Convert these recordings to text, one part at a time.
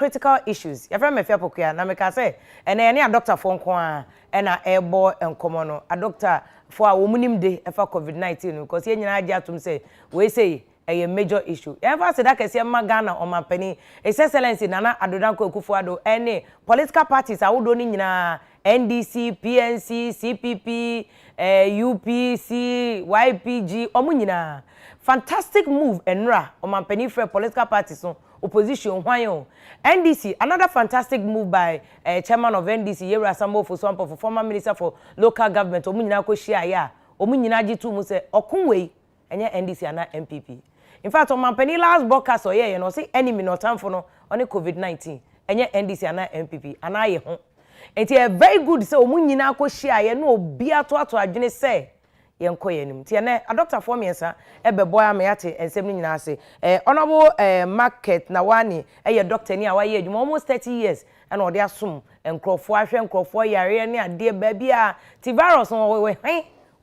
critical issues. Your friend Afia Pokua na me ka say ene ene a doctor for nko a na ebo enkomo no a doctor for a womunim de efa COVID-19 because ye nyina agi atum say we say a major issue. Ever say that kese ma Ghana o mampani His Excellency Nana Adodanko Akufo-Addo any political parties awodo ni nyina NDC, PNC, CPP, UPC, YPG omu nyina fantastic move enra o mampani for political parties no opposition hwan NDC another fantastic move by chairman of NDC Yera Sambo for some for former minister for local government omu nyina ko share ya omu nyina gitu mu say okunwei enye NDC ana MPP. In fact, on my penny last broadcast or yeah, you know, say enemy no time for no on the COVID-19. And yet NDC and MPP and I home. And it's a very good so munyina ko share ye no bia to adwene say yenko yenim. Ti na a doctor for me sir e be boy am yate ensem ni nyina say honorable market na wani e doctor ni awaye adwuma almost 30 years and ode asum enkrofo ahwe enkrofo yare ne ade ba bia ti virus no we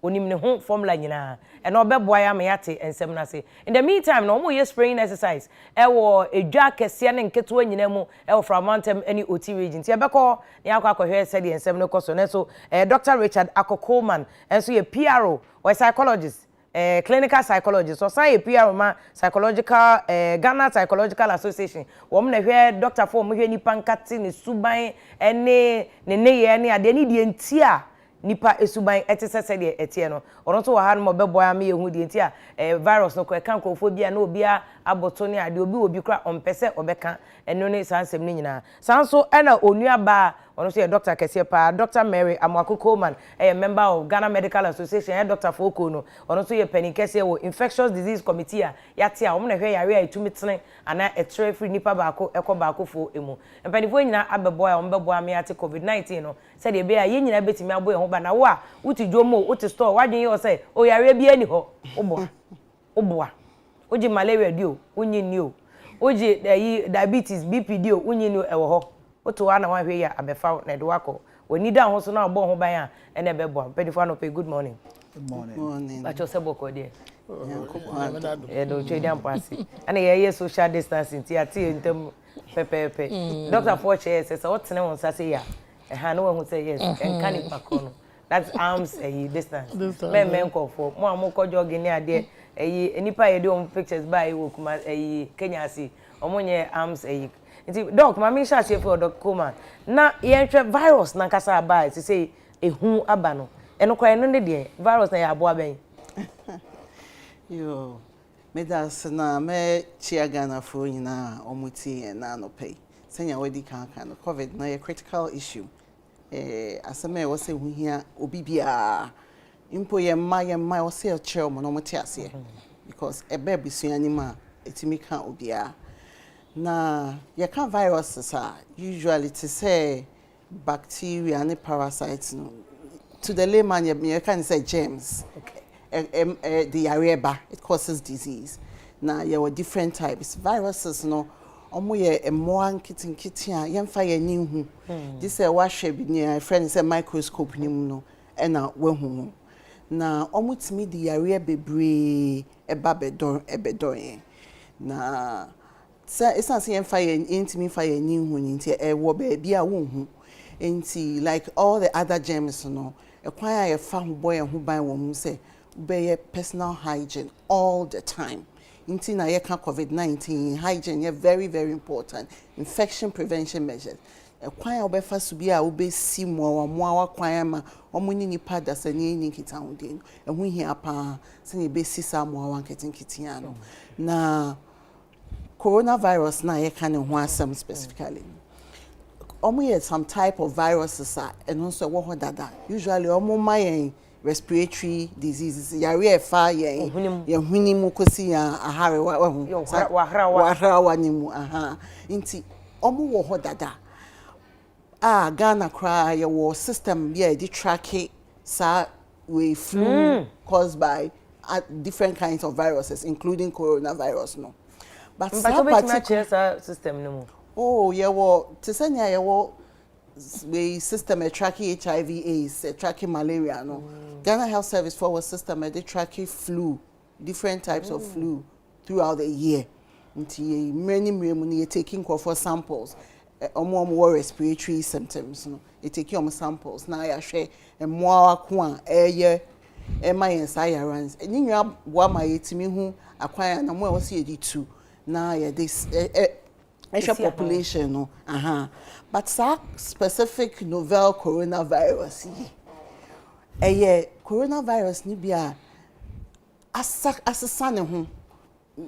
onim ne ho formula nyina and obeboa ya me yate ensem na say in the meantime no mo ye spraying exercise e wo edwa kese ne nketo nyina mu e wo from mountain any OT region ti e beko ne akwa said the ensem no koso ne so Dr. Richard Akokoman enso ye PRO or psychologist clinical psychologist so say PRO ma psychological Ghana Psychological Association wo mo na hwe doctor for mo hwe nipa nkati ne suban ene ne ye ne ade ne die ntia nipa esuban etese de etie no ono to wa ha no beboa me yehu de ntia virus no ko kan krofobia na obia aboto ne ade obi kra ompese obeka eno ne sansem ni nyina sanso ena onua ba ono so Dr. Kese pa Dr. Mary Amwaku-Coleman member of Ghana Medical Association Dr. Foko no ono so ye pani kese wo infectious disease committee a yate a wo na hwe yare a etumitene ana etre free nipa baako baako fo emu mpanifo nyina abeboa a ombeboa me yate COVID-19 no se de be a ye nyina betimi abo ye ho ba na wo a uti dwomo uti store wadwen ye o say o yare bia ni ho oboa oji malaria dio unyi ni o oji diabetes BP dio unyi ni ewo ho oto ana wan hwe ya abefa na de wako oni da ho so na agbo ho ban a ene bebo pedifo no pe good morning. Good morning. Ba cho sebo ko de do chedi ampasi ana ye social distancing ti ati entem pepepe Dr. Forche says what tene won sa say ya ha no won say yes en kan ipa ko no that's arms distance men ko for mo amoko jogging ni ade enipa ye de on pictures by wo kuma Kenya si omonye arms nti doc mama sha chef Dr. Koma na yenhwe virus na kasa ba ti say ehu aba no eno kwa eno ne de virus na ya abo aben yo me das na me chia Ghana fo nyina omuti na no pay senya wedi kan COVID na a critical issue aseme wo se hu hia obi bia impo ye ma wo se chire mo no muti ase because ebe bisuani ma etimi kan obia na ye kan viruses are usually to say bacteria and parasites no to the layman you can say germs. Okay. The areba it causes disease. Now there were different types viruses no omo ye more kitten a yemfa ye ni hu this wash be near friend say microscope ni mu no e na we hu na omo timi the area bebre eba bedon na it's not saying fire intimi fire ni hu ni nti e wo ba bia wo hu nti like all the other germs no e kwan ya fa hu boy hu ban wo mu say be personal hygiene all the time nti na ye kan COVID-19 hygiene is very very important infection prevention measures e kwan ya be fa su bia wo be si mo wa kwan ma omo ni nipa da sani ni kita hu de e hu hia pa se ni be si sa mo wa nketin ano na coronavirus na ye kan ho asem specifically omo some type of viruses and also wo dada usually omo mayen respiratory diseases yare fa ye hunimu kosi ya ahare wa ni mu nti omo wo dada Ghana cry your system the track sa we flu caused by different kinds of viruses including coronavirus no. But some particular system no. Oh, yeah, well, to say yeah, well, we system tracking HIV/AIDS, tracking malaria. No, Ghana Health Service forward system they tracking flu, different types of flu throughout the year. nti many mu taking for samples more respiratory symptoms no you take your samples na ya hwe emmoa ko a eye my inside runs and you have what my etimi hu akwan na mo e wose yedi tu na ya this population no but specific novel coronavirus coronavirus ni bia asesa ne ho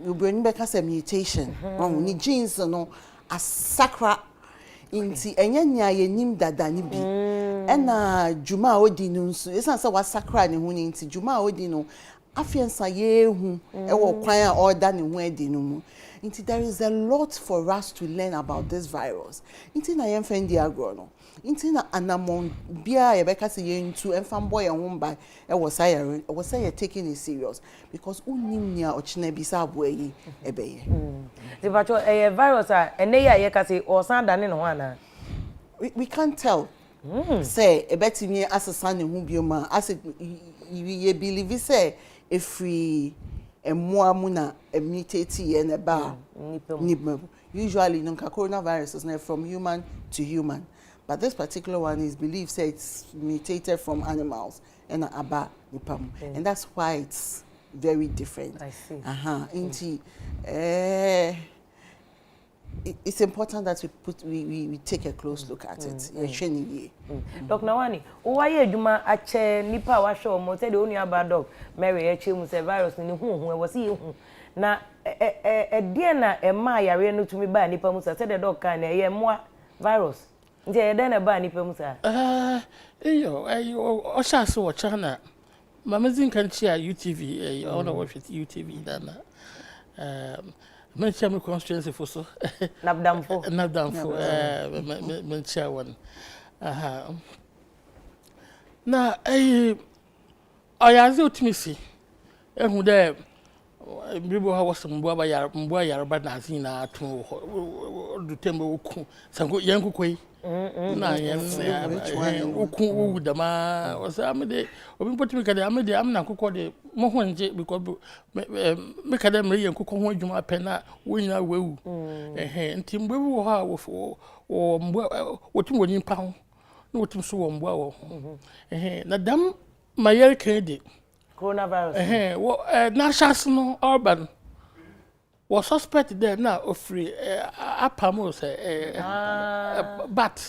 ubeni beka say mutation ni genes no asakra inti enye nya yenim dada ni bi ena juma odi no nso esan say wasakra ne ho ni inti juma odi no afiansa ye hu e wo kwan a order ne ho adi no mu inti there is a lot for us to learn about this virus inti na yem fendi agro no inti na anamon bia ye beka say ye ntu enfam boy ho mba e wo say you're taking it serious because unim nia ochina bi sa abo yi ebeye the virus ene ya ye ka say o san dane no ana we can't tell say e betimi asesa ne hu bioma as you believe say every emmoa na mutate ye na ba usually no coronavirus is not from human to human but this particular one is believed say it's mutated from animals and aba nipam and that's why it's very different. I see. Inti it's important that we take a close look at it. Dr. Nawani, why adwuma ache nipa wa hwe mo say the only about dog Mary eche mu say virus ni hu was he hu na die na ma yare no tumi ba nipa mu say the dog kan e moa virus nti e den na ba nipa mu say o sha so wo chana mamazin kan chia UTV all the watch with UTV dana mentia me constituency for so nabdamfo mentia one na ayaze otimisi ehu de bibo ha wasem mboa yar ba na zin na atu do tembo oku sango yankukoi na yen oku dama wasa amede obi potimi kade amede amna kokko de mo honje because me kade me yankukko ho adwuma pena wonyina wewu nti mbobi wo ha wo mboa wotim woni pa ho na wotim so wo mboa wo na dam mayer kede coronavirus na shasno urban was suspect there now ofri apamo say bat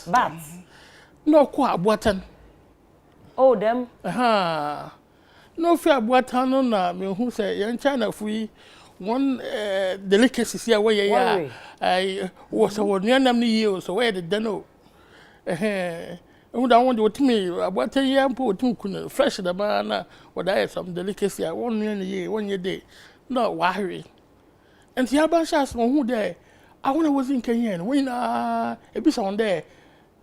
no ko abuatan oh them no fi abuatan no na me hu say yan China fui one delicacy here where ya was a one nam ni year so where the deno da won de otimi abuatan ya mpo otim kun fresh da ba na wada some delicacy one year one year day no wahwe and the urban shots who there I want to was in Kenya when a bit on there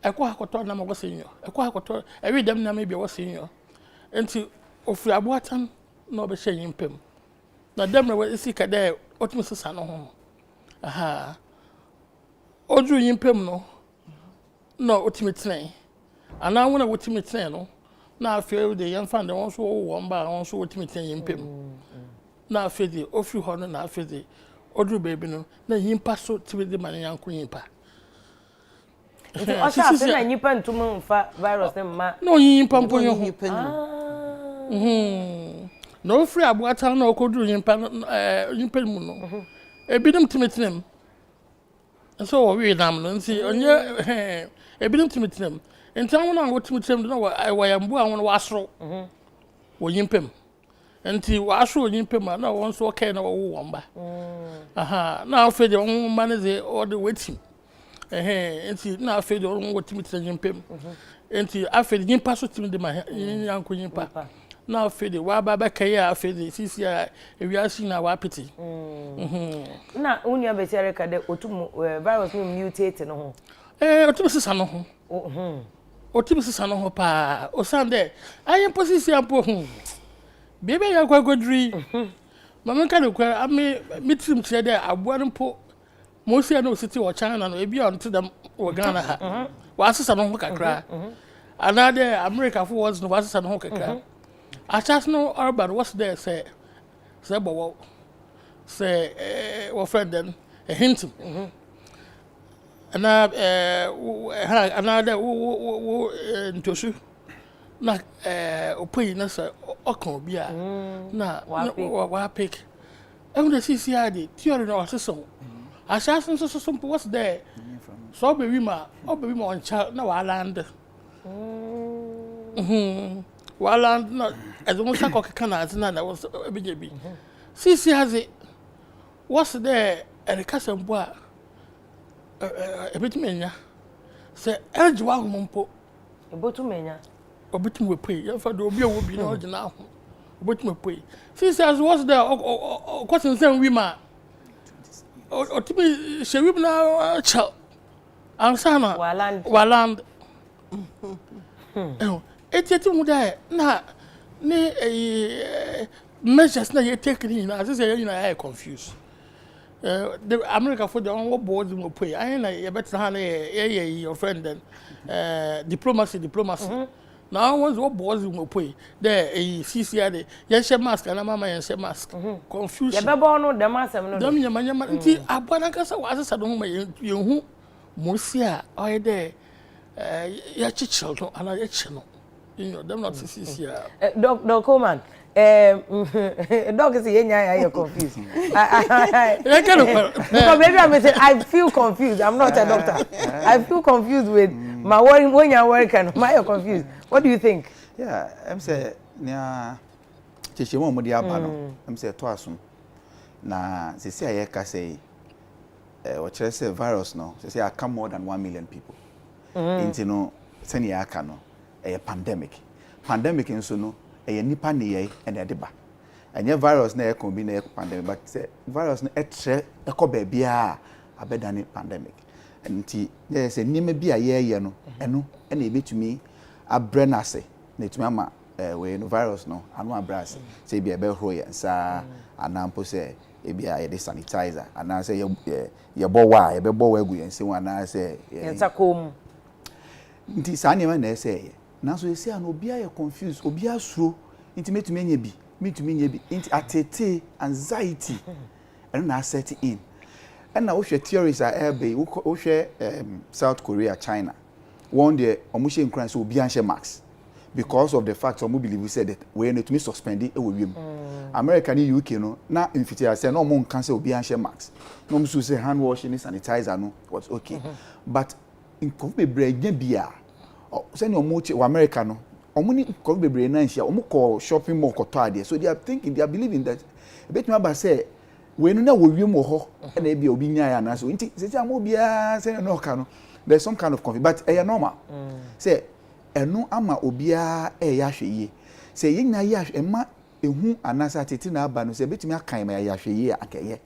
a quacotor number was senior a quacotor every damn maybe was senior until of Yabuatan no be saying pim now them were sick at there what Mrs. Sano Odru yin pim no ultimate train and I want to ultimate train no now I feel the young fan also one by also ultimate train pim now I feel the off honor now I feel the Odru baby no na yimpa so tibe de man yanko yimpa nti o sha se na yimpa ntum mfa virus ne ma no yimpa mpo yo no free abuata na okodru yimpa yimpa mu no ebidum timetinem so wo wi dam no nti onye ebidum timetinem nti awon an wo timetinem no wa yambu awon wasoro wo yimpem nti wasoro yimpem na won so okay na wo womba na afede won manage all the waiting nti na afede won wo timetinem yimpem nti afede yimpa so tim de ma yanko yimpa na afede wa baba kai afede sisi a ewiasi na wa piti na unia be sere ka de otum virus no mutate no ho otum sisa no ho otum sisa no ho pa osande ayen posisi ampo bebe ya kwagodri mama ka de kwa ame mitim tire de aboa mpo mosia na ositi wo China no ebi on to dem wo Ghana ha wa sisa no ho kakra anade America for was no wa sisa no ho kakra achas no urban what's there say bowo say what friend then a hint another ntosu na opoi na sa okon bi a na wa pick and the CCID theory no assessment assassin so what's there so baby ma on child na wa land wa land na as almost like kana na was BJB CCID what's there and the kasambo a bit menya say eljiwa humpo ebotumenya obitum we pay ya fa do obi a wo bi na ogina ho obitum pay CCID what's there question say we ma otimi shewi na cha ansana waland etieti mu da na ne measures na you take ni na say you na confused the America for the one board mo pay I na you better hand your friend then diplomacy now once what board mo pay there CCID you share mask na mama you share mask confusion ya bebo no dem asem no dem nyama nti abana kasa wa asesa do ho ye hu mo si a oy there ya chichel no ana ya che no you know them not CCID Doc Coleman dog is you're confused. Because maybe I feel confused. I'm not a doctor. I feel confused with my worry when you're working. You're confused. What do you think? Yeah, I'm saying, yeah, Chichimo Modiabano, I'm saying, Toasum. Na, say, I can say, what I say, virus no, say, I come more than 1 million people. Into no, senior cano, a pandemic. Pandemic in Suno. A nipa ne and ediba. And your virus na combine a pandemic, but say virus na etre eko bebia abedani pandemic. And there's a name be a year no, eno and e betumi abrenase. Na tumi ama we no virus no, anu abrase. Say be a be hoye sa anampo say e be a sanitizer. And say ye bo wa, ye be bo wa egu yen se wan na say Yensakom. Nti sa nima na say nanso ese an obi aye confused obi asuro intimate menye bi mitumi nye bi inti atete anxiety and na set in and na wo hwe theories are airbe wo hwe South Korea China one day omushe nkran so obi anhye max because of the fact some believe said that we need to be suspended e wo wiem America ni UK no na infiti say no mo nkan say obi anhye max no mso say hand washing sanitizer no was okay but in COVID breja bia send your mochi America no omuni ko bebre na nhia omukọ shopping mall koto ade so they are believing that bet me ba say we no na wo wiem ho na e bia obi nya ya na so nti se am obia say no ka no there's some kind of conflict but e normal say eno ama obia e ya hweye say ye nya ya ema ehu anasa tete na aba no say bet me akan ma ya hweye akeye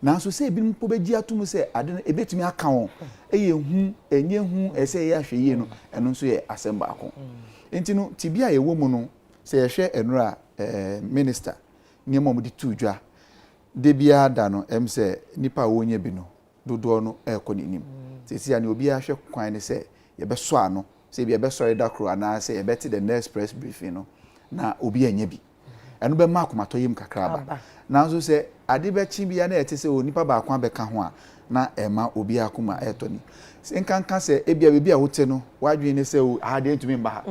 na so say ebi mpo beji atum say ade e bet me aka won eye hu enye hu e say ya hweye no eno so ye asemba akon enti no tibia ye wo mu no se ye hwe enura minister niemo mu di tudwa de bia da no em se nipa wo nya bi no dodo no ekọ ninim se sia ne obi a hwe kwan ne se ye be so ano se bia be sorry da kro ana se ye beti the next press briefing no na obi anya bi eno be ma akomato yim kakra ba na so se ade be chi bia na ete se o nipa ba akwa be ka ho a na ema obi akoma etoni nkanka se ebia bebi a wote no wadwe ne se o ade ntumi mba ha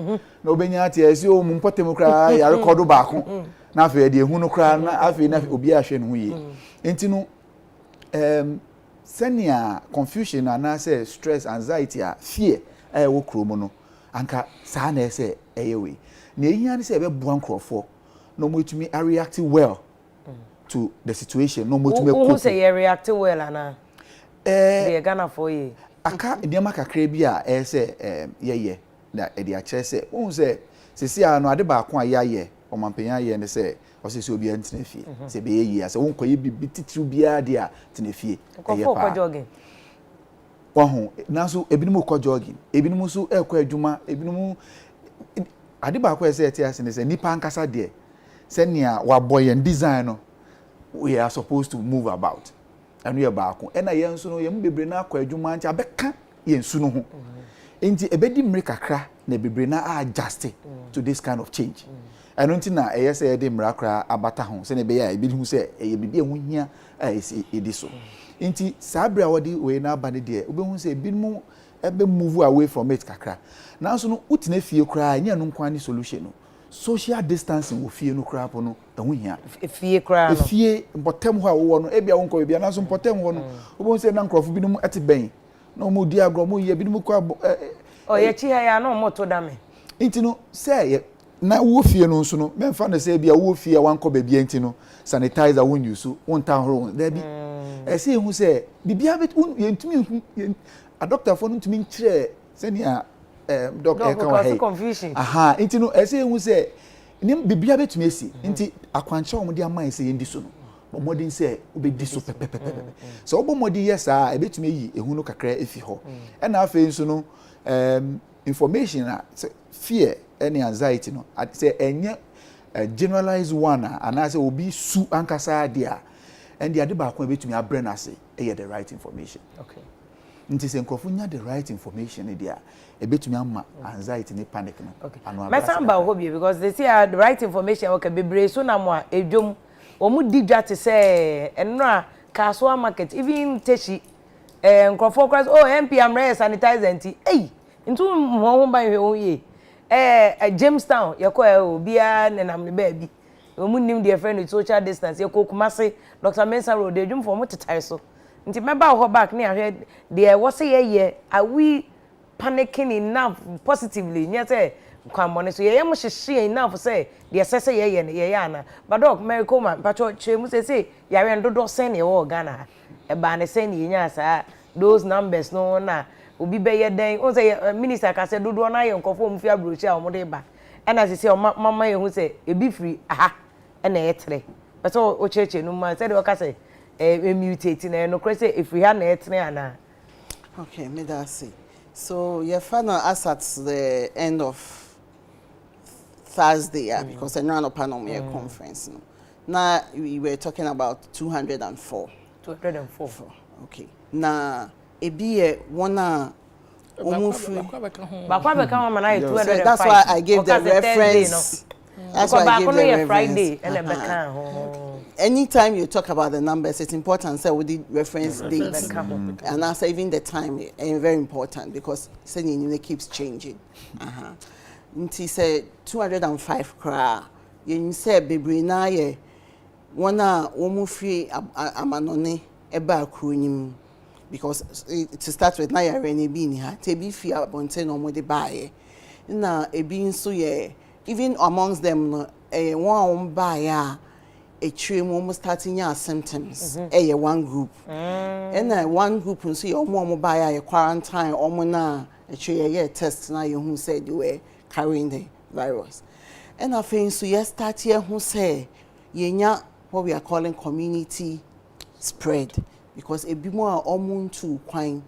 na obenya ate esi o mu mpotem kra ya record ba ko na afa de hu no kra na afa na obi ahwe no ye enti no senia confusion na say stress anxiety a fear wo kromo no anka saa na ese eyewe na ehia ne se be bua nkrofo no mo tumi react well to the situation no mo tumi who say react well ana the Ghana for ye aka ndiama kakra bi a say ye na e dia kire se won se sisi a no ade ba ko a ye omampenya ye ne se o se obi antena fie se be ye ase won koye bi titiri bia de a tena fie ye pa jogging wahu na so ebinim ko jogging ebinim so ekọ adwuma ebinim ade ba ko se ete ase ne se nipa ankasa de se nia wa boy design no we are supposed to move about and we are back and na yenso no yem bebre na akọ adwuma nti abeka yensu no ho enti ebedi mmre kakra na bebre na adjust to this kind of change and until na say ede mmra kra abata ho se ne be ya ebedi hu se eye bibia ho hia esi edi so Inti sabra wodi we na ba ne de obehu say binmu ebe move away from it kakra. Now so no utine fie kra nya no nkwa ni solution no. Social distancing wo fie no kra po no ehu hia. Fie kra no. Fie mpotem ho a wo no ebia wo nkọ bia na so mpotem ho no obehu say na nkrofo binmu ete ben. Na mo di agro mo ye binmu kwa o ye chi ha ya na mo to da me. Inti no say na wo fie no nso no memfa na say bia wo fie wankọ ba bia inti no sanitizer won use won tan horo there be say hu say bibia bet yentumi a doctor for ntumi nkyere senia doctor ka wa confusion aha inti no say hu say nim bibia betumi esi inti akwanche wo de aman say yendi so no modin say obedi so pepepepe so obo modi yesa e betumi yi ehu no kakra efi ho e na afa nso no information fear any anxiety no say enye generalized one and I say obi su ankasa dia and the ade ba ko betumi abrɛ na say e the right information. Okay. Nti se nkrofo nya the right information e dia e betumi ama anxiety ni panic no. Okay. My son ba hobby because they say the right information okay bebre so na mo a edwom omu di dwa te say enra Kaswa market even techi nkrofo cross oh MPM rare sanitizer nti ntu mo ba hwe ye Jamestown yako bia nenam ne baabi omu nim de friend social distance yako kumase Dr. Mensa Road edwum for mo tetai so nti meba ho back ne ahwe de wo se ye are we panicking enough positively nya say kwamone so ye mo hyehye enough say de sese ye ne ye ana but doc America ma pacho chemu say yare ndodo sen ne wo Ghana e ba ne sen ye nya sa those numbers no na obi be ye den o say minister ka say dodo na ye nkofo mu fi abrochi a omode ba e na say mama ye hu say e bi free aha e na ye tere but o cheche no ma say de o ka say mutate na no kre say if we had na ye tere ana. Okay, me that say so your final as at the end of Thursday because I know an panel conference no. Now we were talking about 204. Okay. Now ebi one that's why I gave the reference. That's why I gave the reference. Anytime you talk about the numbers, it's important. So we did reference dates, and also even the time is very important because it keeps changing. Nti say 205 kra. You say bebre na ye one omu free amanone eba akrunim. Because to start with, na yarene bi ni ha tebi fi abonte no mo de baaye na ebi nso ye even amongst them no one baaye a etwe mo starting your symptoms one group and one group nso ye omo baaye quarantine omo na etwe ye test na ye hu said you were carrying the virus and afei nso ye start here hu say ye nya what we are calling community spread. Because ebi mo a omuntu kwan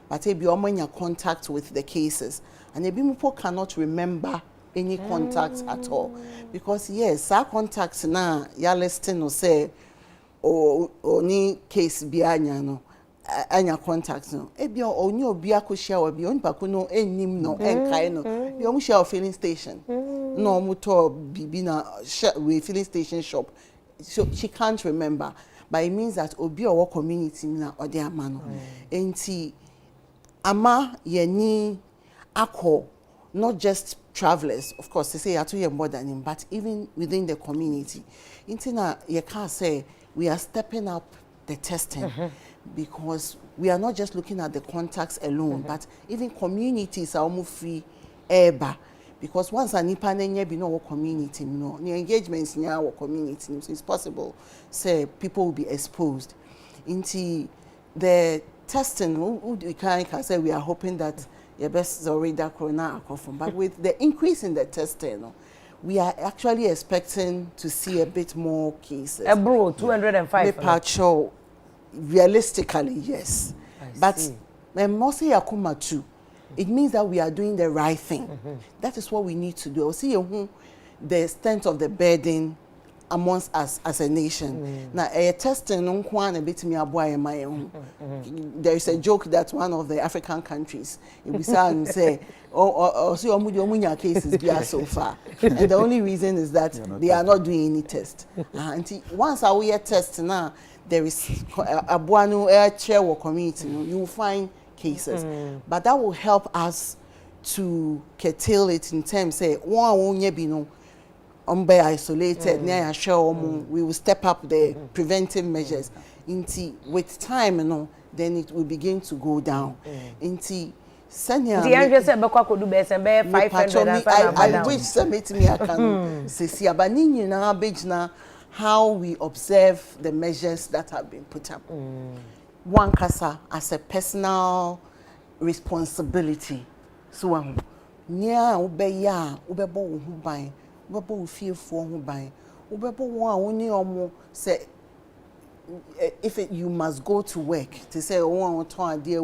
but ebi omanya contact with the cases and ebi mo cannot remember any contacts at all because yes our contacts na ya listing no say oni case bi anya no anya contacts no ebi oni obi akohia obi oni pako no enim no enkai no bi omo share filling station no omo to bibi na we filling station shop so she can't remember. But it means that obi or community na ode amano enti ama yeni akọ not just travelers of course they say you have to hear more than him but even within the community enti na ye can say we are stepping up the testing because we are not just looking at the contacts alone but even communities are almost free eba. Because once a nipa nenye bi no community no the engagements in our community so it's possible say people will be exposed into the testing we can say we are hoping that your best is already that corona but with the increase in the testing we are actually expecting to see a bit more cases. Bro 205 realistically yes but mostly akuma too. It means that we are doing the right thing. That is what we need to do. We'll see the extent of the burden amongst us as a nation. Now, a testing there is a joke that one of the African countries, we say, cases so far. And the only reason is that they are not doing any test. Once we test now, there is abuano chair or community, you will find cases. But that will help us to curtail it in terms say one won't be no be isolated near show we will step up the preventive measures with time then it will begin to go down Sanya I wish submit me I can say abanini na bejna how we observe the measures that have been put up. One kasa as a personal responsibility. So near ubeya ubebo hu ban ubebo fearful hu ban ubebo one only say if you must go to work to say one turn dear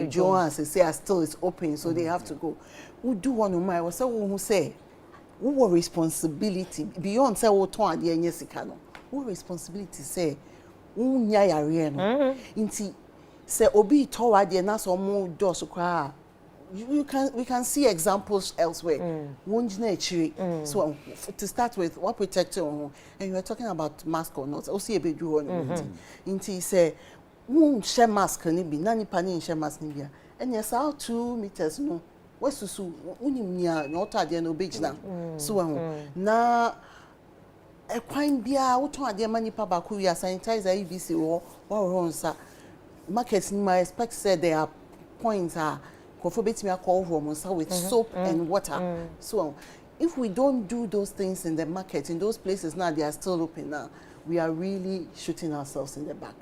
Joan say still is open so they have to go. Who do one of my was who say who responsibility beyond say what turn dear nyesika no who responsibility say nya yare no inti say obi toward dear na so mo do so kra we can see examples elsewhere. So to start with, what protector and you are talking about mask or not? Also, a bit you into say, share mask can be nani pani share mask nibia. And yes, how 2 meters no. What's to so unimia not at the no beach now. So na a quine beer, what to the money pabaku ya sanitizer EBC or wrong sir. Markets in my expect said there are points are with soap and water. So if we don't do those things in the market, in those places now they are still open now, we are really shooting ourselves in the back.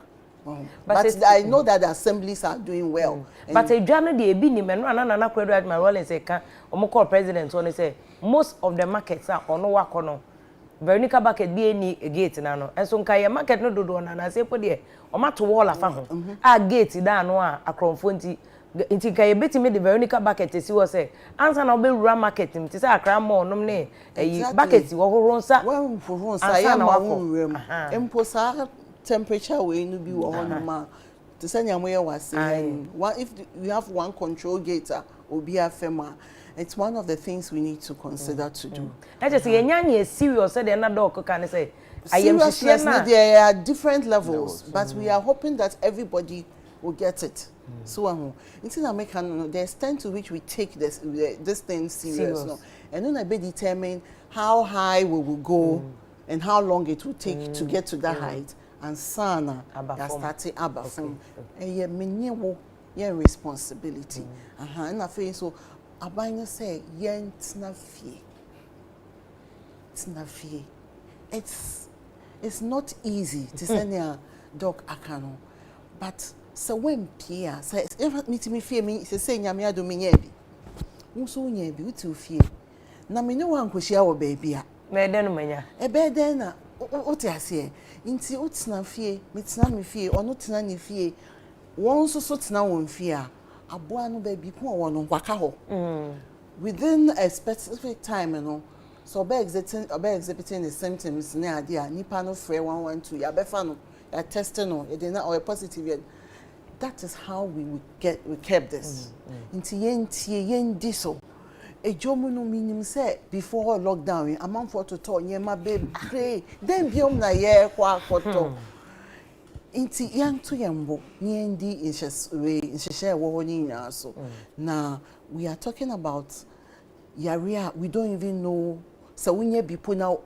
But I know that the assemblies are doing well. But a journal the ebini men na kwedra my role say can call president when say most of the markets are on no work on. Veronica market be any gate na no. And so nka market no do na say po de o ma to wall afa ho. A gate da no a akromfo nti inti kai betimi the Veronica bucket si wo say ansa na obewura market nti say akra mo nom ne bucket wo horo nsa wo horo nsa ya ma wo nwem empo sa temperature we no bi wo hono ma to say nyamo ye wase if you have one control gate obi afema it's one of the things we need to consider to do. I just say nyanya serious say the na dog can say I am there are different levels but we are hoping that everybody will get it. So it's in America, the extent to which we take this thing serious. No? And then I be determine how high we will go and how long it will take to get to that height. And sana that starting abafum. And yet me responsibility. And I feel so abanya say yen tnafi. Tnafi. It's not easy to send a dog akano, but so when Pierre says, if me fear me, say, Yamia do me yebi. Muso yebi, utu fear. Na me no one kushia o baby. Meden menya. A bed then, what I say, inti utsna fear, mitsna me fear, or not nani fear. One so now on fear. A boy no baby, one on wakaho. Within a specific time, so by exhibiting the symptoms near dear, Nipano Frey 112, Yabefano, a testing or a positive yet. That is how we kept this. Inti yen diso. A jomo no minim say before lockdown, a month for to talk, ma babe pray. Then biom na ye kwa koto. Inti yang to yambo, niendi in share warning so. Now we are talking about Yaria, we don't even know so we nye be put now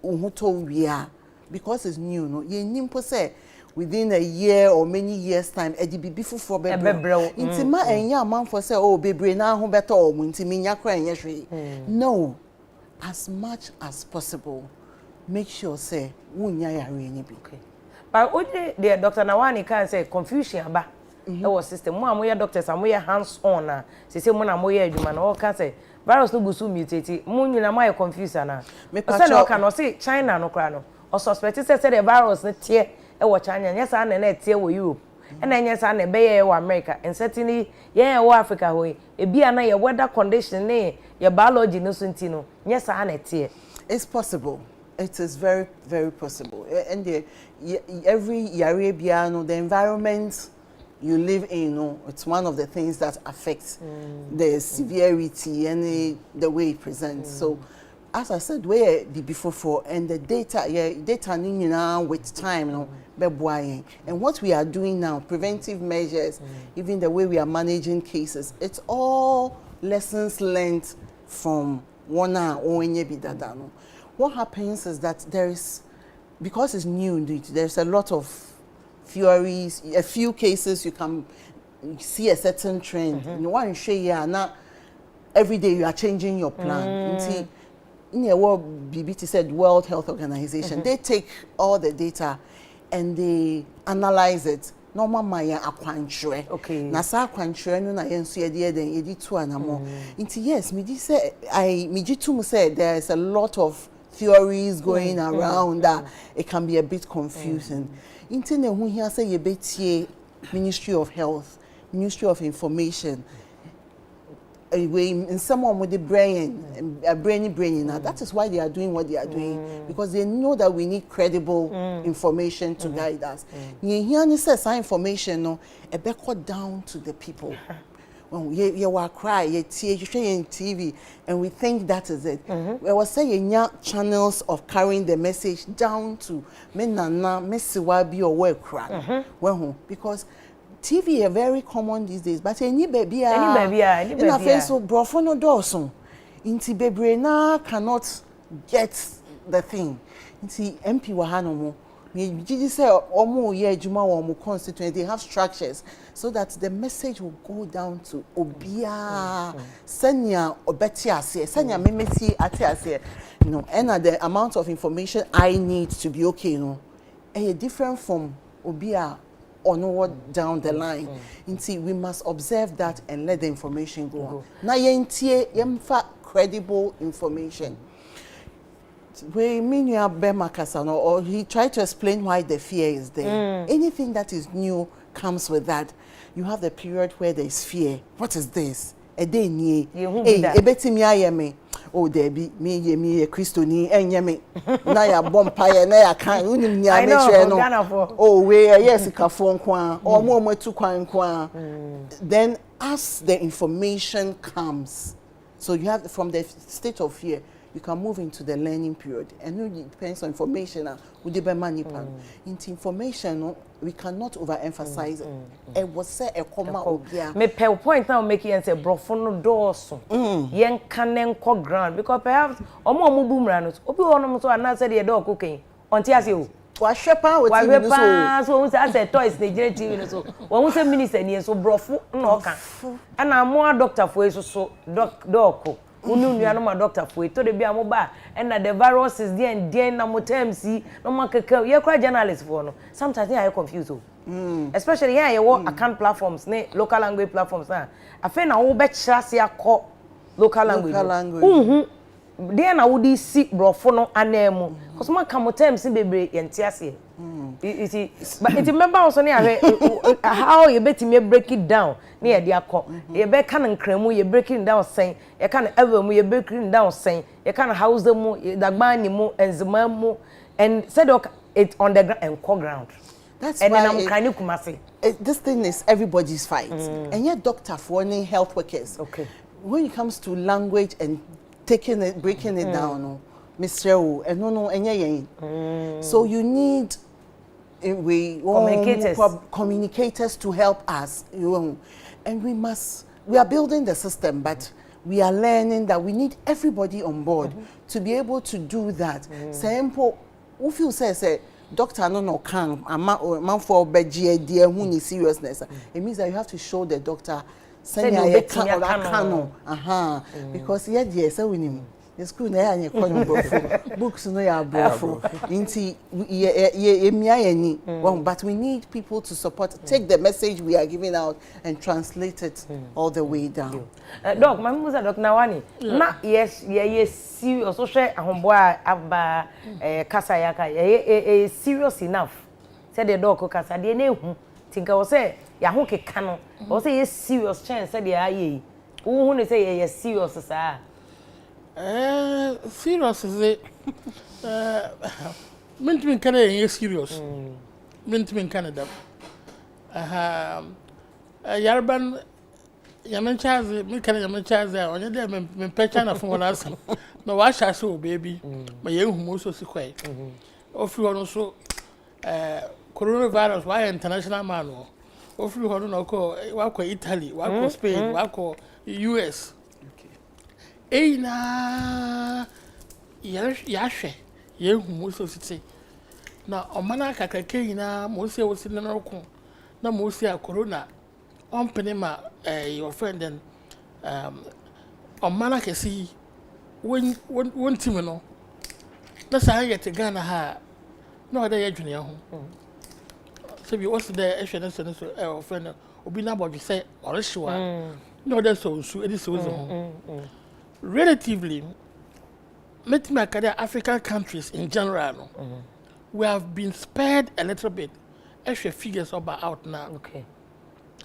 uhuto we are because it's new, no. Ye nimpo say within a year or many years time e be before bebro intima enya man for say oh bebre na ho better o intimi nya kra enya hwe no as much as possible make sure say wunya yare nya bi okay but only the doctor Nawani can say confusion aba our system mo amoye doctors amoye hands on na say mo na moye adwuma na o can say virus no go so mutate mo nyina mo confuse na me say no can no say China no kra no or suspect say the virus no tie e wo China nyesa na tie wo Europe e na nyesa na be ye wo America and certainly ye wo Africa ho e bia na ye weather condition ne ye biology no so ntino nyesa na tie. It's possible. It is very, very possible. And every Arabia, the environment you live in, it's one of the things that affects the severity and the way it presents. So as I said, where the before and the data, data now with time, and what we are doing now, preventive measures, even the way we are managing cases, it's all lessons learned from one or what happens is that because it's new, there's a lot of theories, a few cases you can see a certain trend. You want to share now. Every day you are changing your plan. See, in what BBT said, World Health Organization, they take all the data and they analyze it. Normal maya akwanchwe. Okay. Na sa akwanchwe no na yensu ye den yedi tu anamo. Inti yes, me say there is a lot of theories going around that it can be a bit confusing. Inti ne hu hia say ye betie Ministry of Health, Ministry of Information. In someone with the brain now. That is why they are doing what they are doing, because they know that we need credible information to guide us. You says information no a backward down to the people. When you were cry, you in TV, and we think that is it. We was saying channels of carrying the message down to menana mesiwabi or work cry. Because TV are very common these days, but any baby in a face of brofono Dawson. Inti bebre na cannot get the thing. Inti MP wahanomo. Me say omo ye juma omo constituent, they have structures so that the message will go down to obia senya obeti ase senya memeti ate ase. And the amount of information I need to be okay, different from obia onward down the line. We must observe that and let the information go on. Now, yemfa credible information. We mean you have Bemakasano, or he tried to explain why the fear is there. Anything that is new comes with that. You have the period where there is fear. What is this? A day near. Hey, oh, there be me a Christoni and yemi. Naya bompire, naya can't know. Oh, where yes, a phone quan or more to quan. Then as the information comes, so you have from the state of fear, you can move into the learning period, and it depends on information. Into information, we cannot overemphasize it. It was say a comma. Me per point now make you say brofono doorso. Yen canen co ground because perhaps omo boomerang. Obi ono so na say the door cooking. Onti ase o. Wa shepa we so say as toys Nigeria TV so. Won say minister ni so brofo na oka. And am doctor for so doc. Unu nua no ma doctor for to de bia mo ba and the virus is there and there na mo TMC no ma keka ye kwa journalist for no sometimes I confused especially here you work account platforms ne local language platforms na afa na wo be chirase akọ local language there na wo di si brofo no anemu cause ma ka mo TMC bebre yente ase you see but it remember also ne how you bet me break it down near the akọ you be kan nkremu you breaking down sen you can ever mu you breaking down sen you can house them mu dagban ni mu enzema mu and said it on the ground and core ground. That's and why then I'm kind of kumasi. This thing is everybody's fight, and yet doctor for any health workers. Okay. When it comes to language and breaking it down, Mr. and no, and so you need communicators to help us, and we are building the system, but we are learning that we need everybody on board to be able to do that. Simple, if you say doctor no can man for begie dear who is seriousness, it means that you have to show the doctor because yes we need the school na ya nyekọ books no ya brofo inti but we need people to support, take the message we are giving out and translate it all the way down. Doc, my musa doc Nawani na yes serious so share ahombo aba kasa yaka serious enough said the doc kasa de na ehu tinka wo say ya ho keka no wo say yes serious chance said the aye wo hu ne say yes serious sa serious is it? Mint Canada serious. Mint Canada. Yarban Yamenchazi, me can Yamenchazi, on your day, me China from one answer. No, I shall show, baby. My young most of the quay. Of you also coronavirus, why international manual. Of you don't call walk Italy, walk Spain, walk US. Eh, na Yashe, young most of the now, on Manaka Kakina, Mosia was in the Norco, no Mosia Corona. On Penema, your friend and on Manaka see when Timino. That's how I get to Ghana. Ha, no other junior. So you was there, a friend, or be now what you say, or sure. No, that's so, it is so. Relatively, let me look at African countries in general. We have been spared a little bit. Extra figures are out now. Okay.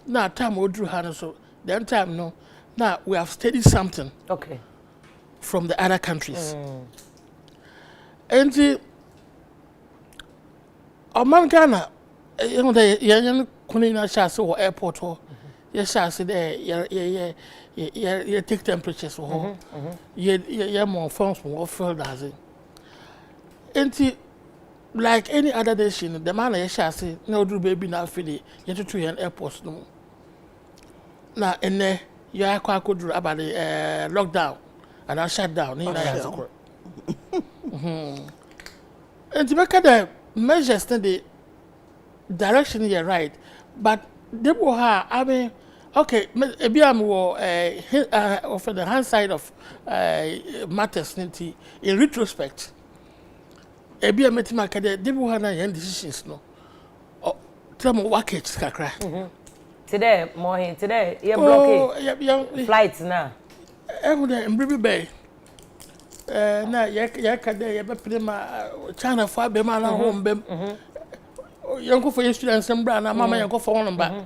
Now, time we drew hand so then time no. Now we have studied something. Okay. From the other countries. And the Ghana, you know, the young Kunina Shas or airport or yes, I said there, you take temperatures or you more phones more filled as it. And like any other nation, the man I shall say, no, do baby now, Philly, you have to treat an airport no. Now, and there, you are quite good about the lockdown and I shut down. And to make the measures, the direction you're right, but they will have, I mean, okay, maybe I'm of the hand side of matters in retrospect. Ebi a meti makade de bo hana yan decisions no tell me what catch kakra today morning today you block flights na e dey mbribi bay na ya kade ya be prima China for be ma na home bem yanko for students mbra na mama yanko for one ba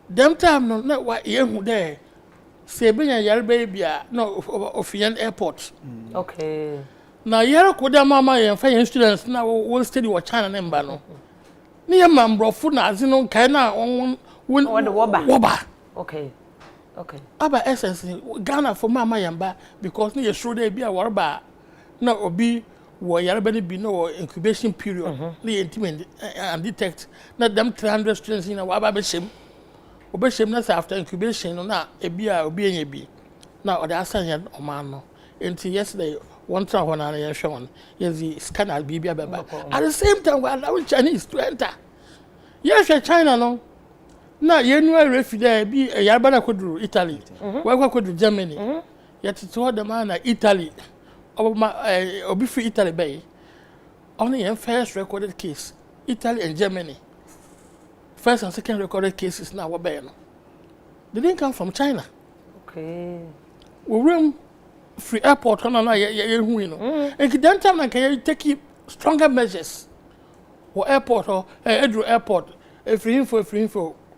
dem time no na wa ye hu there se be yan yare baby a no Ofian airport okay. Now, you're a good mamma and fine students now will study what China and Bano. Near Mambro Funa, Zino, Kana, on the Waba. Okay. Okay. Aba essence, Ghana for Mamma Yamba, because near sure they be a warba. Now, or be where you're be no incubation period, the intimate and detect not them 300 students in a Wabashim. Obeshim after incubation or not, a beer or being a bee. Now, the Assanyan or Mano. Until yesterday. One time when I shown, yes, the scanner be at the same time, we allow Chinese to enter. Yes, China, no. Now, you know, refugee be a Yabana could do Italy, where could do Germany. Yet it's all the man at Italy, or before Italy Bay. Only in first recorded case, Italy and Germany. First and second recorded cases now were banned. They didn't come from China. Okay. We room. Free airport, and then time I can take stronger measures. Or airport or Edru airport, a free info,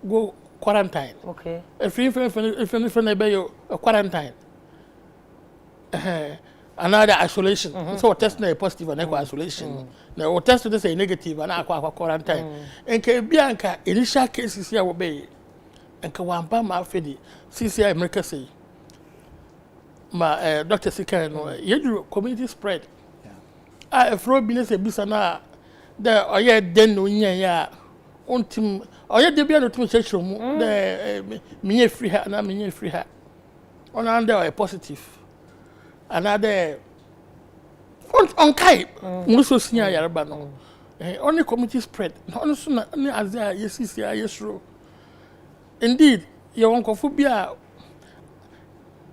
go quarantine. Okay. A free info, if you quarantine. Another isolation. So test a positive and isolation. Now test to say negative and quarantine. And Bianca initial cases here obey. And Kawamba Mafedi, CCI America say. Ma Dr. Sikano, you community spread. I throw business a bisana there or yet then no ya on team or yet there be no to church room the me free her and me free her. On under a positive. Another on Kai, Musso Senior Yarabano. Only community spread, not only as there, yes, true. Indeed, your uncle phobia.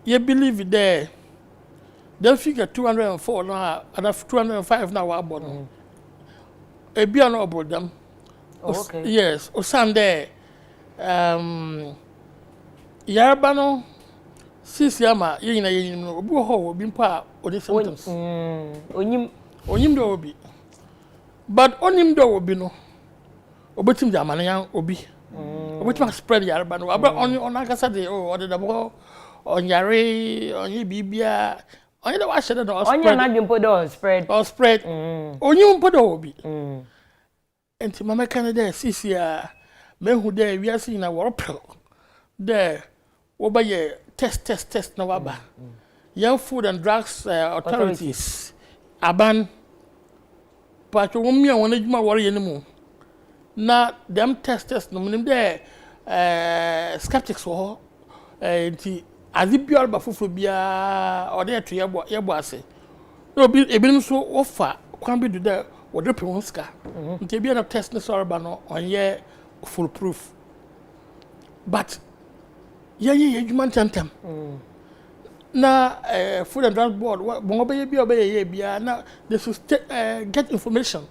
You believe there? They figure 204 now, and 205 now. About a beyond about them. Okay. Yes, or Sunday. Yarabano, Sisiama, you know, been part of the symptoms. Onim do be. But onim do be no. Obetim Jamania obi. Obetim spread Yarabano. About on Akasade or the double. On Yare, on your Bibia, on the wash and all spread. On your not spread. Or spread. On you put obi. And to Mamma Canada, Sisia, men who there we are seeing a warp. There, Obaye test na waba. Young Food and Drugs Authorities aban pacho wumi a wona djuma wore yenimu na them test no nim de skeptics wo nti azibiol ba fufu bia ode eto yebo ase no bi ebinim so ofa kwan bi do de wode pe won ska nti bia na test no so ba no onye foolproof but ye djuma ntem na Food and Drug Board bongo be bia na they should get information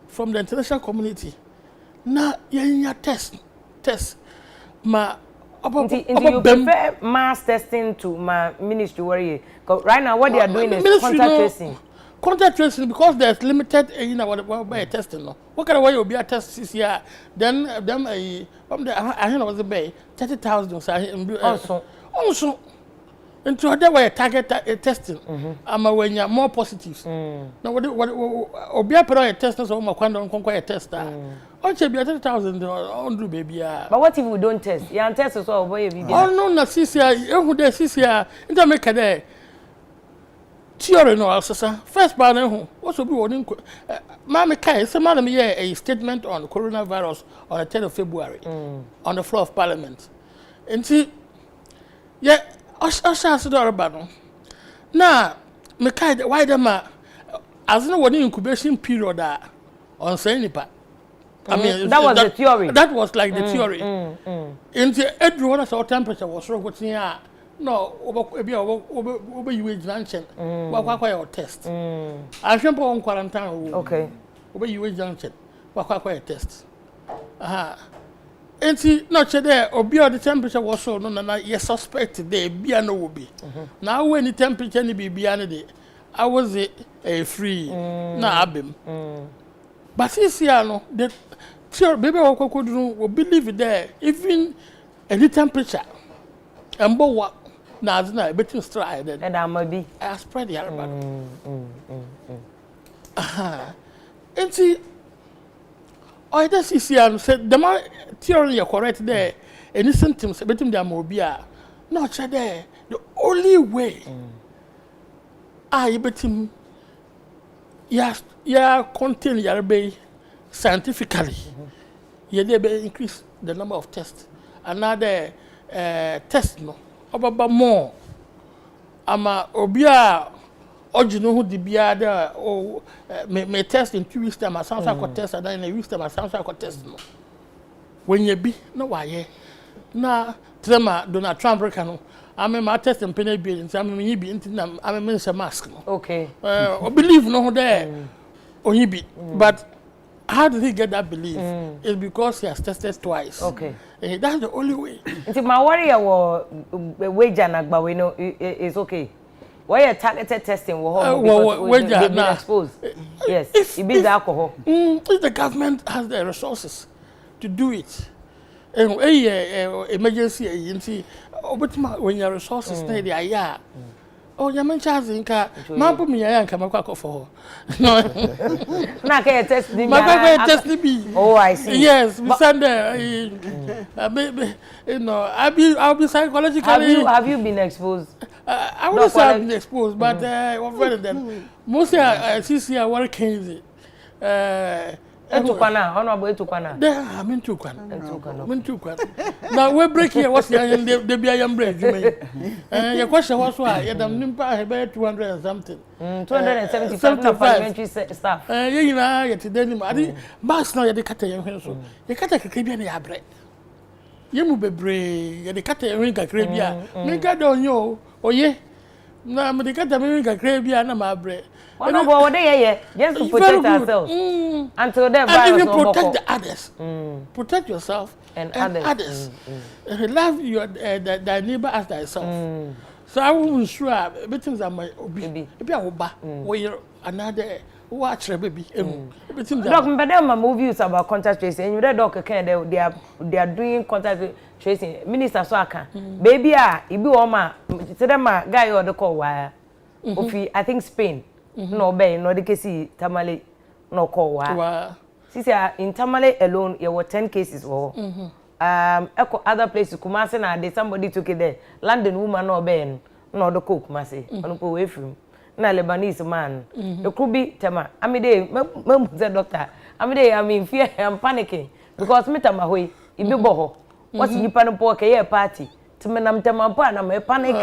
from the international community na ye test ma you prefer mass testing to my ministry worry right now what they are doing is contact tracing because there's limited what by testing no what kind of way you be a test this year then them I was the bay 30,000 also into other way target testing when you're more positives now what obia pero test so ma kwando nkonko tester on che be 30,000 on do baby but what if we don't test you test so boy baby oh no na sisia ehu de sisia into make there theory no also first ban ehu what so be woni mama kai say madam here a statement on coronavirus on the 10th of February on the floor of parliament and yeah Osha Sidorba no. Na me kai why them as no one incubation period on say nipa. I mean that was the theory. That was like the theory. Into everyone so temperature was wrong with here. No, over you age junction. What your test. I think on quarantine. Okay. Over you age junction. What test. Aha. Enti no che there obi the temperature was so no na you suspect there bia no will be now when the temperature ni bia no dey I was a free na abem but this year no the sure baby will believe there even any temperature embo wa na azina betin stride then and amabi I spread the araba enti oh, that's easy. Said the man theory you correct there. Any symptoms, betim the amobia. No, there. The only way. I betim. Yes, contain your bay scientifically. You be increase the number of tests. Another test no. About more. Ama obia. Oji no who di bia there me test in 2 weeks time sounds like test and in a week time sounds like test no when you be no why na trema Donald Trump no my test in penny be in some me be into am me mask no okay believe no there only be but how did he get that belief it's because he has tested twice okay that's the only way nti my worry wo wage anagba we know is okay. Why you targeted testing because they've been exposed? Yes, it beats alcohol. If the government has the resources to do it, emergency agency, when your resources they are oh, you mentioned inka. Man put me here inka makwa for. No. Na can test me. Makwa test me. Oh, I see. Yes, we send you know, I'll be psychologically. Have you been exposed? I wouldn't say I've been exposed, but what better than mostly I see I work easy. Etukwana, honorable Etukwana. There, I'm in Tukwana. Now we break here. What's the they be I break? Your question was why you don't nimpa about 200 and something. 275 parliamentary staff. You know, you today ni madi. Mas now you the kata you so. You kata kekebia na yabre. You mu bebre. You the kata you kekebia. Me kata onyo. Oye. Na me the kata me kekebia na mabre. No, but what they just to protect ourselves. Until then, and even protect the others. Protect yourself and others. Love your thy neighbor as thyself. So I will sure everything's on my baby. If you are another watch baby. Doc, but then my movies about contact tracing. You read doc they are doing contact tracing. Minister Swaka, baby, it be oma. Say them guy or the call wire. I think Spain. No bay no the case tamale no call wa. Sisi in tamale alone there were 10 cases or echo other places Kumasi na dey somebody took it there. London woman no ben no do cook Kumasi. Ono po we from. Na Lebanese man. It could be tema. Amide the doctor. Amide I'm in fear, I'm panicking because me tama hoy ibi boho. What's nipa no po ke party. Timenam tema po na me panic.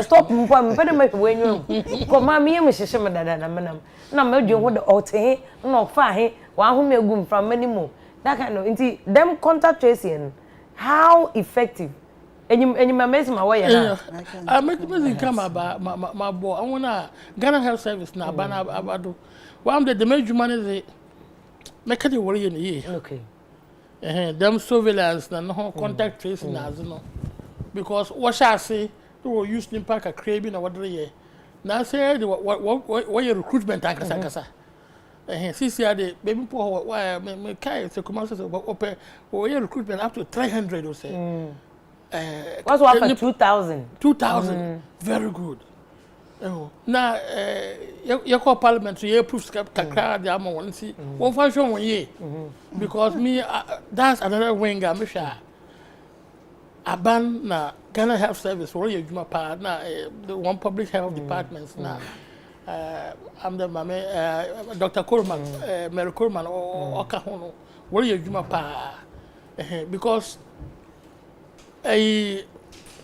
Stop mpo me pede me wenyu. Ko ma me me hihye me dada na menam. Na me dwen ho de ote no fa he wa ho me gum from many more. That kind of inti them contact tracing how effective and my message my way I make me come about my boy I wanna Ghana Health Service na bana abado one day the major money make it worry in here okay them surveillance na no contact tracing as no because what shall I say to use them pack a craving or what year now say what your recruitment akasa CCR the baby poor why me kai so commercial open your recruitment up to 300 or say what's what for 2000 very good now your call parliament so you proof kakra the am one see one function one year because me that's another wing am sure aban na Ghana Health Service for your juma pa na the one public health departments na I'm the mame Dr. Coleman Mary Coleman or Okahono what your juma pa because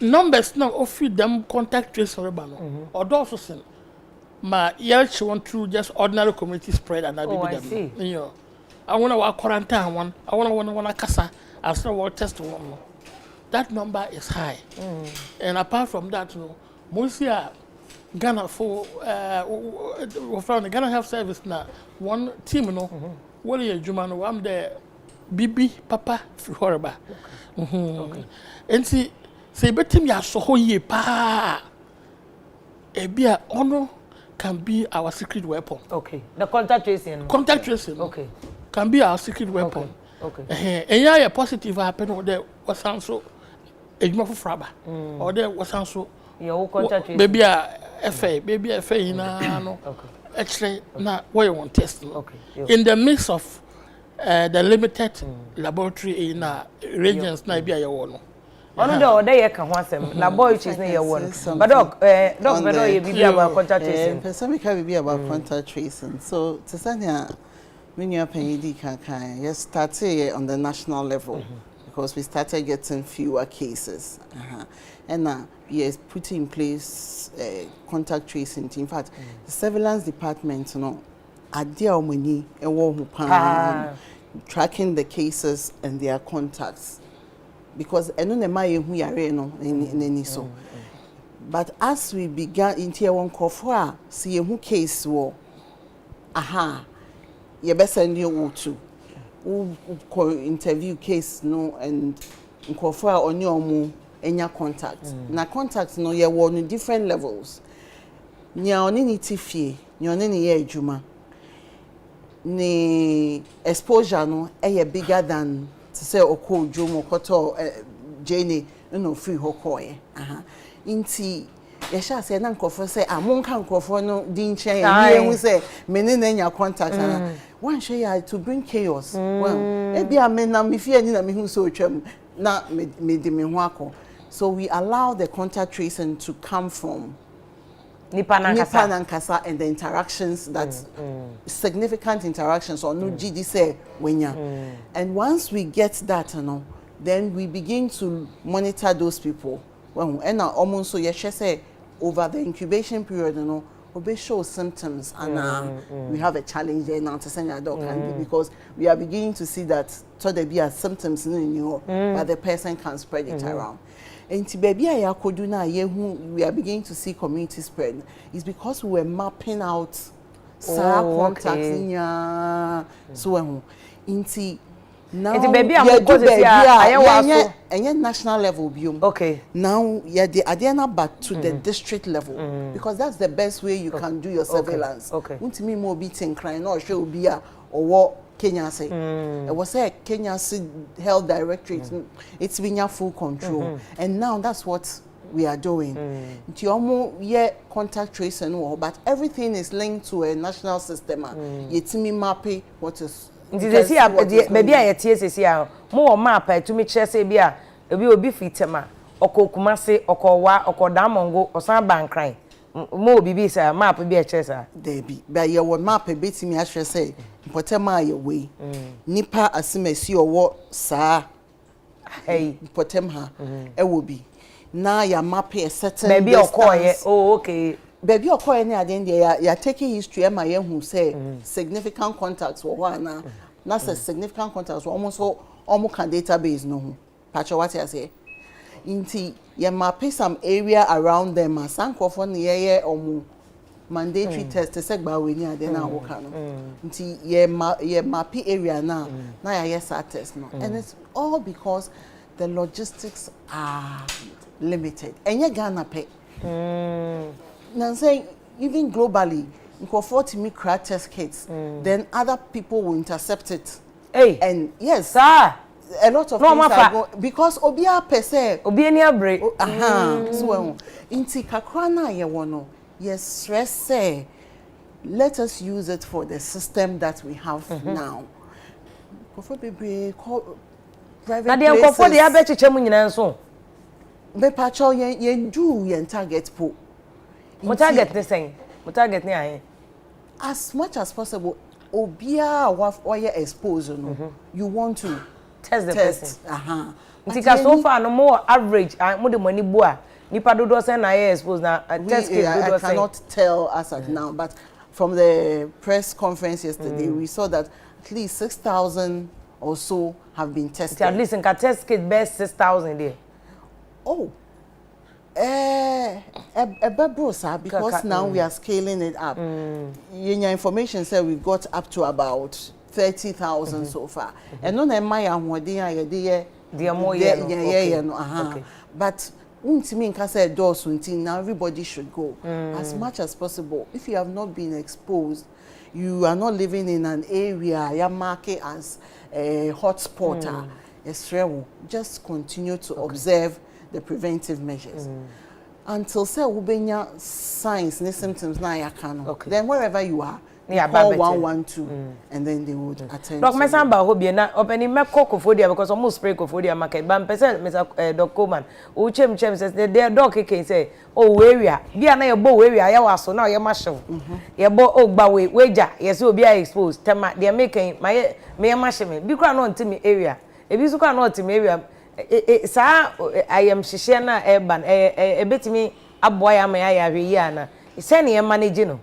numbers now offer them contact trace for Rebano or Dawson. My yelch want through just ordinary community spread and I see. You know, I want to quarantine one, I want to casa, I still want test one. That number is high. And apart from that, you know, most Ghana for from the Ghana Health Service now, one team, you know, what are you, Jumano? I'm the Bibi Papa Florida. Okay. And see, say, but me are so hoye pa. A beer honor can be our secret weapon. Okay. The contact tracing. Contact tracing. Okay. Can be our secret weapon. Okay. And yeah, a positive happen or there was also a for fraba. Or there was also your contact tracing. Baby a FA, baby a FA in no. Okay. Actually, now what you want testing. Okay. In the midst of the limited laboratory in regions na bia your no ono de ode ye ka ho asem laboratories na ye won but doc bedo ye bibia about contact tracing person we can be about contact tracing so tsania when you are paying the kan you started on the national level because we started getting fewer cases and now yes put in place contact tracing in fact the surveillance department you know adia omani ewo hu pa tracking the cases and their contacts because eno na maye hu yare no nani so but as we began in tier 1 kofo see hu case wo ye be send you to interview case no and kofo oni omu enya contact na contact no ye wo no different levels nya oni ni tifie nya oni ni ye adwuma ni exposure no bigger than to say oko dwom okoto jene no free hokoye inti ye sha say na nkofo say amonka nkofo no di nchen ye hu say meni na nya contact one share ya to bring chaos well e bia me na me fie ni na me hu so twam na me de me ho akọ so we allow the contact tracing to come from Nipa Nankasa and the interactions that significant interactions or no GD say wenya. And once we get that, you know, then we begin to monitor those people. Well, and now almost so yes, say over the incubation period, you know, we show symptoms and we have a challenge there now to send your dog because we are beginning to see that so there be symptoms in you, but the person can spread it around. And baby we are beginning to see community spread is because we were mapping out contacts so now baby national level biome okay now the adena back to the district level because that's the best way you can do your surveillance untimi mo be tin crying no show be a or Kenya say it was a Kenya Health Directorate it's been full control and now that's what we are doing contact tracing but everything is linked to a national system yetimi mapping what is nti se si baby a yetie se si a mo wo map a tumi kire se bi a ebi obi fitema okokumase okowa okodamongo osan bankran mo bibi sa map bi a kire sa there be but ye wo map betimi a kire say potema ye we nipa asimasi owo saa hey potem ha e wo bi na ya map a certain baby okoye oh okay baby okoye ni ade there ya taking history e ma ye hu say significant contacts wo na na say significant contacts almost almost can database no hu pacho what you say inti ye map some area around them asankofo ne ye omu mandatory test say gba we ni ade na wo ka no nti ye map area na yes test no and it's all because the logistics are limited and ye Ghana pay now saying even globally for to me crack test kits then other people will intercept it hey and yes sir a lot of things are because obia per se obi ani abre so inti kakra na ye wono yes stress say let us use it for the system that we have now for baby call private na de nkofo de abechiche mu nyina nso be pacho ye do ye target po what target this thing what target ni ahe as much as possible obia wa ye expose no you want to test the person ntika so far no more average mo de money bo a nipa dodo say na ye expose na test kit dodo say I cannot tell us at now but from the press conference yesterday we saw that at least 6,000 or so have been tested at least in test kit best 6,000 there oh because now we are scaling it up your information said we've got up to about 30,000 so far and no na my ahwodin ayede okay. But untimi nka say doors until now everybody should go as much as possible. If you have not been exposed, you are not living in an area you mark it as a hotspot just continue to observe the preventive measures until say ubenya signs and symptoms na yakano then wherever you are call 112 and then they would attend. Doc, my son ba hobby na opening me cocofodia because almost spray cocofodia market. But person, Mr. Doc Coleman, who chem says their dog can say, oh area, be na your bow area, ya was so now your marshal. Your bow oh ba we wager, yes will be exposed. Tema they are making my me marshal. Be crown on to me area. If you can not to me area, sir, I am shishena urban a bit me a boy am I na. Send you managing.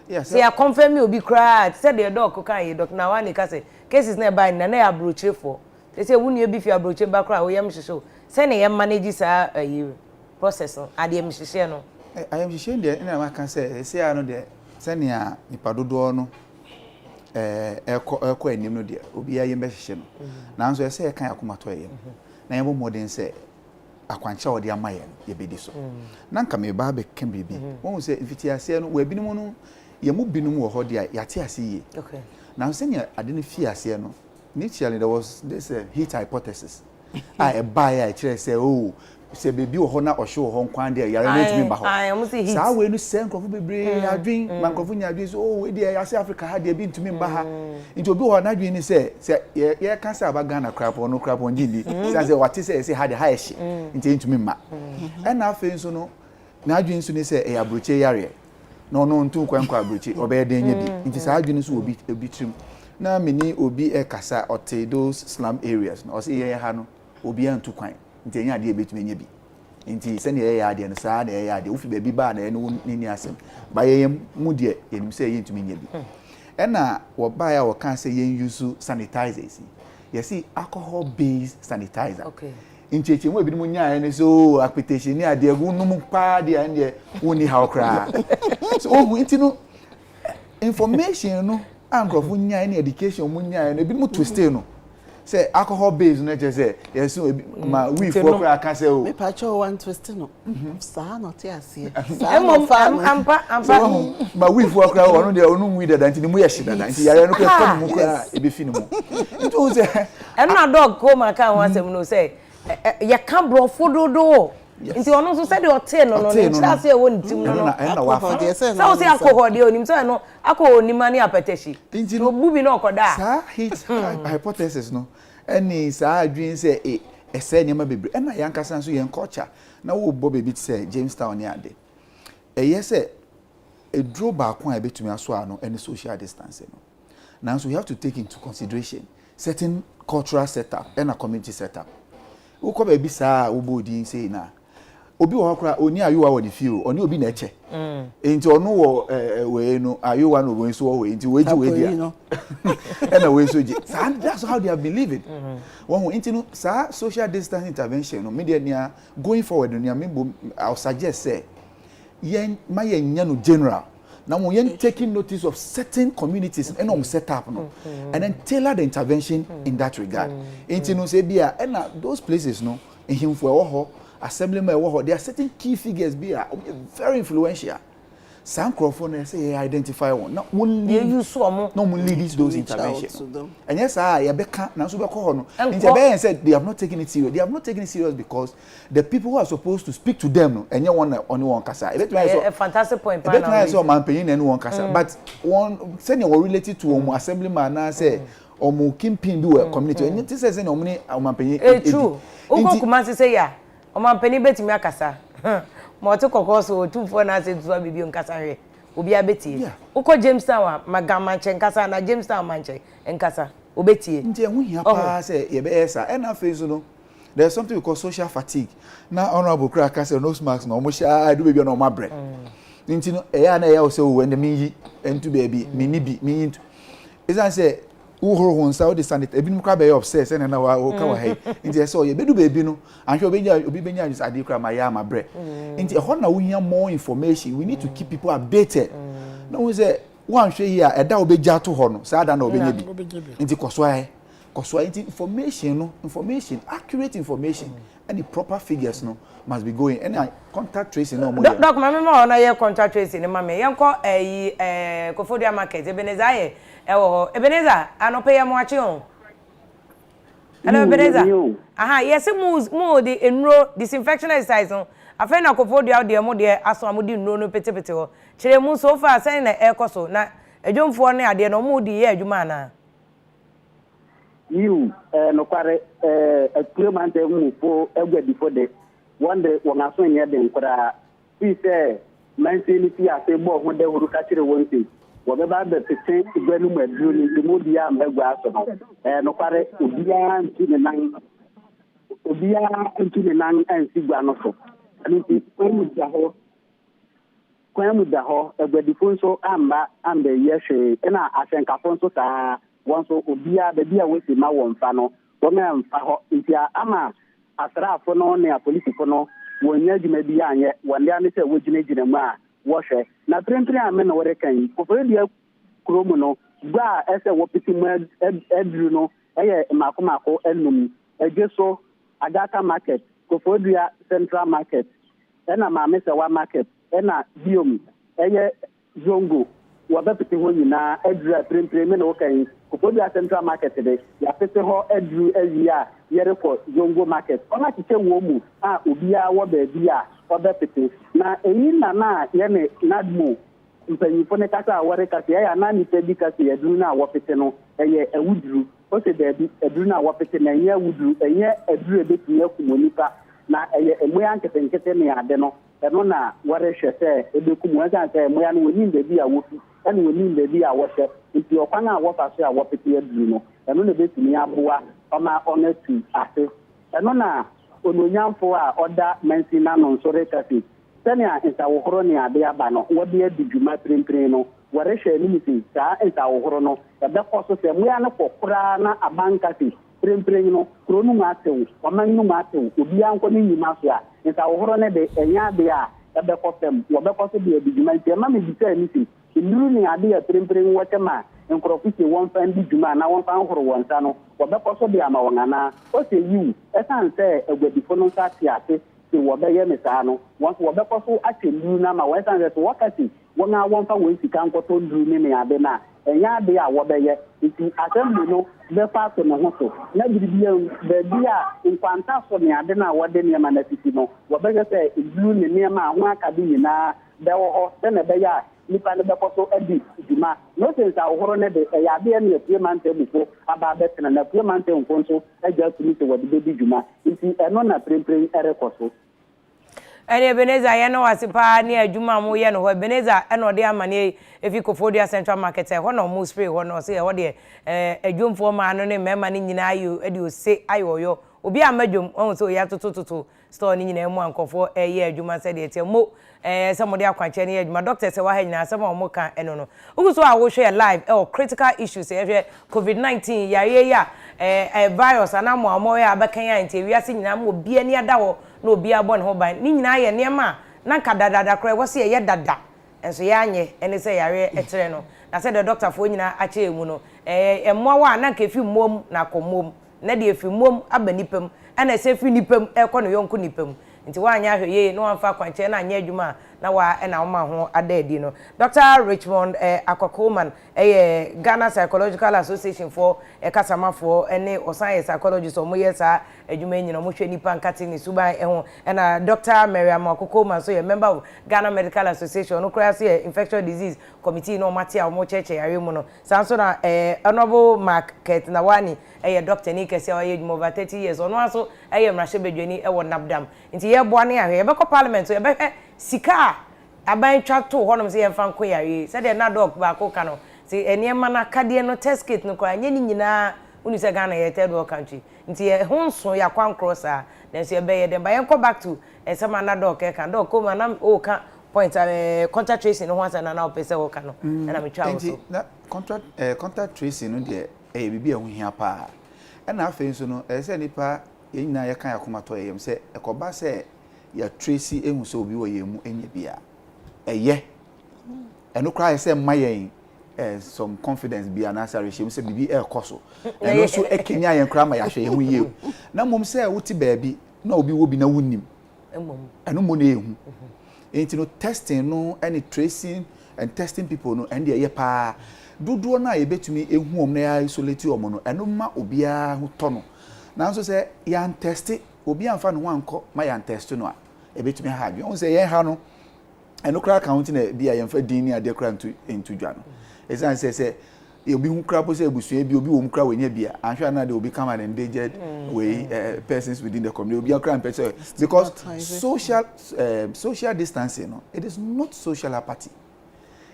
Yes. See, I confirm you be cried. Said the dog can doc now one say cases nearby na na abroach for. They say when you be your abroach back cry we am show. Send him manages a process at the MCC no. I am showing there and I can say I know there send ya nipa dodo no eko enim no there obi aye mbehye no. Na so say kan akoma to aye. Na yebo modern say akwancha odi amaye ye bedi so. Na nka me ba be kan bibi. Won say fitiase no we binim no yemu binum wo ho dia yate asiye. Okay. Now saying I didn't fear asiye no. Initially there was this heat hypothesis. I buy I say oh say baby wo ho na ohwe ho nkwan dia yare na tumi ba ho. I am say heat. Sa we no say nkofo bebre adwin mankofo nya adwin so oh we dia yase Africa ha dia bi ntumi mba ha. Nti obi ho na adwin ni say ye kan say aba Ghana crap no crap on gindi. Say what say ha dia ha ehye. Nti ntumi mma. And na afi nso no na adwin nso ni say e abroche yare. No ntu kwankwa abrochi obe den nya bi nti saa adwene so obi trim na meni obi kasa ote those slum areas no o se ye ha no obi antu kwan nti nya de betumi nya bi nti se ne ye ya de no saa na ye ya de ofi ba bi ba na no ni asem ba ye mu de yenim se ye ntumi nya bi na wo ba ya wo kan se ye use sanitizers yesi alcohol based sanitizer okay incheche mu ebinim nyaa ne so akpetation ni ade egu num pa de ande woni ha okra so ogu intino information no ankrofo nyaa ne education mu nyaa ne ebinim twist no say alcohol based no je say yes ma we for okra ka say o me pa cho one twist no sa no te ase ampa ma we for okra wono de onu wi dada ntini mu ye hye dada nti yare no ka mu kra ebi fi ni mu nti o say na dog ko ma ka ho asem no say ya ka brofo dodo Nti ono so said hotel no chance e won tim no. So say alcohol dey onim so no alcohol onim ani apetishi. No bubi no okoda. Sa hit hypothesis no. Any sa adwin say ese nyama bebre. E na yankasa so yen culture. Na wo bo baby say Jamestown ni ade. Yes a draw back one between us and social distancing. Now, so we have to take into consideration certain cultural setup and a community setup. We come baby sa ubodi say na. Obi wa kra oni ayu wa the feel oni obi na eche. Enti ono wo we no ayu wa no we so we enti we ji we dia. And we so ji. That's how they have been living. One enti no sa social distance intervention no media nia going forward no me I'll suggest say yen my yen general. Now we taking notice of certain communities and set up no, and then tailor the intervention in that regard. Enti no say bia and those places no in him for assemblyman there are certain key figures bia very influential. Some microphone say identify one. Now only use so no lead those interventions. And yes, you beka na so beko ho no. Nti said they have not taken it serious. They have not taken it serious because the people who are supposed to speak to them no enye one kasa. A fantastic point. But now so man penyin na one kasa. But one say you related to assemblyman na say omo kimpin bi we community. Enye ti say na omo ni man penyin. True. Uko kuma say ya. Oman penyin betimi akasa. Moto kokoso tumfo na se tuwa bibi nkasa hwe obi abeti uko Jamestown wa magamanche nkasa na Jamestown manche nkasa obeti nje hu hia pa se ye be esa and afei so no there's something we call social fatigue na honorable cracker say nose mask no mo sha do baby no ma bre nti no e ya na ya o se wo ende mi entu baby mi ni bi mi into is an say uhoro honsa o de sanit ebi mukra be obsess na na wa ka wa hai nti so ye bedu baby no anhwe obi benya just ade kra ma ya ma bre nti e ho na wo hia more information we need to keep people updated na we say one hwe here e da obegya to ho no sa da na obenya bi nti koso nti information accurate information and the proper figures no must be going and contact tracing no more doc mama ma ona ye contact tracing ni mama yenko Kofodia market Ebeneza ye Ebeneza anope ye mo achi on ana Ebeneza aha yes mo the enro disinfection exercise no afa na Kofodia de mo de aso amodi enro no petepete ho kire mu so far say na ekoso na adwomfo ne ade no mo di ye adwuma na no kware experiment mu for before the one day when I saw near them kura see say mentally see as a boy when they were catching one thing whatever the thing igwenu medru ni modia megwa so no kware obia nti ne nan ansi gwa no so ani kwemu da ho egbedifo so amba ambe yehwe na asenkafo so ta won so obia be bia wesi ma won fa no won amfa ho ntia ama asrafo no ne apolisifo no wonya djuma bia anye wonde ane se wogina mu a wo hwe na prempre ame na wore kan Kofodia kromu no gba ese wo piti mu edru no eye makomako enum ejeso Agata market Kofodia central market ena Mamese wa market ena biom eye zongo wabapete ho nyina edru prempre me na wo kan Kofodia central market de ya pete ho edru awia yere for zongo market ona tike wo mu a obia wo ba bia wabapete na eyi na ye ne nadmo mpanyifo ne kasa awore kasa ya na ni pedi kasa edru na wopete no eye ewudru o se de edru na wopete na eye ewudru eye edru ebeti yakumonipa na eye emoya nkete ne ade no eno na wore hwese ebekumu aka ka emoya no woni bebi a wofi ene woni bebi a wohwe nti okwana a wofaso a wopete edru no eno na betumi aboa oma onetu ase eno na ononyamfo a oda mensina no nsore kasi senia ntawohoro ne ade aba no wode adidwuma prempren no wore hwe ni misi saa ntawohoro no ebe koso se mu ya no kokora na abankasi prempren no kronu ma atew omannu ma atew obi anko ni nyima so a ntawohoro ne de enya de a ebe kosem wobe koso de adidwuma nti ma me bisa ni si nduru ne ade ya prempren wotema nkrofisi won fan didwuma na won fan horo wonsa no wobe koso de ama wonana o se yu esan se egwadifo no sa tiate se wobe ye mesa no won so wobe koso atelu na ma wesan se wakati wona won fa won sika nkoto nduru ne ade na enya de a wo beye nti assembly no be fa to no ho so na bibia be bia nkwanta so ne ade na wo de ne ma na titi no wo be say iblu ne ne ma ho aka bi nyina be wo ho na be ya nipa ne be ko adi dima no sense a ohoro ne de ya de ne payment ebuko aba be tena na payment nkonso agya tumi to wo de bi djuma nti eno na prempren erekoso ene Ebenezer ye no wasipa ne adwuma mo ye no ho Ebenezer ene ode amane efi Kofodia Central Market ho no mo spray ho no se ho de adwumfo ma no ne mema ne nyina ayo ede o se ayoyo obi amadwum on so ya totototo store ni nyina mu ankofo ye adwuma se de tie mo se mo de akwanche ne adwuma doctor se wa ha nyina se mo ka eno no ugu so a wo hwe live critical issues hwe COVID-19 ya virus anamo amo ya abakan ya nti wiase nyina mo obi ani ada ho na obi abọ ne ho ban ni nyina ye nema na nka dada kra wo se ye dada enso ya anye ene se yare etere no na se the doctor fo nyina ache emu no emmo wa na nka fi mmom na komom na de fi mmom abanipam ana se fi nipam ekọ no yonko nipam nti wa anya hwe ye no amfa kwanche na anya adwuma na wa na wo ma ho adadi no Dr. Richmond Akwakoman Ghana Psychological Association for kasamafo ene osan psychologist o mo yesa adwuma nyina mo hwe nipa nkate ni suban ho na Dr. Miriam Akwakoman so ye member of Ghana Medical Association no kra se infectious disease committee no mate a mo cheche yare mu no sanso na honorable market na wani doctor ni kese wa ye adwuma over 30 years ono aso mrahye bedwani wo nabdam nti ye boa ne ahwe ye be ko parliament so ye be sika aban twato honom se yemfa nko yare se de na doc ba ko ka no se eniema na kade no test kit no kwa nye ni nyina uni se Ghana ye third world country nti ye honso ya kwan cross a then se be ye dem ba yen go back to sama na doc e kan doc ko ma na o ka point contact tracing no wansa na opese wo ka no na me twa wo so na contact tracing no de bibi e ho hia pa na afa so no se nipa ye nyina ye kan yakomato yem se ekoba se ya tracy ehu so obi wo yemu enye bia eye eno cry say mayen some confidence bia na sare shemu se bibi ekoso eno so ekenya yen kra ma ya hwe ehu ye na mom se wuti baabi na obi wo bi na wunnim eno mo na ehu enti no testing no any tracing and testing people no and ye pa dodo na ye betumi ehu om na ya isolate om no eno ma obia hu to no na so se ya test obi amfa no wanko ma ya test no a ebetumi ha adwe on se ye ha no eno kra account na bia ye mfa din ni ade kra into dwa no esan se obi hu kra po se ebusu bi obi wo mu kra wenya bia anhwa na de obi come and endangered way persons within the community obi kra person because social distancing no it is not social apathy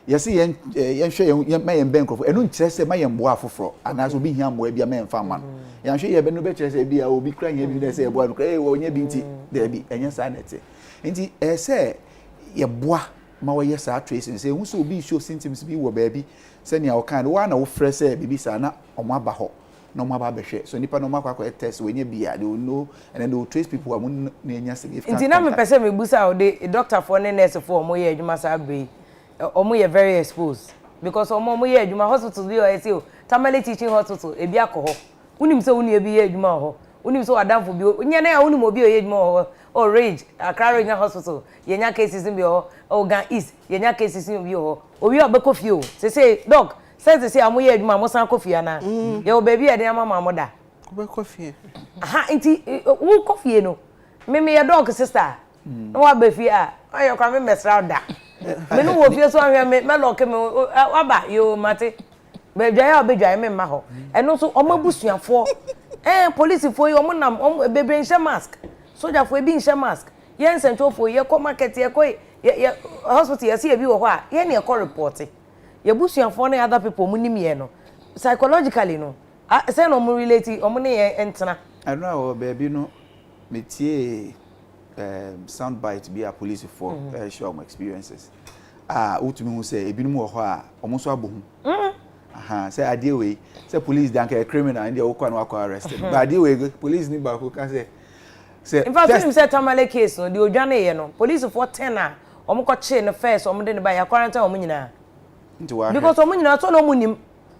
yes yen hwe yen ma yen bank of eno nkyere se ma yen boa afoforo anaso obi hia boa bia ma yen fa ma no yen hwe ye be no be kyere se bia obi kra hia bi na se boa no kra wo nya bi nti da bi enya sa nete nti se ye boa ma wo yes a tracing se hu so obi show symptoms bi wo ba bi se nia wo kan wo na wo frɛ se bibi sa na omo aba ho na omo aba behwe so nipa no makwa test we nya bia they will know and then they will trace people amun na enya significant nti na me pese me busa o de doctor for ne nurse for omo ye adwuma sa be omo ye very exposed because omo ye adwuma hospital bi o say o Tamale teaching hospital e bi akọ ho unim se uni e bi ye adwuma ho unim so adamfo bi nya na ya unim obi o ye adwuma ho o rage Accra Regional Hospital yenya cases bi ho Ogan East yenya cases bi ho obi obekọ fie o say doc say amoye adwuma mo san kofie na ye o baby e de mama mo da obekọ fie aha nti wo kofie no me ye doc sister no wa be fie a ayo kwa me mesra da me no wo fie so ahwe me lock me aba yo mate be dwa ya obedwa me ma ho eno so omabusuafo police fo yi omo nam bebre nche mask soldier fo ebi nche mask yen central fo ye ko market ye ko ye hospital ye se ebi wo ho a ye na ye ko report ye busuafo na other people munim ye no psychologically no say no mo relate omo ne ye entena eno a baby no metie sound bite be a police for share my experiences utumi hu say ebi no wo ho a omo so abohu aha say ade we say police dan ka criminal and they wo kwa no akwa arrested but ade we police ni ba ko ka say in fact when say Tamale case no the odwane ye no police for 10 a omo ko che no first omo de ne ba ya quarantine omo nyina because omo nyina so no omo nim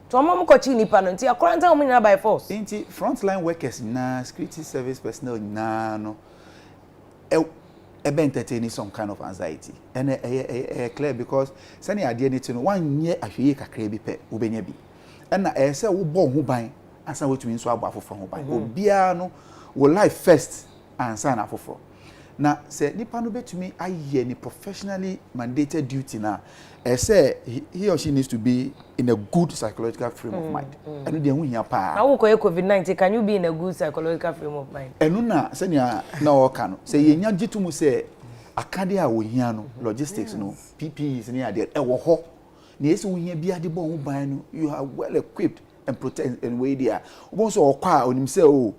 to omo ko chi nipa no nti ya quarantine omo nyina by force nti frontline workers na security service personnel na no entertaining some kind of anxiety. And clear because sani idea need to know 1 year ahwe kakra bi pe obenya bi. And na say wo bo ho ban ansa wetumi nso abo afoforo ho ban. Obia no wo life first ansa na afoforo. Na say nipa no betumi aye ni professionally mandated duty na say he or she needs to be in a good psychological frame of mind. Enu de hu hia pa. Na wo koye COVID-19 can you be in a good psychological frame of mind? Enu na senya na wo ka no. Say yenya gitumu say akade a wo hia no logistics no PPEs ni ade e wo ho. Na esi wo hia bi ade bo ho ban no you are well equipped and protect and way there. Wo so okwa onim say oh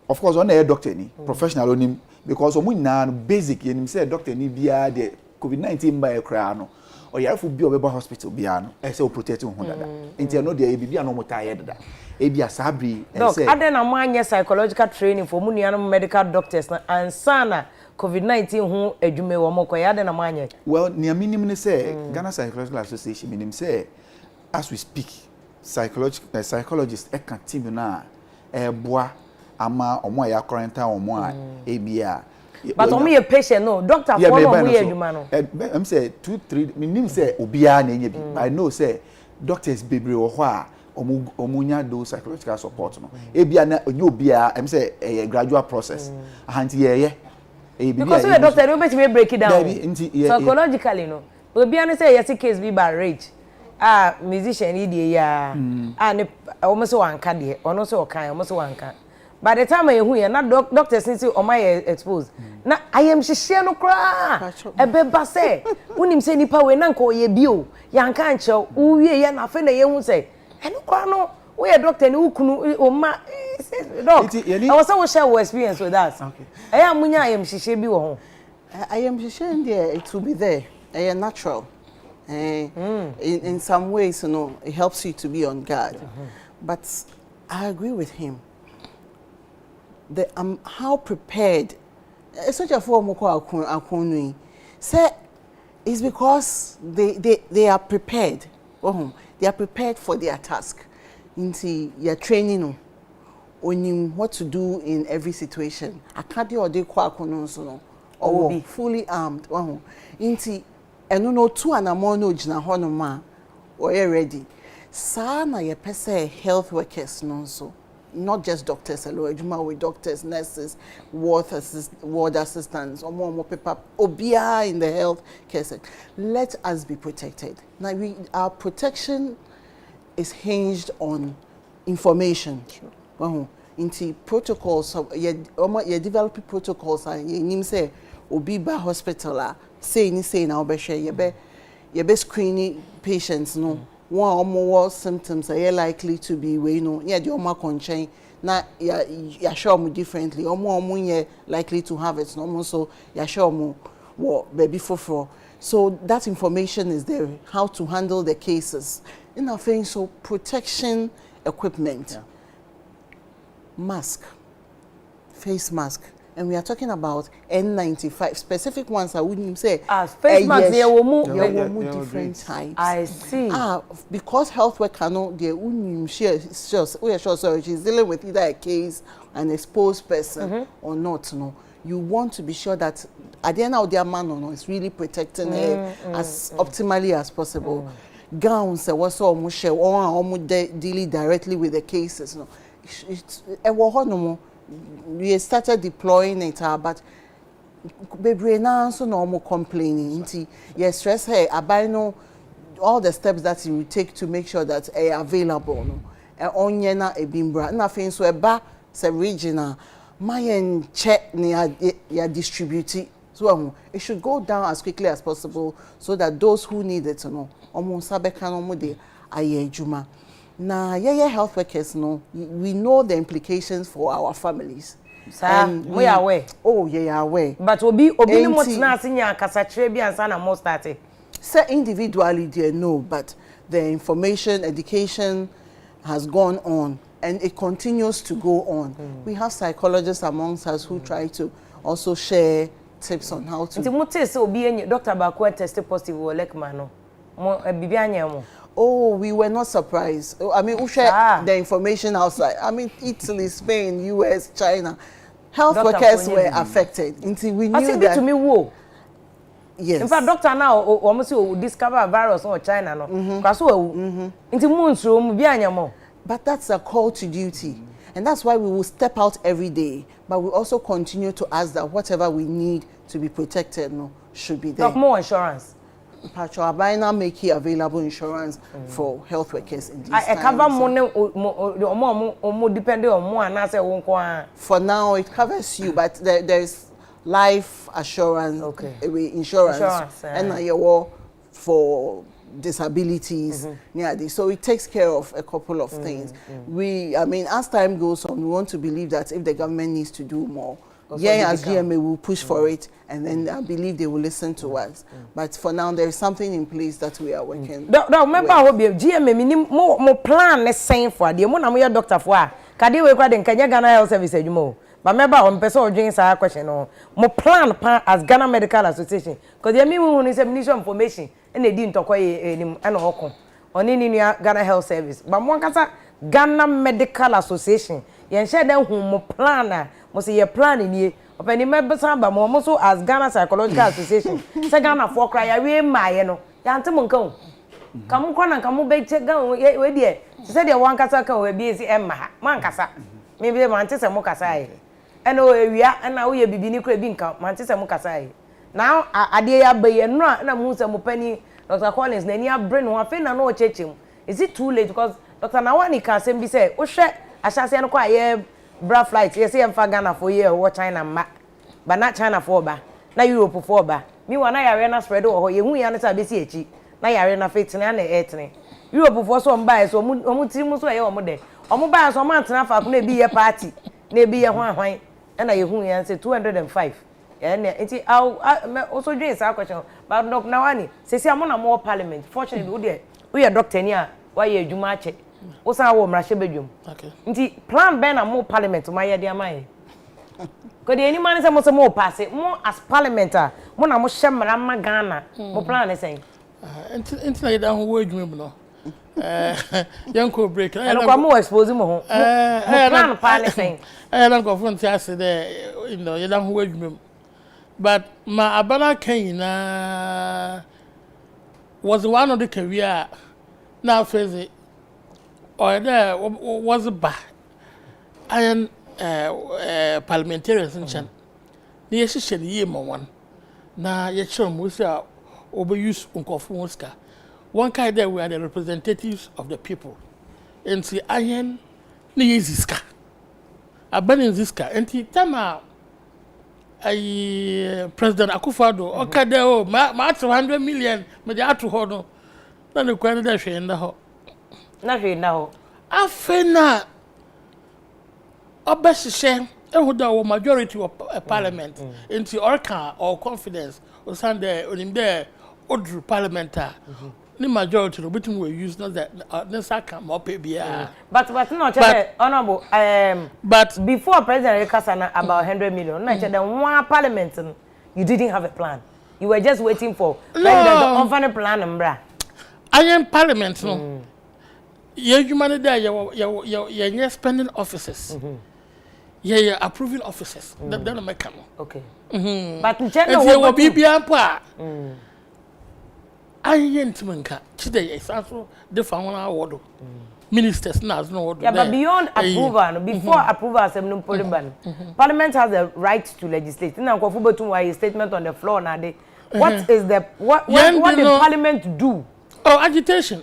of course on a doctor ni professional onim because omu na basic yenim say doctor ni bia de COVID-19 by kra no or yarefo bi obeba hospital bia no e say o protect ho dada enti no de bibia no mutaye dada e bia sabri e say ade na manye psychological training for mu nuanom medical doctors na ansana COVID-19 ho adwume wo mo koy ade na manye well near minimum ni say Ghana Psychological Association minimum say as we speak psychologists e kan team na e boa ama omo ya quarantine omo a ebia but omo ye patient no doctor for omo ye adwuma no em say 2-3 minim say obia na enye bi I know say doctors bebre wo ho a omo nya do psychological support no ebia na onye obia em say a gradual process ahanti ye because we doctor no bet me break it down psychologically no obia na say yes case be by rage musician e dey ya ne omo so wanka de ono so okan omo so wanka. By the time I hear na doctors say o my exposed. Na I am hihye no kra. Ebeba say, unim say nipa we na nka o ye bio. Ya nka anche uwie ye na fe na ye hu say. Eno kra no we doctor ni ukunu o ma doc. I was so share our experience with that. Okay. I am munya I am hihye bi wo ho. I am hihye there it will be there. I am natural. In some ways, you know, it helps you to be on guard. But I agree with him. How prepared such a form of say is because they are prepared. They are prepared for their task. Into your training on what to do in every situation. Akadi or de or fully armed. Into and no two and a more no jina honoma or ready. Sana ye pese health workers no so. Not just doctors alone, with doctors, nurses, ward assistants, or more people, obia in the health care sector. Let us be protected. Now, our protection is hinged on information. Sure. Into protocols, you developing protocols, and you say, obiba hospital, say now, you be screening patients, no. One or more symptoms are likely to be the oma conchain na ya show mu differently or more likely to have it no so ya show mu what baby for so that information is there how to handle the cases in a thing so protection equipment mask face mask. And we are talking about N95 specific ones. I wouldn't say face mask. There were different types. I see. Because health worker no, she's dealing with either a case, an exposed person, or not. No, you want to be sure that at the end of their man no, is really protecting her as optimally as possible. Gowns, what's almost share or dealing directly with the cases. No, it's we started deploying it, but baby now so no more complaining. Yes, stress her. I know all the steps that you take to make sure that are available. No, onyena ebimbra. Nothing so eba se regional. My check near distribute. So it should go down as quickly as possible so that those who need it, no, almost sabekano mode aye juma. Now, health workers, no, we know the implications for our families. And we are aware. Oh, aware. But obi no mo tena asinya kasachire bi ansa na mo start. Say individually they know, but the information, education has gone on and it continues to go on. We have psychologists amongst us who try to also share tips on how to. Nti mo tell say obi enye Dr. Bakwa tested positive for lekma no. Mo bibi anya mo. Oh, we were not surprised. I mean, we share the information outside. I mean, Italy, Spain, US, China. health workers were affected. Until we knew that. To me, whoa. Yes. In fact, doctor now almost discover a virus in China no. Into moons room be But that's a call to duty. And that's why we will step out every day. But we also continue to ask that whatever we need to be protected should be there. More insurance. Patrol now make available insurance for health workers in this I time. cover more depending on more and I say for now it covers you, but there's life assurance, insurance, and your for disabilities. So it takes care of a couple of things. I mean, as time goes on, we want to believe that if the government needs to do more, as GMA will push for it, and then I believe they will listen to us. But for now, there is something in place that we are working. Remember, I will be GMA more plan. Let's say for the one I'm doctor for. Kadi we kwade nkanya Ghana Health Service adwuma. But remember, on person odwin sa question no. Mo plan as Ghana Medical Association. Because the me who is information and they didn't talk and hoko. Oni ni Ghana Health Service. But mo kasa Ghana Medical Association. Yen share dem hu mo plan mo say your plan ni opani members amba mo so as Ghana Psychological Association. Say Ghana for cry ya we maye no. Ya ante mo nkan. Kamu kwana kamu be check gan we die. Say the one kasa kan we be si emma ha. Man kasa. Me be man tese mo kasa e. Ena o ewia ena wo ye bibi ni kura bi nkan man tese mo kasa e. Now ade ya be ye no na mu se mo pani Dr. Collins na ni abre no afi na no o chechim. Is it too late because Dr. Nawani can say be say o hwe ahyase no kwa ye bra flight ye say emfa Ghana for ye wo China ma. But not China for ba. Na Europe for ba. Mi wa na yare na spread o ho ye hu ya na sa be si echi. Na yare na fitna na etne. Europe for so mba so omu tiri mu so ye omu de. Omu ba so man tena fa ko na bi ye party. Na bi ye hwan na ye hu ya say 205. And enti also doing sa question but Dr. Nawani say amona more parliament fortunately we are doctor ni a why ye adwuma ache wo san wo mra bedwum okay nti plan ben na more parliament ma ye de amaye ko de any man say mo pass mo as parliament mo na mo hye mra ma Ghana mo plan ne say enti na ye da ho wo adwuma no yanko break and ko mo expose mo ho plan plan say na ko fun ti ase de ye da ho wo adwuma. But my Abana Kenya was one of the career now phase or there was a bar. I am parliamentarians in Chan. The assistant year one. Now, yet show Musa overuse Unkofuska. One kind there we are the representatives of the people. And see, I am Niziska. Abanin Ziska. And Tama. President Akufo-Addo okade o ma 200 million me dey ato ho no na ne kwan da hwe nda ho afena obesihye ehu da wo majority of parliament into orca or confidence o stand there onim there odru parliamentar ni majority no betum we use not that saka mo pe bia but no honorable but before President Rekasana about 100 million no the one parliament you didn't have a plan you were just waiting for president on final plan mbra I am parliament no ye human there ye spending offices ye approving offices that don't make come okay but no wo bibia pa I ain't manka today is also the found award ministers now no yeah but beyond approval before approval assembly parliament has the right to legislate now go for betum why statement on the floor now they what is the what did parliament do agitation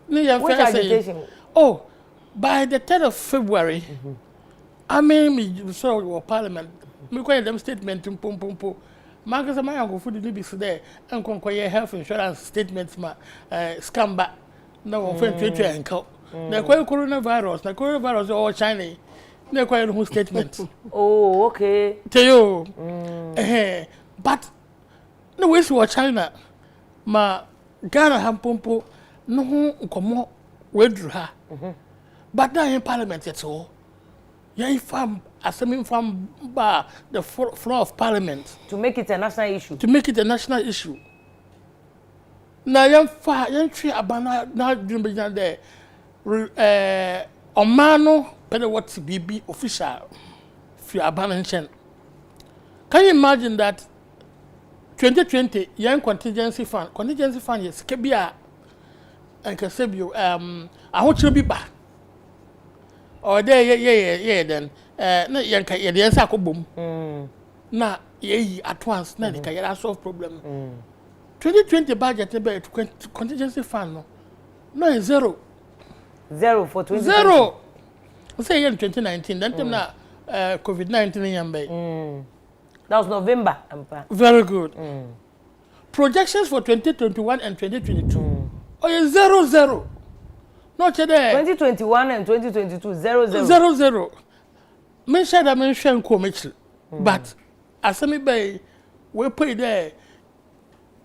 which agitation oh by the 10th of February I mean me so parliament me quite them statement pum Marcus and my uncle food be there and conquer health insurance statements scam back no friend to and call the coronavirus or China no quite who statement oh okay tell you but no ways to China ma Ghana have pompo no come withdraw her but now in parliament at all yeah from assuming from the floor of parliament to make it a national issue. Now, young tree abana now doing there. Omano, better what to be official free abandonment. Can you imagine that 2020 young contingency fund yes kebia and kasebio I want to be back or there then na yanka ye dey say akobom na ye at once na dey ka solve problem 2020 budget be contingency fund no is zero for 2020 zero say in 2019 then time na COVID-19 yambe that was November. Very good. Projections for 2021 and 2022. Oh, yeah, 0-0. Not there. 2021 and 2022, 0-0. 0-0. Mention that mention commercial. But as I by we pay there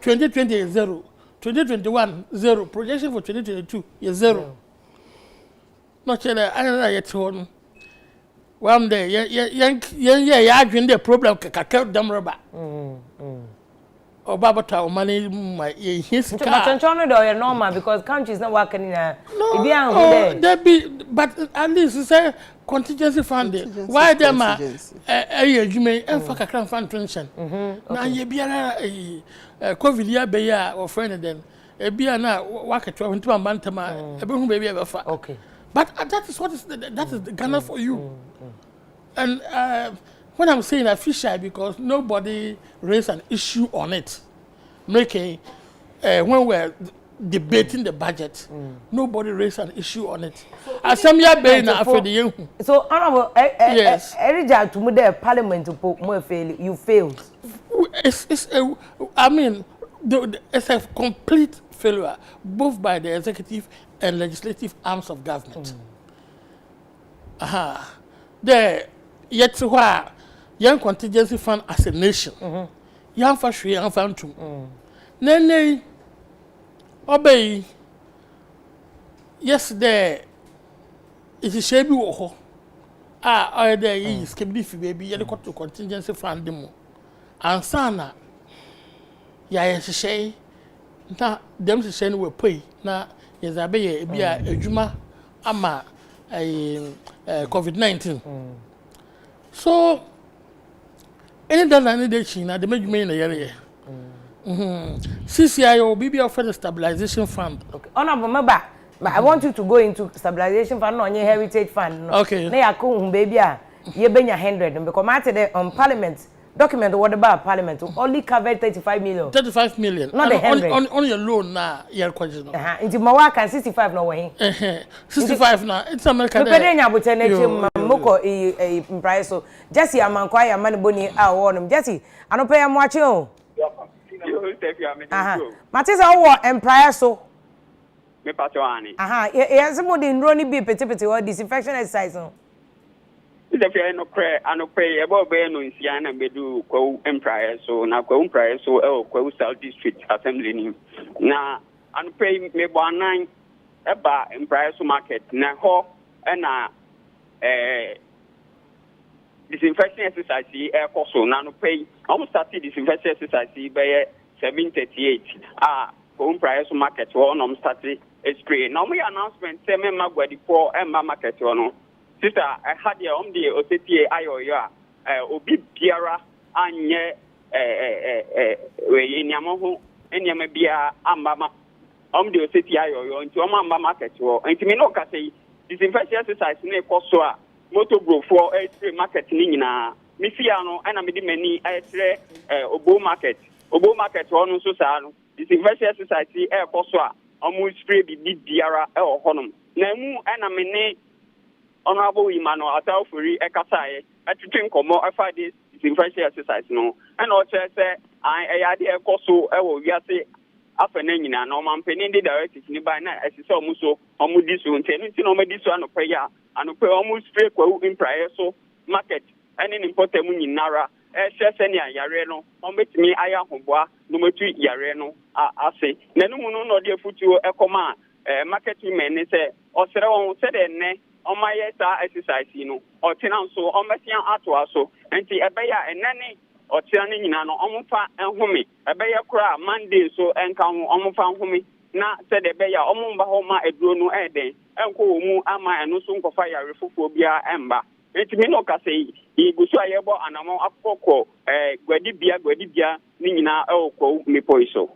2020 is 0. 2021 0. Projection for 2022 is 0. Not there. I don't know yet one. One day, yeah, adwin the problem kaka dam rubber. Or babata money my his car. But no do normal because country is not working in a there be but at least say contingency funding. Why them you may enfaka cram fund tension. Na ye biara COVID ya be ya or friend then. E bia na work at 21 month ma e be hu baby ever. Okay. But that is what is that is the Ghana for you. And when I'm saying I feel shy because nobody raised an issue on it. Making when we're debating the budget, nobody raised an issue on it. As some year after the young. So honorable, yes. Erija to the parliament to fail. You failed. I mean, it's a complete failure, both by the executive and legislative arms of government. There, yet to where young contingency fund as a nation, young for sure, young fund too. Nene, obey. Yesterday, it is shabby woho. Or there is Kebbi baby, you got to contingency fund demo. And sana, yes, say, now them to send will pay. Now, yes, I be a juma ama COVID-19. So, any done day China, they make me in the area. CCIO, BB for the stabilization fund. Okay. Honorable Maba, but I want you to go into stabilization fund on your heritage fund. No? Okay. Now you baby, you been 100 because I today on Parliament. Document what about Parliament only covered 35 million. 35 million. Not the 100. On your loan now, you're question. Into my work and 65 no way. 65 now. It's America. You pay any about moko a price so Jesse am inquire money boni warn Jesse. I don't pay am watch you. Matisa wo empire so. Me patoani. Yes somebody in Ronnie be petit or disinfection exercise no. The fair no pray about being no Siana Bedu, Quo Empire, so now Quo Empire, so Quo South District Assembly. Now, and pay me 19 about Empire Market, now, and disinfection exercise, air also now pay almost started disinfection exercise by 738. Quo Empire Market, one started a spray. Now, my announcement, say, Mamma, the poor and market, no. Sister, I had the OCTA IOA, Obi Biara, Anye, Yamaho, and Yamabia, Amama, the OCTA IOA, into Amamba market, and to me, no say, disinfection exercise, Nekosoa, Moto Group for a market, Nina, Mifiano, and many Obo market, one so sano, disinfection exercise, air Kosoa, almost spray be Biara or Honum. Nemu, and Honorable Emmanuel Atafuri Ekasaye, to drink or more after this disinfection exercise, no. And also say, I had a coso, we are say, after Nina, no man penny directed by night as it's almost so, almost this one, telling to know this one of prayer, and pay almost straight in prayer, so market, and in important in Nara, Shesenia Yareno, or met me Ayahoboa, number 3 Yareno, I say, Nenuno, no dear foot to a command, market women, say, or said, on my exercise, or tenant so on Messian Atwa so, and the Abaya and Nanny, or turning in an Omufa and Humi, Abaya Kra, Monday so and come Omufa Humi, not said Abaya Omumba Homa, a Bruno Ede, and Kumu Ama and Nusunko Fire, Refuphobia, Emba, enti me no ka say igusu ayebo anamo akoko gwadibia ni nyina ekwo mepoiso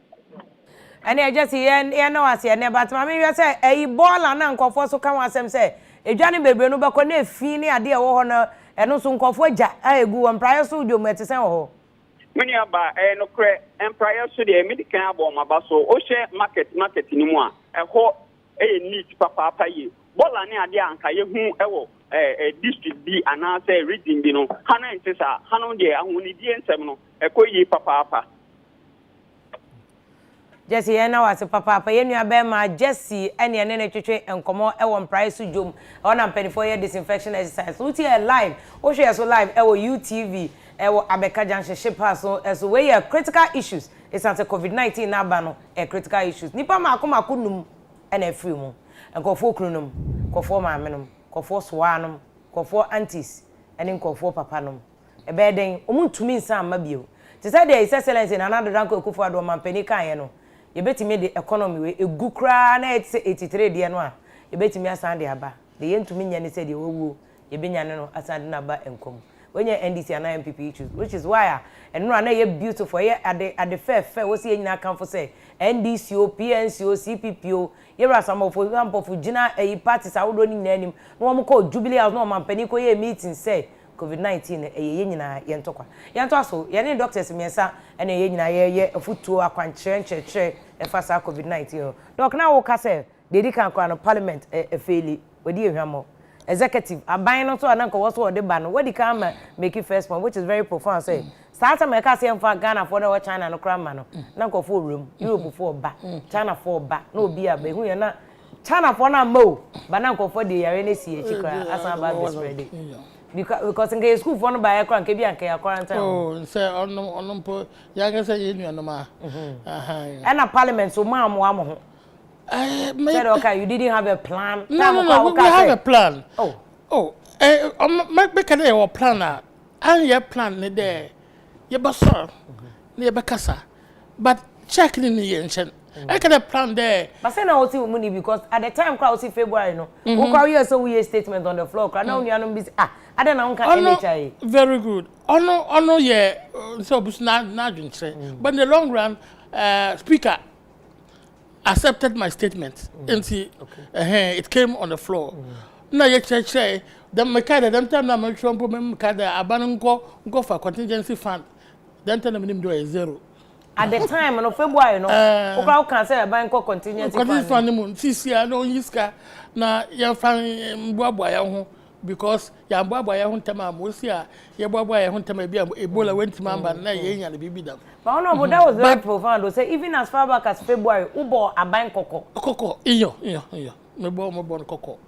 ane agesi ye na wase ne but ma me wi say eyi ball na nkofo so kan wasem say edwane bebre no beko na efi ni ade e wo ho na eno so nkofo agya egu won prayer so dwo metisen wo ho many aba no kre empire so de medical abo maba so o she market ni mu a eho neat papa ye bola ni ade anka ye hu ewo district bi ana say region bi no hana ntisa hano de ahuni die nsem no ekoyi papa Jesse na wase papa ye nua be ma Jesse ene ne twetwe enkomo ewo mprai so dwom ona mpanifo ye disinfection exercise uti e live o hwe so live ewo UTV ewo Abeka Junction shipa so we ye critical issues it's anti COVID-19 na ba no critical issues nipa makoma num ena free mu enkofo krunum kofo maamenum kofo soanum kofo aunties ene kofo papa num ebe den omuntumi nsa ma bio te say there is excellence in another rank ekufo ado mampani kan ye no yebetimi de economy we egu kra na 83 de no a yebetimi asande aba de yentumi nya ne se de wowo yebenya ne no asande na ba enkom wenye NDC and MPP issues which is why and no na ye beautiful ye ade fair wo se nyina kan for say NDC o PNC o CPP o ye rasam of for gina e parties awodo ni nanim no mo ko jubilee house no mampani ko ye meeting say COVID-19 ye nyina ye ntokwa ye nto aso ye ne doctors miensa ene ye nyina ye afutuo akwankyere nkyerkyere e fasa COVID-19 doc na wo ka say dedi kan kwa no parliament e faili wodi ehwamo executive aban no so ananko wo so de ba no wodi kan ma make it first point which is very profound say start am e ka say emfa Ghana for no China no krama no nanko for room Europe for ba China for ba no obi abe hu ye na China for na mo ba nanko for de yare ne si e chikra asan ba be spread because in school for no buy ekran ke bi anke ya quarantine oh say onom po ya ga say ye nuanom a and a parliament so ma mo ho said okay you didn't have a plan no, we have a plan make can your plan and your plan ne there ye boso ne ye bekasa but check ni yenchen I can a plan there. But say na oti money because at the time crowd see February no. We call you so we statement on the floor. Now you are busy. I don't know can NHI. Very good. Ono yeah so na but in the long run speaker accepted my statement and see it came on the floor. Na ye cheche them me kind them time na me Trump me kind abanon go for contingency fund. Then tell them do zero. At the time no February no okra can say bank contingency fund mo sisia no yiska na ya fan mboaboa ya ho because ya mboaboa ya ho ntama mo sia ya mboaboa ya ho ntama bia ebola went mamba na ye nya le bibi dam but no but that was very profound say even as far back as February ubo aban koko iyo me bo koko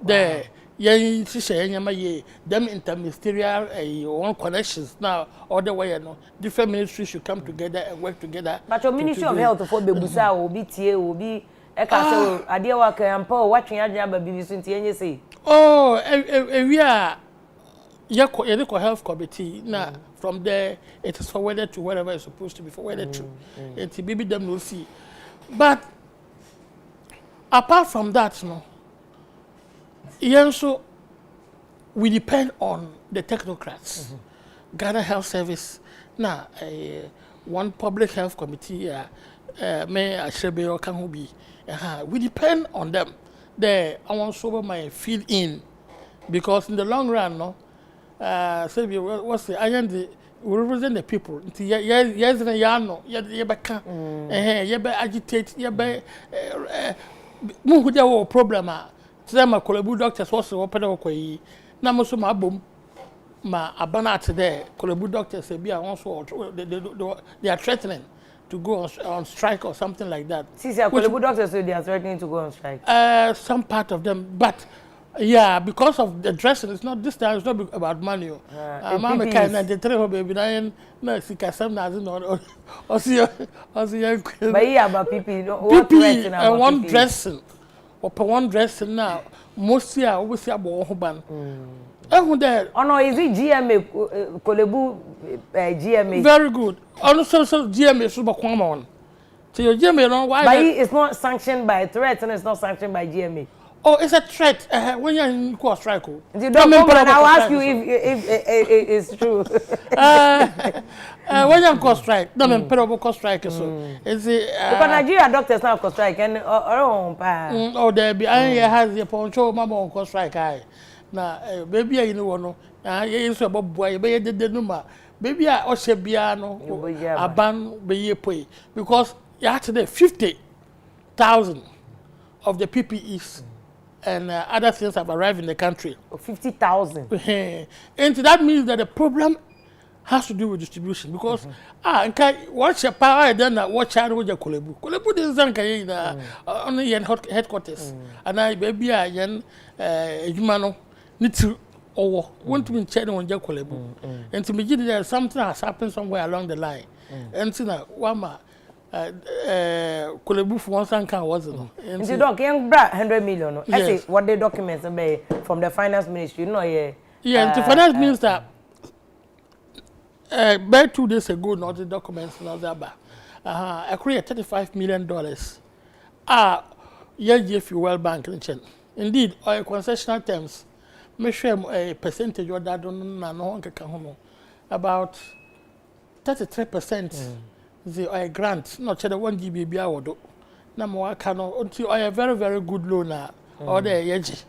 there yen shisha yen ma ye them interministerial one connections now other way no different ministries should come together and work together but your ministry of health for bebusa obi tie obi e ka say ade wa kan ampa o watwen adja ba bibi so ntie nye say we are ye ko health committee now from there it is forwarded to wherever it's supposed to be forwarded to it bibi them no see but apart from that no so we depend on the technocrats. Ghana Health Service now one public health committee may Ashebe or Kahubi. We depend on them. They I want to my field in because in the long run no what's the iron we represent the people. Yes and yano ye agitate ye problem today my Kolebu doctors was open okoi na mo so ma bom ma abana today Kolebu doctors say bia also they are threatening to go on strike or something like that. See Kolebu doctors say they are threatening to go on strike. Some part of them but yeah because of the dressing it's not this time it's not about money. Mama kind of the three baby na sika some na no or see but yeah about people what threatening about one dressing one dressing now mostly I always say about ban no is it GMA Kolebu GMA very good so GMA so bakwa on so your GMA no why but it's not sanctioned by threat and it's not sanctioned by GMA Oh, it's a threat. When you're in court strike, you don't come and I'll ask you if it's true. When you're in court strike, no, I'm parable court strike. So, is it? Because Nigeria doctors now court strike and oh, there be I has the poncho, mama on court strike. Now, baby, you know, no, you so about boy, but you did the number. Baby, I also be a ban be pay because you have today 50,000 of the PPEs. And other things have arrived in the country. 50,000. And that means that the problem has to do with distribution because what's your power then watch out with your Kolebu. Kolebu is only in headquarters. And I baby I humano need to or want to be checked on your Kolebu. And to me that something has happened somewhere along the line. And so now Wama Kolebu for one son can wasn't. And you don't get 100 million. I say what the documents from the finance ministry, you know, the finance minister back 2 days ago, not the documents, not that. I created $35 million. If you well bank indeed, or concessional terms, make sure a percentage of that don't know about 33%. The grant, not the 1 GB award. Number one cano until I a very, very good loaner or the yeji.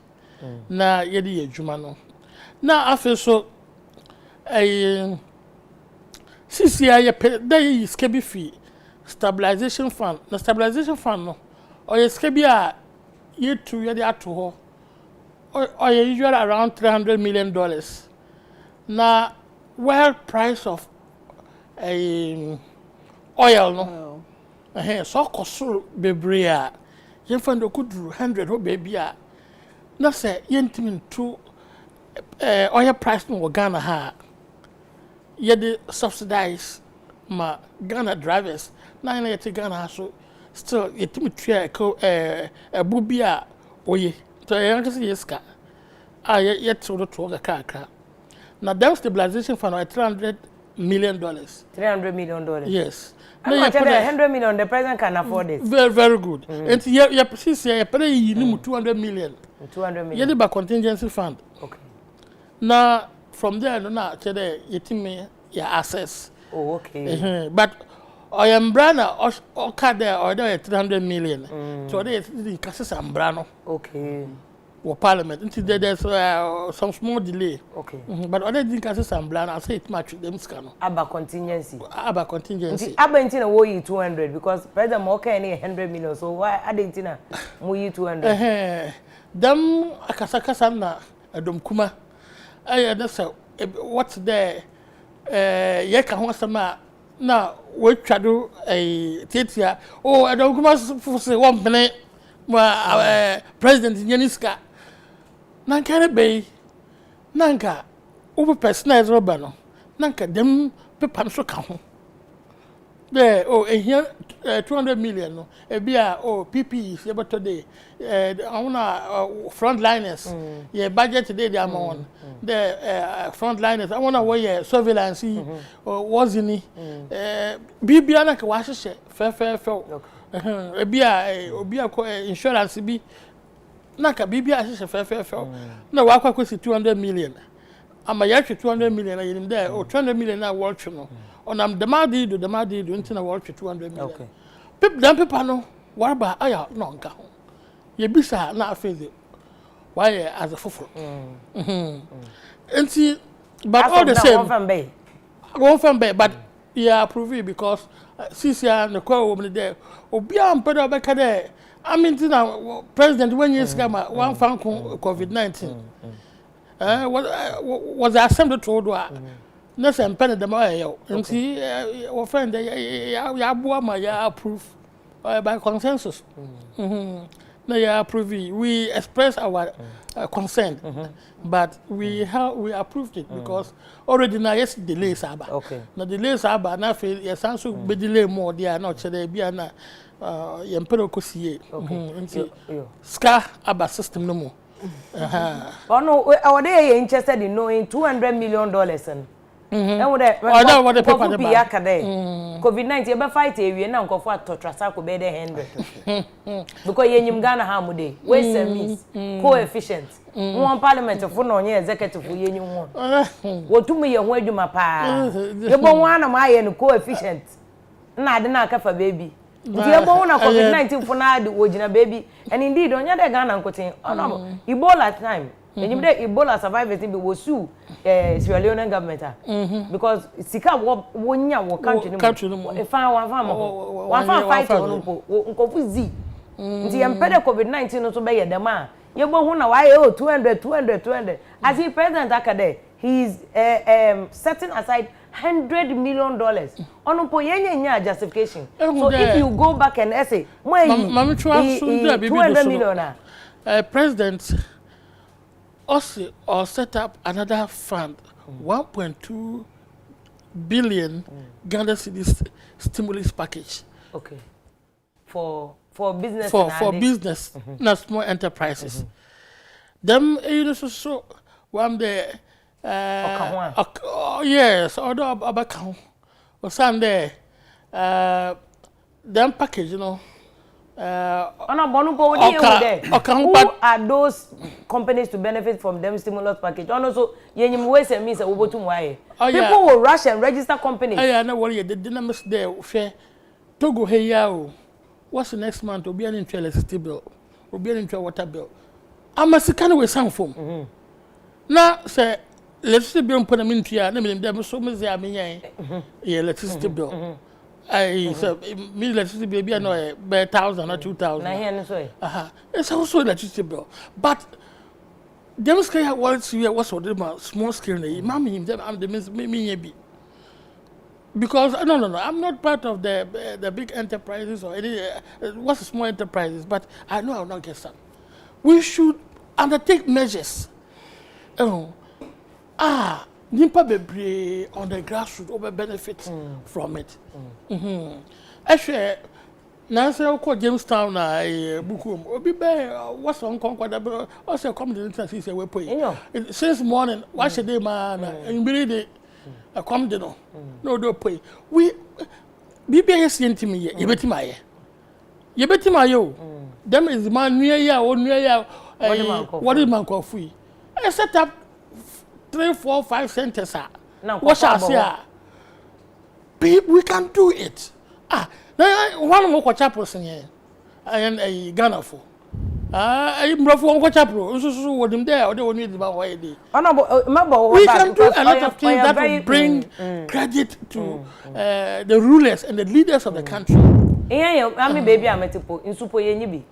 Na yedi jumano. Now after so a CCI there is KB fee stabilization fund. The stabilization fund no or a skabia year 2 year at to or usually around $300 million. Now where price of a oil no so koso bebrea you find a good 100 ho baby na say yentimin to oil price no Ghana ha ye de subsidize ma Ghana drivers na yet Ghana so still yetimi tria bubia oye to yanka say yeska yet to kakra na dem stabilization fund $300 million. $300 million. Yes. No, $100 million. The president can afford it. Very, very good. And you pay you 200 million. 200 million. You need a contingency fund. Okay. Now from there, no, today you think your access. Oh, okay. But I am brana or cut there or there 300 million. So they cases am brano. Okay. Or parliament until there's some small delay. Okay. But other than cases am brana, I say it match them scan. About contingency. About contingency. Abentina wo 200 because president more can $100 million. So why Adentina mo 200? Them akasakasa na adom kuma. That's what's there ye ka ho asema na we twado tetia adom kuma say one pene president Nyaniska nanka be nanka ubu personalize roba no nanka dem pepa so ka ho there here 200 million no ebia PPE se beto dey I frontliners budget today the amount the frontliners I wanna wear surveillance was in bibia na ka wa hye fe ebia insurance bi na ka bibia hye fe na wa kwa 200 million ama ya 200 million ayin there 200 million na watch no onam demadi do ntina watch 200 million okay people no warba aya no nka ho ye bisa na afeze why as a foforo enti but all the same one from bay but yeah approve because CCR the call woman there obi am pedo be ka there I mean president when you scam one fan COVID-19 was assembly told wa na say pen dem ayo enti our friend ya boa ma ya approve by consensus no yeah approve we express our consent but we approved it because already now yes delays aba okay na delays aba na feel yes also be delay more there na chere bia na yempero kosie ska aba system no more oh no are they interested in knowing $200 million and And what the paper be akade. COVID-19 ebe fight ewie na nkofo atotrasa ko be de 100. Because yenyim Ghana ha mude. We service coefficient. One parliament for no nye executive yenyim ho. Wotumu ye ho adwuma pa. Yebo ho na ma ye no coefficient. Na ade na akafa baby. Nti ebo ho na COVID-19 for na ade wogina baby. And indeed onya de Ghana nkoten. Ebola time. And you know Ebola survivors be wosu Sierra Leone government because sika wonya wo country no e fa one fight on nkofu zi nti empede COVID-19 no so be ye dem a ye bo hu na wa ye 200 as he president akade he's setting aside $100 million on po yenya justification so if you go back and say $200 million president also or set up another fund 1.2 billion Ghana cedis stimulus package. Okay. For business for business, not small enterprises. Them you know so one day yes, although about or Sunday them package, you know. Who are those companies to benefit from them stimulus package? Also, people will rush and register companies. I know what you the dynamics there. Togo hey yao. What's the next month? Will be an electricity bill. Will be an water bill. I'm a second way sound form. Now say electricity bill put them into ya. Them so much they are me electricity bill. I so me electricity bill be no 1,000 or 2,000. Na here no so. It's also electricity bill. But them scale what's the small scale mommy them I'm the me be. Because no, I'm not part of the big enterprises or any what's the small enterprises, but I know I'll not get some. We should undertake measures. Nimpa bebre on the grassroots over benefit from it. Actually, now say ko Jamestown na bukum obi be what's on conquer also come the interest say we pay. Since morning what should they man in be I come the no do pay. We BBS yentimi ye yebetima ye. Yebetima yo. Them is man near ya or near ya what is man call free. I set up 3, 4, 5 centers. What shall I say? We can do it. One more chapels in here. I am a Ghana for. I'm one chapel. So what them there, or they will need about why they. We can do a lot of things that will bring credit to the rulers and the leaders of the country. Baby, I'm in super yenibi.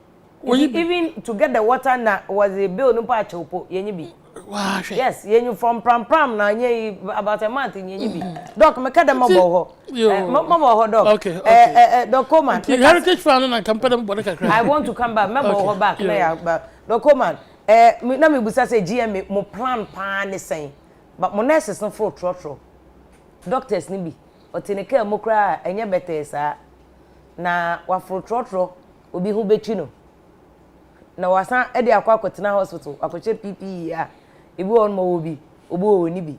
Even to get the water na was a bill no part chopo yenibi. Yes, you from pram na nye about a month in yenibi. Doc makada mabo ho doc. Okay. Doc Coleman. Heritage Fund na compare them I want to come back. Mabo back there. Doc Coleman. Na me busa say GMA mo plan pa ne sen. But mo nurses no for trotro. Doctors ni bi. Oteneke mo kra enye better sa. Na wa for trotro obi hu bechi no. Na wasan e de akwa kwetena hospital akoche PPE a ebi won mo obi obo oni bi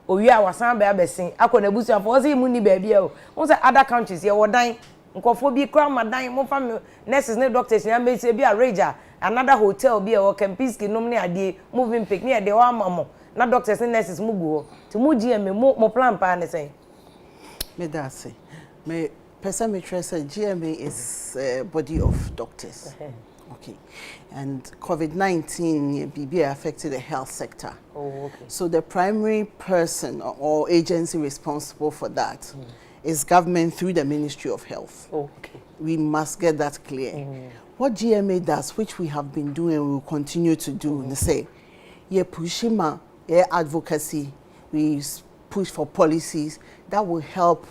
owi a wasan ba abesin akona busu afo say mu ni ba bia o won say other countries ye wodan nkofo bi kra madan mo fam nurses ne doctors ne am say bi a ranger another hotel bi e wo Kempinski nom ne ade moving pick ne de wa mamo na doctors ne nurses mu gu ho ti mu GM mo plan pa ne say me da say me person me trust GMA is a body of doctors. Okay. And COVID-19 BB affected the health sector. Oh, okay. So the primary person or agency responsible for that is government through the Ministry of Health. Oh, okay. We must get that clear. What GMA does, which we have been doing, we will continue to do, they say, pushing advocacy, we push for policies that will help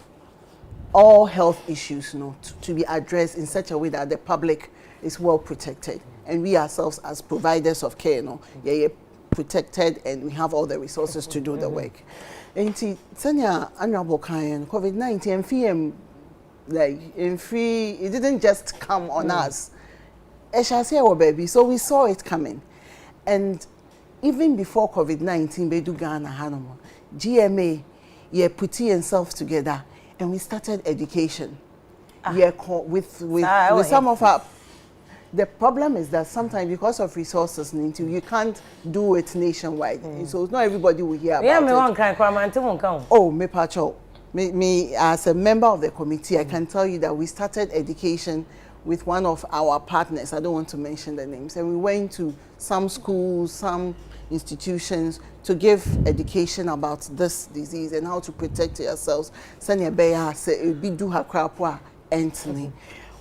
all health issues to be addressed in such a way that the public is well protected, and we ourselves as providers of care, protected, and we have all the resources to do the work. And Tanya Honorable Kayan, COVID-19 it didn't just come on us. Baby, so we saw it coming, and even before COVID-19, Bedu Ghana Hanamo, GMA, yeah, putting ourselves together and we started education. With some of our. The problem is that sometimes because of resources, you can't do it nationwide. So not everybody will hear about it. Oh, me pacho. Me as a member of the committee, I can tell you that we started education with one of our partners. I don't want to mention the names. And we went to some schools, some institutions to give education about this disease and how to protect yourselves.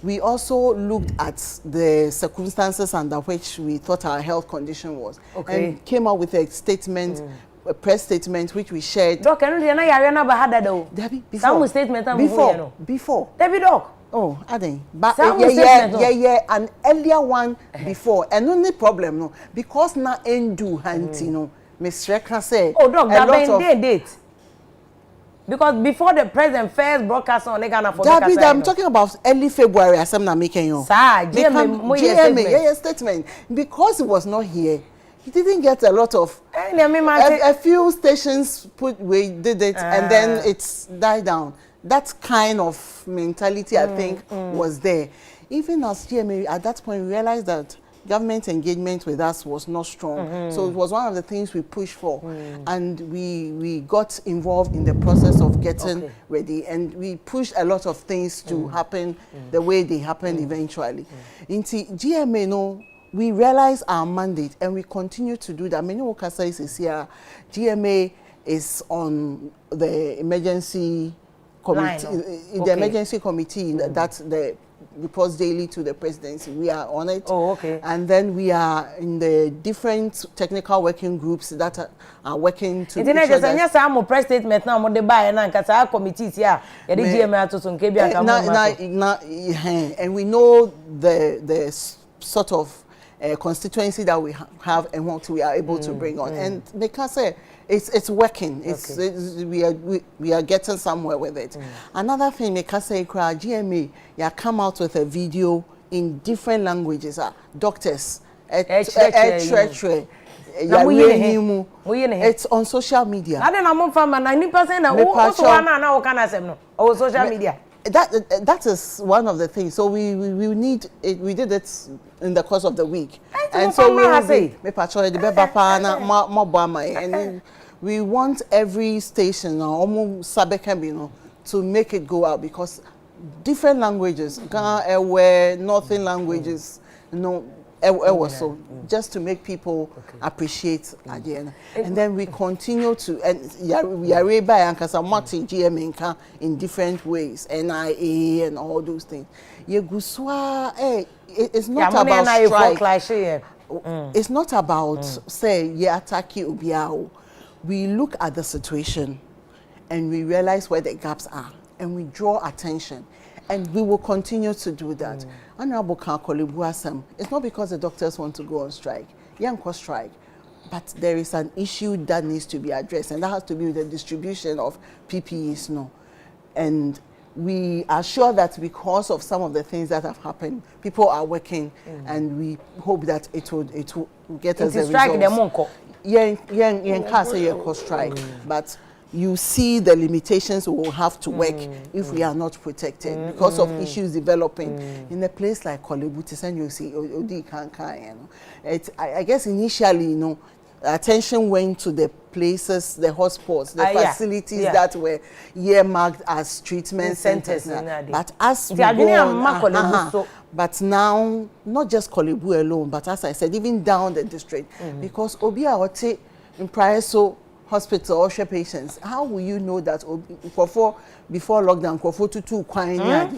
We also looked at the circumstances under which we thought our health condition was, and came out with a statement, a press statement, which we shared. Doc, I don't before. Before. Debbie Doc. Oh, I think. But an earlier one before. And only problem, no, because na endu hanti, no, Miss Rekha said. Oh, Doc, that date. Because before the president first broadcast on Ghana for David, I'm talking about early February, as I'm not making you. Sir, GMA statement. Because it was not here, he didn't get a lot of. A few stations we did it, and then it's died down. That kind of mentality, I think, was there. Even as GMA, at that point, we realized that government engagement with us was not strong. So it was one of the things we pushed for. And we got involved in the process of getting ready. And we pushed a lot of things to happen the way they happened eventually. Into GMA, no, we realized our mandate and we continue to do that. Many Okasa is here. GMA is on the emergency committee, the emergency committee that the reports daily to the presidency. We are on it. And then we are in the different technical working groups that are working to make sure that... Yes, I'm a press statement now, I'm buy and committees here. And we know the sort of constituency that we have and what we are able to bring on. And they can say it's working. We are getting somewhere with it. Another thing, they can say, GMA, you come out with a video in different languages. Doctors, it's on social media. I don't know, 90% of social media. That is one of the things. So we need it. We did it in the course of the week, and so we want every station to make it go out, because different languages, Ghana, Northern languages, so just to make people appreciate again. And then we continue to, and we are by GMA in different ways, NIA and all those things. It's not about strike. It's not about say attack. We look at the situation and we realize where the gaps are and we draw attention. And we will continue to do that. Honorable Kankolibuasam, it's not because the doctors want to go on strike. Strike. But there is an issue that needs to be addressed, and that has to be with the distribution of PPEs. And we are sure that because of some of the things that have happened, people are working, and we hope that it will get us a result. Can't say strike, but you see the limitations we will have to work if we are not protected because of issues developing in a place like Kolebutis, and you see Odi Kankai. I guess initially, attention went to the places, the hotspots, the facilities that were earmarked as treatment centers. But as we go, but now, not just Kolebu alone, but as I said, even down the district, because Obia Ote in Praeso hospital or patients, how will you know that before lockdown,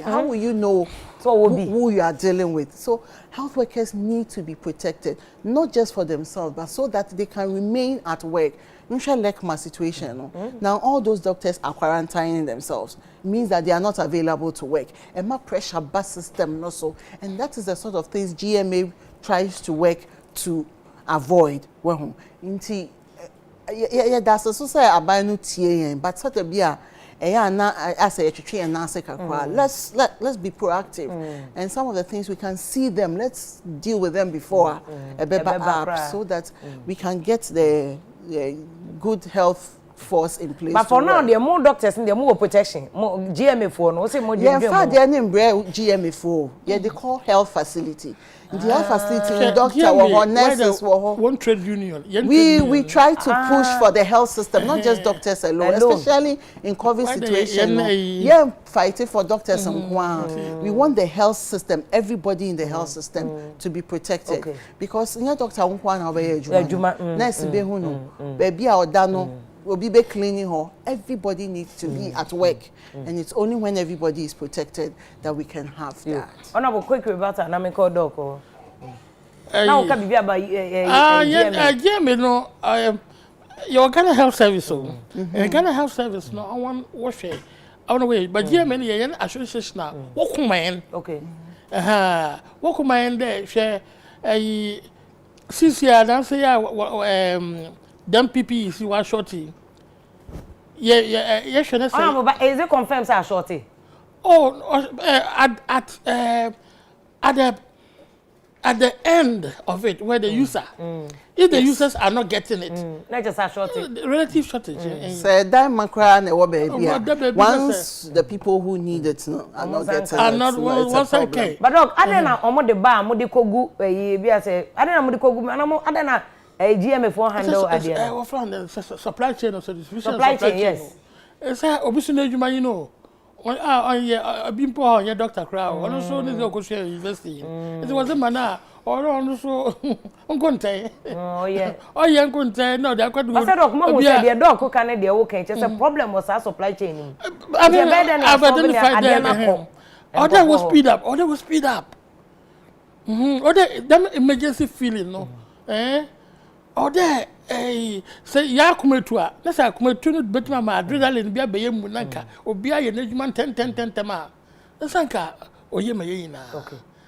how will you know who you are dealing with? So health workers need to be protected, not just for themselves, but so that they can remain at work. Situation. Now all those doctors are quarantining themselves. It means that they are not available to work. And my pressure bus system also. And that is the sort of things GMA tries to work to avoid. That's a society abanu tie, but sort of let's be proactive. And some of the things we can see them, let's deal with them before so that we can get the good health force in place. But for now, there are more doctors and there are more protection, more GMA for no say more. Yeah, in fact, they're named GMA for. Yeah, they call health facility. In the health facility, doctor or nurses one trade union. We try to push for the health system, not just doctors alone, especially in COVID situation. Yeah, fighting for doctors and we want the health system, everybody in the health system to be protected. Because in doctor nurse be baby or dano will be cleaning her. Everybody needs to be at work, and it's only when everybody is protected that we can have that. Honorable, quick about an amical dog. Now, can be about GMA, no, I am your Ghana Health Service. Ghana Health Service, no, I want wash it. On the way, but GMA, association now, walk man. Okay. Walk man there, share a CCR, and say, them PP is one shorty. Yeah, should I say? But is it confirmed say shorty? Oh, at the end of it, where the user, if the users are not getting it, not just a shortage, relative shortage. Say that macra baby. Once the people who need it are not getting it, once okay. But dog, I don't know. Omo the bar, mo de kogu. I don't know mo de kogu. I don't know. GMA 400 idea. Supply chain or supply chain, yes. It's a obviously you know. Yeah, been poor, yeah, Dr. Crow. Also, need to go share university. It was a manner, or also on Conte. Oh, yeah. Oh, yeah, Conte. No, they're quite good. I said, Mom, their dog who can be okay. Just a problem was our supply chain. I've identified that. Or that was speed up. Or that was speed up. Or that emergency feeling, no? Or that. Say ya kumetua na say kumetu no betima ma adrenaline bia beye mu nanka obi aye na 10 tema na sanka oye maye na.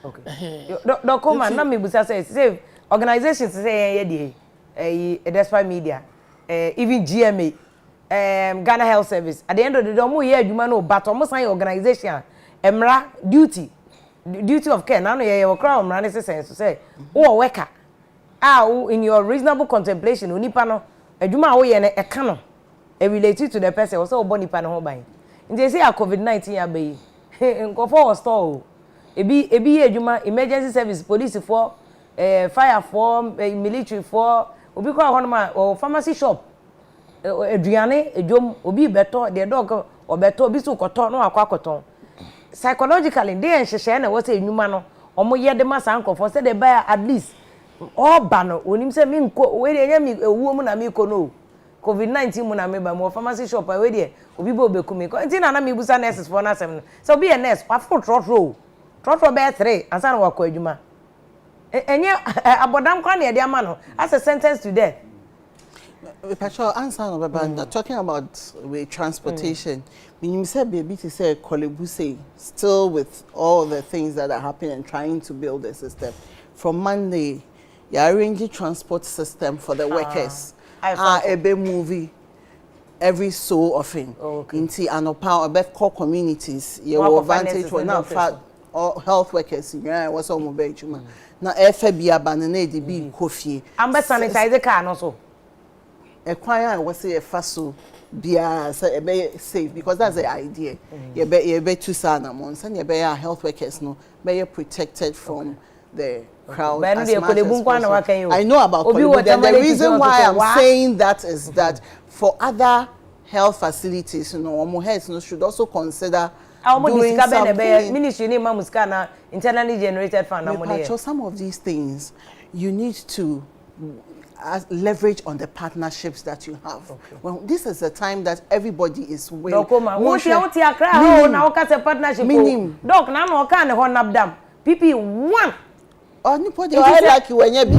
Okay. Don't come and me busa say organizations say ye despite media even GMA Ghana Health Service at the end of the day omo ye adwuma no but omo san organization emra duty of care na no ye okra omra ne sense say wo worker in your reasonable contemplation onipa no adwuma wo ye na eka no related to the person so obo nipa no ho ban nti say COVID-19 ya bayi nkofo was store ebi ye adwuma emergency service police for fire for military for obi kwa ho no ma pharmacy shop aduane edwom obi beto the dog obeto obi so koto no akwakoton psychologically dey enhyehyɛ na wo say adwuma no omo ye de ma san nkofo say they buy at least all bano onim say me nko we dey nya mi ewuo mu na me ko no COVID-19 mu na me ba mo pharmacy shop we dey obi bo bekumi ko nti na me busa nurses for na asem no so be a nurse pa for trotro be 3 ansa na wakọ adwuma enye abodam kwa na dey ama no as a sentence to death. Patrol answer no baba talking about with transportation. When you say baby to say Kolebuse still with all the things that are happening and trying to build a system from Monday. You arrange a transport system for the workers. Ebe movie every so often. Inti anopa about core communities. You advantage for now all health workers. Yeah, what's all mobile chuma. Na FBA banane di bi coffee. Ambe sanitize car no so. Equire was say a faso bia say ebe safe because that's the idea. You be too sana months and you be health workers no be protected from the crowd. As much as possible. I know about COVID, and the reason why I'm saying that is that for other health facilities, you know, health should also consider doing something. Ministry name muskana internally generated fund. Some of these things you need to leverage on the partnerships that you have. Well, this is the time that everybody is willing. PP one. Oh, ni podi o like when you be.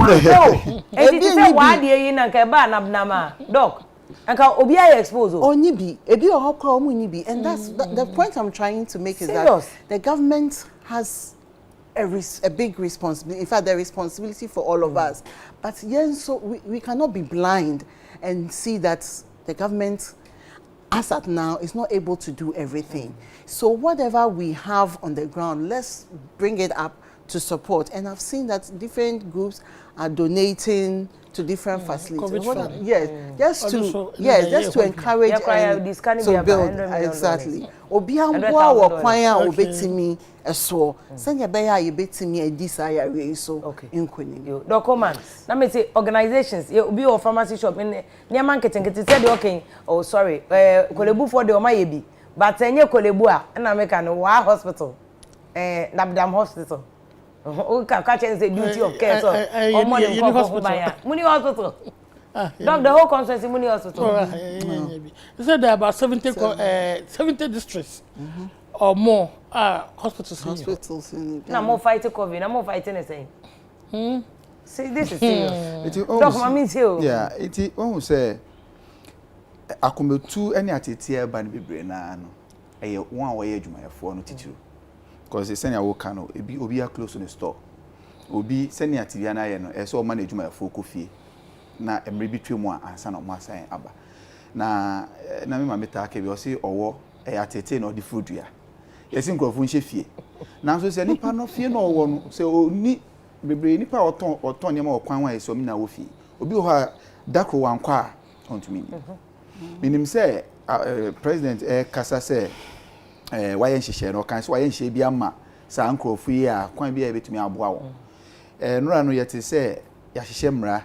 Ebi say wa de yin na ka ba nabnama. Doc. Anka obi aye expose. Oh ni bi. Ebi o ho kwa omu ni bi. And that's the point I'm trying to make is that the government has a big responsibility. In fact, the responsibility for all of us. But yes, so we cannot be blind and see that the government as at now is not able to do everything. So whatever we have on the ground, let's bring it up to support. And I've seen that different groups are donating to different facilities. Just to encourage and to build. Exactly. Obiambo or kwanya obetimi eso. Sanya beya yebetimi edisaya so inkweni. Document. Na me say organizations, you be or pharmacy shop in near market and said okay. Oh sorry. Kolebu for the omayebi. But enye kolebu a na make no wa hospital. Nabdam hospital. O ka catch and say duty of care so. Or money hospital. Muni hospital. Doc, the whole constituency Muni hospital. They said there are about 70 districts or more hospitals. Now more fighting COVID, now more fighting the same. See, this is serious. Doc, mommy too. Yeah, it almost say akometu any atete ba ne bebre na no. Eye one way adwumayefo no titiro. Because they send your cano, obi are close to the store. Obi send your TV na ye no, e so manage adwumayefo ko fie. Na emre bitwe mu ansa na mo asan aba. Na me mameta ke bi o se owo e atete na odi fudua. Yesi nkrofo nhye fie. Na so se nipa no fie na owo no se oni bebre nipa oton ne ma okwan wa so mi na wo fie. Obi ho dakro wankwa ontumi. Minim se president kasa se why nhye no kan so why nhye bi ama sa nkrofo yi a kwan bi a betumi aboa wo. Nura no yete se ya hye mra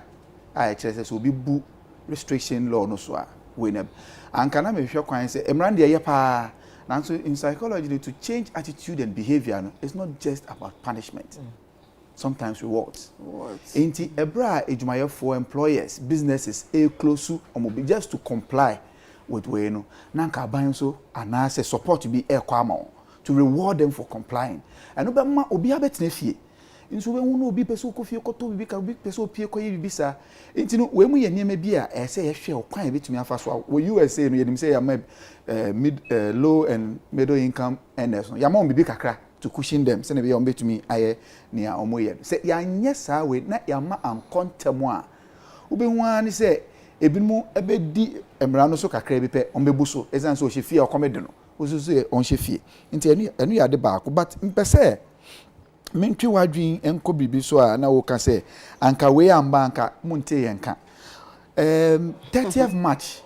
a ekere se obi bu restriction law no so a we na anka na me hwe kwan se emran de ye pa na so in psychology to change attitude and behavior no it's not just about punishment. Sometimes rewards. Inti ebra ejumaya for employers businesses close to just to comply with we no nanka ban so anase support to be kwama to reward them for complying and obema obi abetena fie nso we hu no obi pese okofie koto bibi ka obi pese opie koye bibi sa enti no we mu ye niam bia ese ye hwe okwan betumi afa so wo USA no yenim say ya mid low and middle income earners no ya ma bibi kakra to cushion them say na be on betumi aye nia omoye say ya nye sa we na ya ma ankontemu a obi hu ani say ebimu ebedi emra no so kakra bi pe on bebu so ezan so ohefie okomede no osusu on hefie nti enu ya de ba ko but mpese mentwi wadwin enko bibi so a na wo ka say anka we amba anka munte yenka 30th March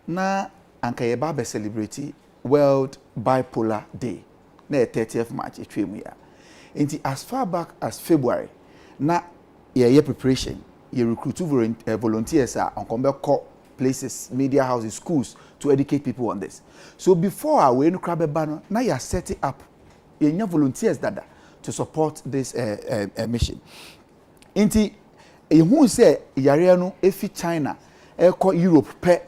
na anka ye ba celebrate World Bipolar Day na 30th March etwemu ya nti as far back as February na ye preparation you recruit volunteers on come places, media houses, schools to educate people on this. So before we no crab banner, now you are setting up your volunteers dada to support this mission. Inti who say yare no efi China, Europe pe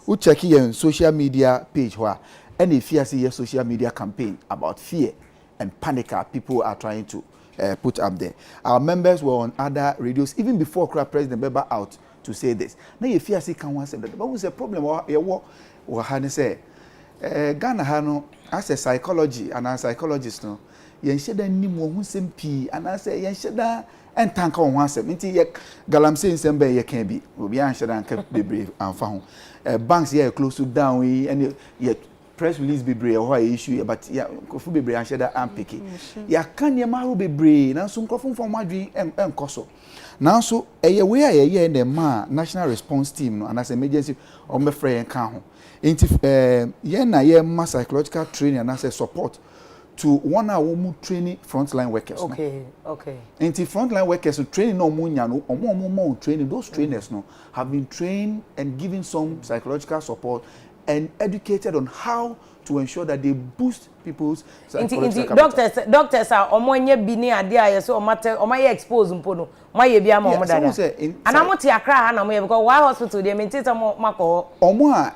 who check your social media page where any fear see your social media campaign about fear and panic people are trying to put up there. Our members were on other radios even before President Beba out to say this. Now you fear see can one say that, but what's the problem? What Hani say? Ghana Hano as a psychology and a psychologist no. Yen sheda ni mo hu sempi and I say yen sheda en tanka on one sem. Inti ye galamse nsembe ye can be. Obi an sheda anka bebre anfa ho. Banks here close to down we and ye press release bebre or issue but ya kofu bebre an sheda ampiki. Ya kan ye ma ho bebre na so nkofo fo madwen enkoso. Now so we are in the national response team no and as emergency or me free kan ho. Inti ye na ye ma psychological training and as support to one hour mu training frontline workers. Okay, no? Okay. Inti frontline workers training no mu nya no omo training those trainers no have been trained and given some psychological support and educated on how to ensure that they boost people's psychological doctors are omonye bi ni ade aye so omaye expose mpo no omaye bi ama omodada ana moti akra ha na mo because why hospital dey maintain mako omo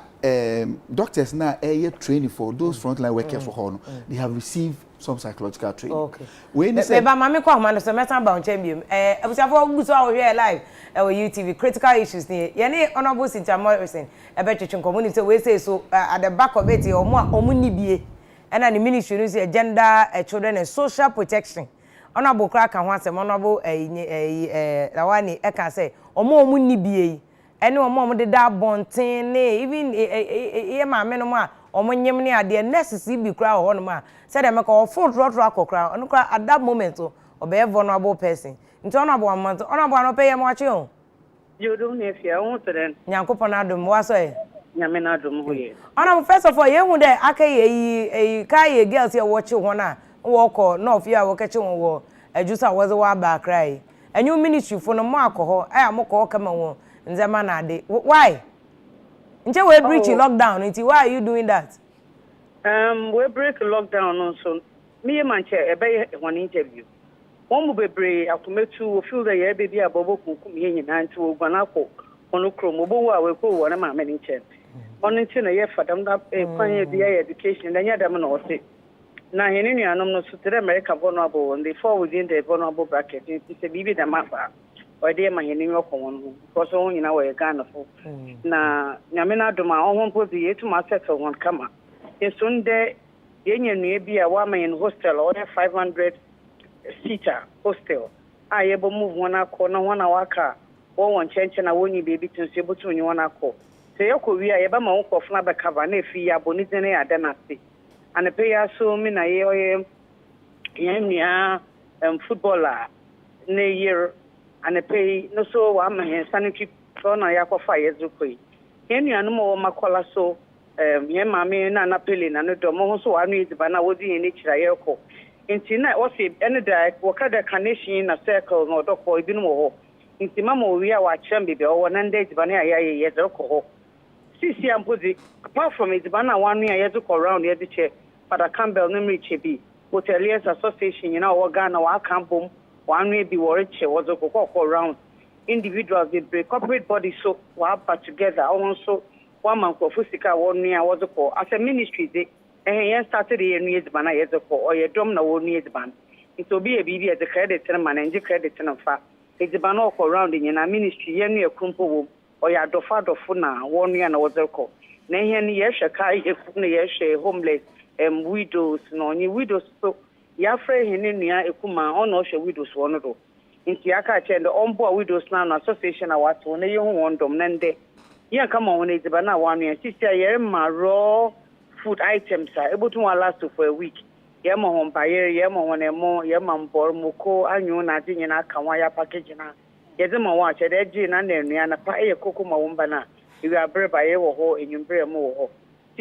doctors na training for those frontline workers for no they have received some psychological training. Okay. When say ba mama kwa ma no se meta ba onche biem abusafo buso a we live UTV critical issues ni ye ne honorable Cynthia Morrison ebetwetwe community we say so at the back of it omo ni bie and the ministry no say gender children and social protection honorable kra ka ho asem honorable lawani e ka say omo ni bie ene omo de da bonten even ye ma me no ma omo nyem ne ade necessary bi kra ho no ma said dem ka ofo trotro akokra onu kra at that moment be vulnerable person nti honorable amanto honorable no pay ya mo achi o you do ne Afia won tren nyankopon adom wa so e nyame na adom ho ye honorable first of all ye hu dey aka ye kai girls ye watch ho na wo ko no Afia wo keche won wo ajusa wo ze wa ba cry enyu ministry fo no mo akoho aya mo ko kama won nzema na ade why nje we breach lockdown nti why are you doing that we break lockdown also me e manche e be one interview one mu bebre akometu feel that ye baby abobo kunkum ye nyina nti wo gwana ko ono kromo bo wa we ko wo na ma me nche ono nti na ye fadam da kwanye bia education na nya dam na ose na hene nuanom no sutere America vulnerable and they fall within the vulnerable bracket it is a bibi da mafa or dey ma hene nyoko won because on nyina we Ghana fo na nyame na doma on po bi etu ma settle one kama esunde yenye nue bi a wa ma in hostel or 500 seater hostel aye bo move one akọ na one waka won chenche na woni baby tunse butu nyi one akọ se yakowi a ye ba ma won na be cover na efi ya boni dene ya da na se and pay ya so me na ye oye yenya footballer na year and pay no so wa ma hen sanitary pro na ya kofa ye zukoi yenu mo wo makola so ye ma me na na pele na no do mo so anu idiba na wodi ye ni kira ye ko nti na wo se ene da wo ka da connection na circle no do ko ibi no ho nti mama wi a wa chem bebe o na nda idiba na ya ye do ko ho sisi ampozi apart from idiba na wanu ya ye do ko round ye di che Father Campbell Nimri Chebi, Hoteliers Association, you know, Ghana, Wakambum, one may be worried, was a cocoa around. Individuals, they break corporate bodies, so but together, also one man for Fusika, 1 year was a call. As a ministry, they started a year ban, as a call, or a drum no 1 year ban. It will be a baby at the credit and the credit and fact. It's a ban all around in a ministry, any a crumple, or ya dofa dofuna, 1 year and was a call. Nahan Yesha, Yesha, homeless. Widows no ni widows so ya frɛ hene nua ekuma ono hwɛ widows wono do nti aka kyɛ ndɛ ombo widows na association a wato na ye ho wondom na ndɛ ye kama won eziba na wanu ya sisi ye ma raw food items a ebotu wa last for a week ye ma hon bayer ye ma hon emo ye ma mbor moko anyu na ade nyina aka wa ya package na ye ze ma wa kyɛ dɛ gi na nua na pa ye koko ma won ba na we abre ba ye wo ho enyumbre mo wo ho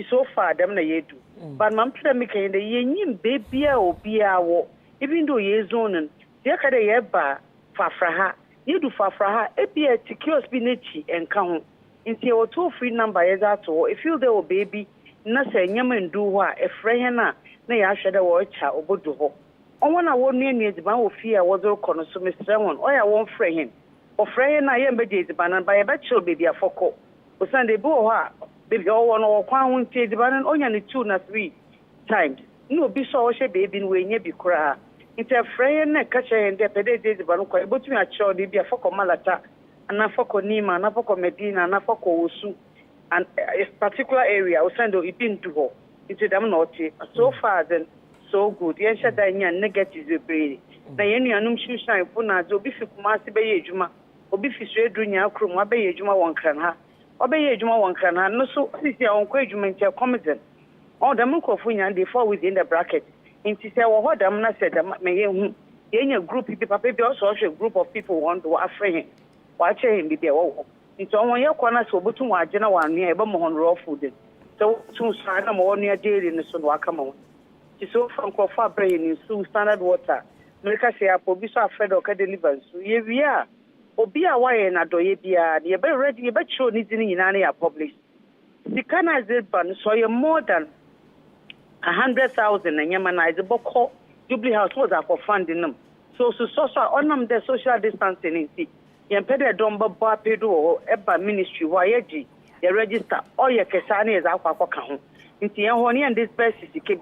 so far them na yedu but mam tell me kind ye nyim baby a obia wo even though ye zone ye ka de ye ba fafraha yedu fafraha e bia tikios bi nechi enka ho nti e woto free number ye za to if you there o baby na se nyam ndu ho a e frɛ he na ya hwede wo cha obodu ho onwo na wo nua nua diban wo fie a wo zo kono so mesrɛ won o ya won frɛ he o frɛ he na ye mbede diban na ba ye ba chill baby afoko o sande bi wo ho a baby oh no kwa hun tie diban onya ne 2 na 3 times no bi so wo hye baby no we nya bi kura nti afrɛ na ka hye nde pede de diban kwa ebotumi a kyerɛ de bi afoko malata ana afoko nima ana afoko medina ana afoko osu and a particular area we send it into ho into them not so far then so good yen shada nya negative be na yen nuanum hwehwan fu na zo bi fi kuma se be ye adwuma obi fi so edru nya akrom wa be ye adwuma won kran ha obey ejuma won kan ha no so sisi a won kwa ejuma nti commission all them nkofu nya dey fall within the bracket nti say wo ho them na say them me ye hu ye group people be also a group of people want to afre wa che him be wo nti won ye kwa na so obutu wa agena wa anu e ba mo hon raw food so tun sa na mo anu daily no so no aka mo nti so from kofa abre ni so standard water America say apo bi so afre do ka deliver so ye wi a obi a waye na doye bia ye be ready ye be show ni dini nyina na ya publish the kana ban so ye more than 100,000 na nyama na is boko Jubilee House was for funding them so onam the social distancing nti ye pede don ba pedo eba ministry wa ye gi ye register all ye kesa na ye za akwa ka ho nti ye ho ne this best sike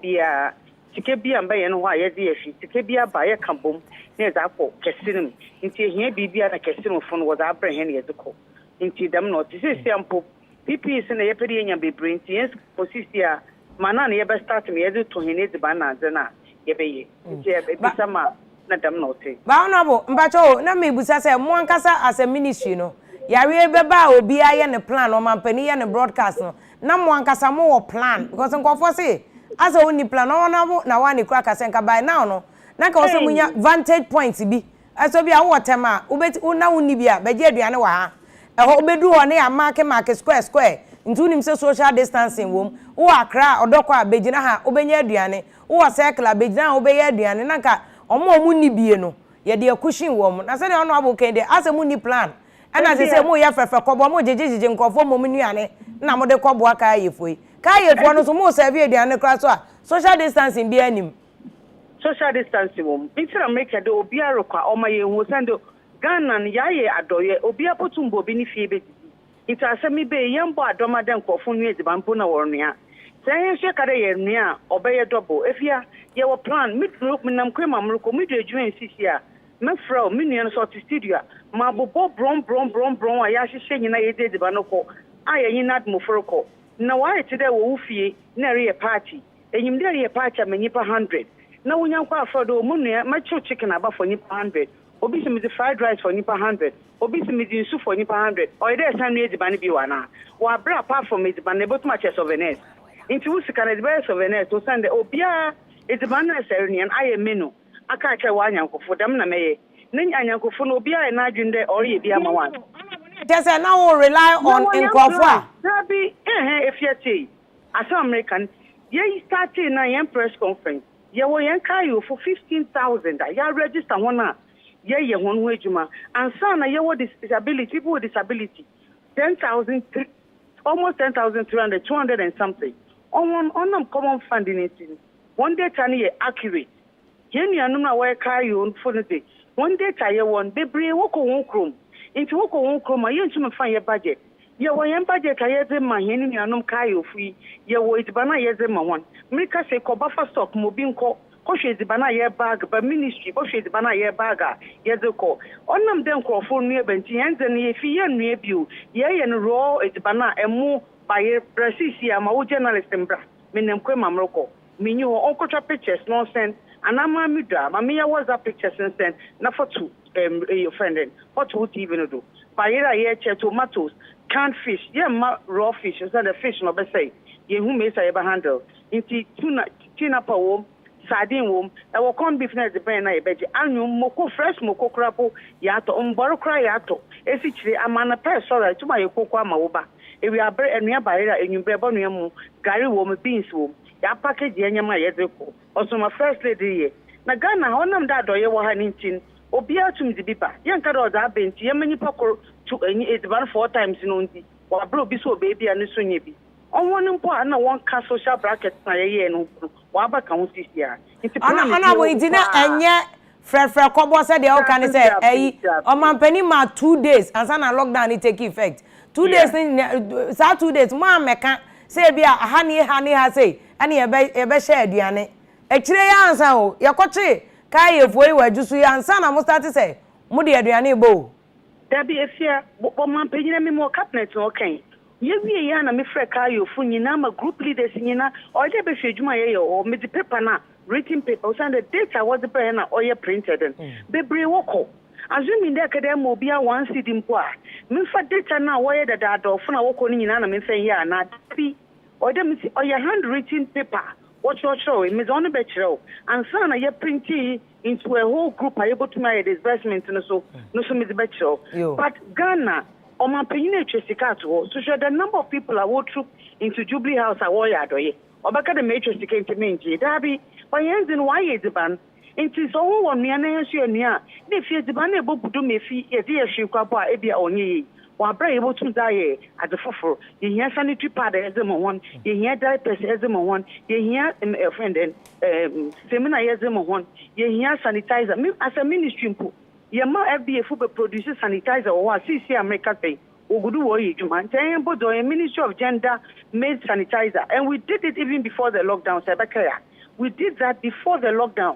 bia mba ye no ho a ye de ye sike bia ba ye kambom na za akwa kesirim nti ehia bibia na kesirim fo no wo za abrɛ he ye zeko nti dam no ti se ampo PPS na ye pede nya bebre nti yes posisi a mana na ye be start me ye to he ne diba na ze na ye be ye nti e bi sama na dam no te ba honorable mbacho na me busa se mo ankasa as a ministry no yare be ba obi aye ne plan o mampani ye ne broadcast no na mo ankasa mo wo plan because nkofo se as a only plan no na wa ni kura kasenka by now no na ka so munya vantage points bi aso bi a wo tema obeti una woni bi a beje aduane wa ha eho obedu ho ne ya mark square ntu nim se social distancing wom wo akra odokọ a begina ha obenya aduane wo circle a begina ha obeya aduane na ka omo ni bie no ye de akushin wom na se de ono aboken de asemu ni plan ana se mu ya fefe kobo mu jejejeje nkofo mu nuane na mo de kobo aka yefoi ka yefo no so mu serve aduane kra so a social distancing bi anim social distancing wom intra make de obi arokwa o maye hu sendo Ghana yaye adoye obi apotumbo bi ni fie be ita asemi be yembo adoma de nkofo nu edibampo na wornua say hye kare ye nua obeye double efia ye wo plan mid group nam kwema mruko mid adwuma sisi a me fro me nua no so studio ma bobo brom a ya hye nyina ye de edibanoko aye nyina admofroko na wa ite de wo ufie na re party enyim de re party amanyipa 100 na wonyankwa afodo mu nua ma chicken aba for nipa 100 obi se me fried rice for nipa 100 obi se me nsu for nipa 100 o ide san nu ediban bi wana wa bra apart from ediban ne botuma che souvenirs inti usika na ediban souvenirs to sande obia ediban na serenian aye menu aka che wa anyankofo dam na meye ne anyankofo no obia na adwinde o ye bia ma wan just now rely on nkofo na bi efiati as American ye started na yan press conference ye wo yan kayo for 15,000 ya register one ye won wejuma and sana ye what disability people with disability 10,000 almost 10,300 200 and something on common funding it one day tani accurate ye ni anu na we kayo for the day one day taye one they bring woko won krom into woko won krom ye ntuma fan ye budget ye wo yan budget aye ze ma ye ni anu kayo fi ye wo itibana ye ze ma one mrika se ko buffer stock mo bi nko Koshezi bana ye bag ba ministry koshezi bana ye baga yezeko onam den krofo nu ebenti yenze ne ye fi ye nu ebiu ye no raw edibana emu ba ye presisi ama wo journalist mbra menem kwe mamroko minyi ho onkotwa pictures nonsense anama midra ma me ye WhatsApp pictures nonsense na photo your friend photo TV no do ba ye che tomatoes canned fish ye ma raw fish so the fish no be say ye hu me say ba handle inti tuna pawo sardine wom e wo corn beef na depend na ebeji anwum moko fresh moko krapo ya to mboro kra ya to esichire amana pe sorry tuma ye koko ama wo ba e wi abre enua barira enwumbre bo no mu gari wom beans wom ya package enyama ye deko osoma first lady ye na Ghana honam da doye wo ha nintin obi atum di bipa ye nka do za benti ye manyi pakoro to enyi ediban 4 times no ndi wa bro bi so baby anu so nye bi onwon mpo ana won ka social bracket na ye no wa ba ka sisi a ana bo intina enye frefre kobo se de o kan se eyi o mampani ma 2 days ansa na lockdown it take effect 2 days sa 2 days ma meka se bia hani ha say ani ye be share aduane ekire ya ansa o ye koche kai efuoi wajusu ya ansa na mo start say mo de aduane bo da bi efia bo mampani na me mo cabinet no kan yewie ya na me frɛ kayo fu nyina ma group leaders nyina o de be hwedwuma ye o me di paper na written paper so the data was the na o ye printed be bre woko assuming that kada mo bia one city mpo a me fa data na wo ye dada adofo na woko ni nyina na me fa ya na bi o de me o ye handwritten paper what show me on be chiro and so na ye print into a whole group are able to make disbursement no so me di be chiro but Ghana Oma penine chesika to so show the number of people are walk through into Jubilee House a warrior doye. Obaka the major chesika into menji. Dabi, by ends why is the ban? Into so one near near. If you the ban able to do me fee, a dear shukapa, ebia onye. Wa bra able to die at the fofo. You hear sanitary pad as the one, you hear diapers as the one, you hear a friend and seminar as the one, you hear sanitizer. As a ministry. Yama FBA fu be produce sanitizer or CC America pay. Ogudu wo yijuma. Ten bodo a Ministry of Gender made sanitizer, and we did it even before the lockdown. Sebekaya, we did that before the lockdown.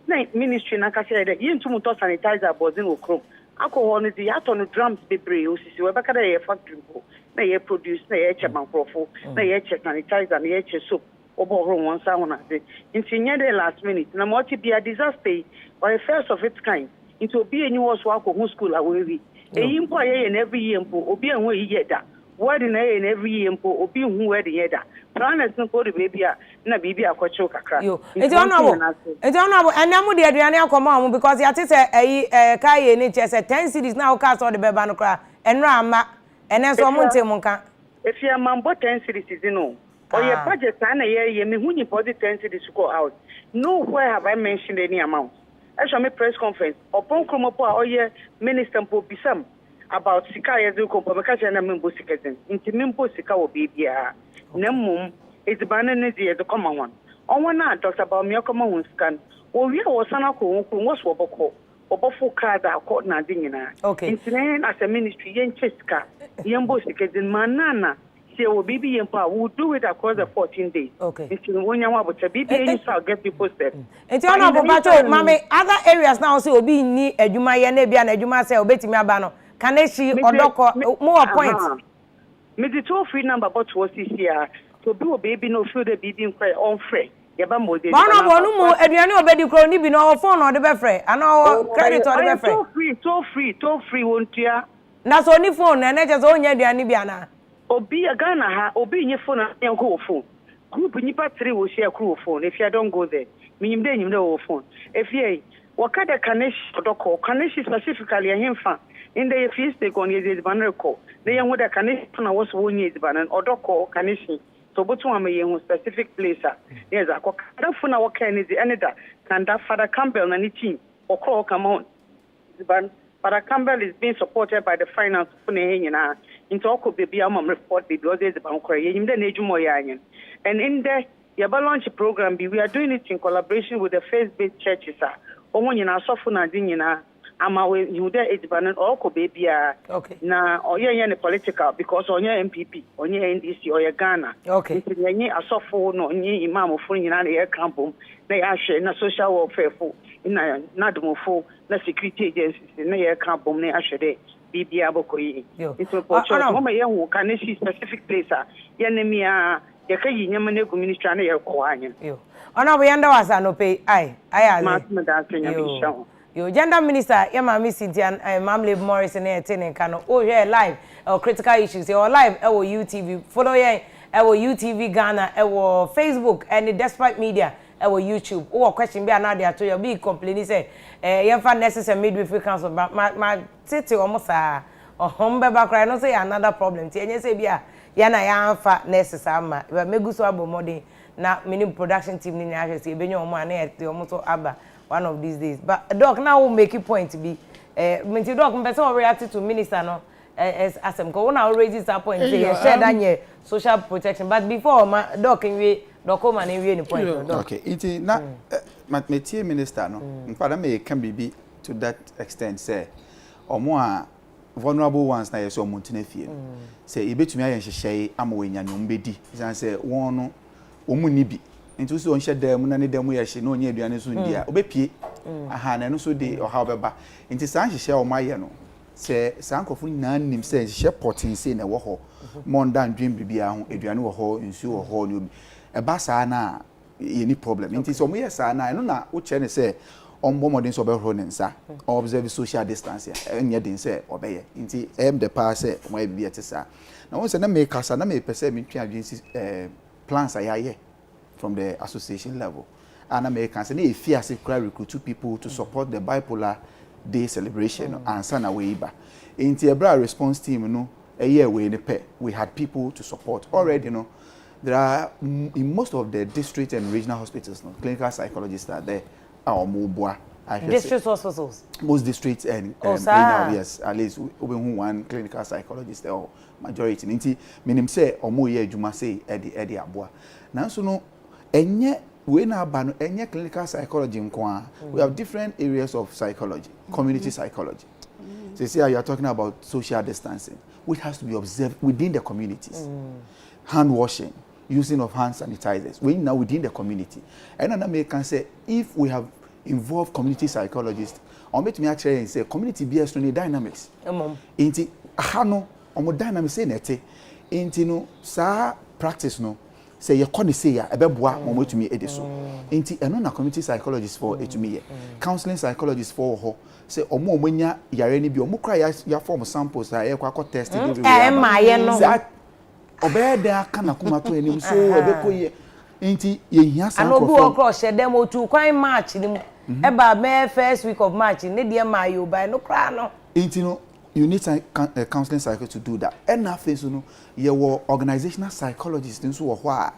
Na ministry na kasi ede yin tumu to sanitizer bozin okrom. Alcohol ni di ato no drums bebre osisi we beka dey factory ko. Na ye produce na ye che mankrofo, na ye che sanitizer, na ye che soap. Obo ho won sa won ade. Nti nye last minute. Na mo ti be a disaster or a first of its kind. Into be a new was walk home school away. A impo in every year, obi and way yeda. Wedding in every year, obi who wedding yeda. Planets no go to baby. na bibi akwacho kakra yo enti honorable anamu de aduane akoma am because ya tese kai ni chese 10 cities na o ka so de beba no kra enra ama enen so mo ntem nka if you mambo 10 cities no or your budget na ye me hu ni body 10 cities go out nowhere have I mentioned any amount I show me press conference upon kromopo a oye minister mpo bisam about sika yezu ko meka na membo sikazen inti membo sika wo bibia na mum ezibana ne die de koma wan onwo na Dr. Baumia koma hun scan wo wi wo sana ko wo wo so boko obofo card akọ na de nyina inti na as a ministry yen cheska yembo sikazen manana se wo bibi yempa we do it across the 14 days inti wonya wa bota bibi yen shall get people step inti ona bo bacho mame other areas now say obi ni adwuma ye na bia na adwuma say obetimi aba no can she odoko more point me the toll free number but was this year to be baby no feel the baby inquire on free yeba mo dey bana bonu mu aduane obedi kro ni bi no phone no de be free ana credit or de be free toll free wontua na so ni phone na je so onya aduane bi ana obi Ghana ha obi nye phone na yanko phone group nipa 3 wo share crew phone if you don't go there minyim de wo phone if you wakada kanesh odoko kanesh specifically ahemfa in the feast they go near the banner call they young with a kanesh na was one year the banner odoko kanesh so but one may specific place yes I don't know what can is the another can that Father Campbell and the team or call come on but Father Campbell is being supported by the finance into Oko baby report because there's a bank in the Najumoyan and in the Yaba launch program we are doing it in collaboration with the faith-based churches Omonyina sofuna dinyina ama we yude ejibanan oko baby na oye ne political because onye MPP onye NDC oye Ghana nyenye asofo no onye imam fo nyina na ye campum na ya hwe na social welfare fo na nadumofo na security agencies na ye campum na ya hwe de bibi abokoyi into pocho mo ye hu kan she specific place ye ne mia ye ka yi nyama na ministry na ye ko anya ona we yanda wasa no pay ai yo gender minister ya mami Cynthia Mamle Morris na etene kano o here live critical issues or live ewo UTV follow ye ewo UTV Ghana ewo Facebook and despite media ewo YouTube o question be na dey to you be complaining say ye fa necessary midwifery council ma tete omo sa ohombe ba cry no say another problem ti enye say bia ya na ya fa necessary ama meguso abomodin na mini production team ni na say ebenyo omo na e omo so aba one of these days but doc now will make it point to be minti doc mpese react to minister no as asem ko una already that point say share that social protection but before doc we doc ma na we ni point doc okay it na mathematics minister no mpada me can be to that extent say omo a vulnerable ones na yeso omuntina fie say ebetumi ayen hyehyeye amawanya no mbedi say won no omuni bi nti so on hyɛ dam na ne dam yɛ hye na onye aduane so ndia obepie aha na no so de ɔha obeba nti san hyehyɛ o mayɛ no sɛ san kɔfo nyina nim sɛ hyehyɛ potin sei na ɛwɔ hɔ monda ndwem bibia ho aduane wɔ hɔ nsu wɔ hɔ ne obi ɛba saa na yɛ ni problem nti so mo yɛ saa na ɛno na wo kyerɛ ne sɛ ɔmbɔ modern so bɛhoro ne nsa observe social distance ɛnyɛ den sɛ ɔbɛyɛ nti the pass sɛ mo yɛ bibia te saa na wo sɛ na me kasa na me pɛsɛ me twa adwen plans ayɛ from the association level. And Americans say if you recruit 2 people to support the bipolar day celebration and send away ba. In the response team, no, a year we had people to support already. You know, there are in most of the district and regional hospitals, no, clinical psychologists are there. Our mobile district hospitals. Most districts and regional, yes, at least one clinical psychologist or majority. Inti minim say omo ye adwuma say edi aboa. Nanso no enye we na aba no enye clinical psychology nko we have different areas of psychology, community psychology. So see how you are talking about social distancing, which has to be observed within the communities. Hand washing, using of hand sanitizers, we now within the community. And another can say if we have involved community psychologists, or make me actually say community BS no dynamics. Inti hano omo dynamics say nete. Inti no sa practice no say you can say ya ebeboa mo to me ediso. Inti eno na community psychologists for etumi counseling psychologists for ho say omo omonya yare ni bi omo kra ya form samples ya kwa test everywhere. Ma ye no. Obeda aka na kuma to enim so ebeko ye Inti ye hia san crofo. And obu cross share them to quite March them. Eba May first week of March. Ne dear Mayo by no cry no. Inti no. You need a counseling cycle to do that. And nothing, you know, your organizational psychologists in so why.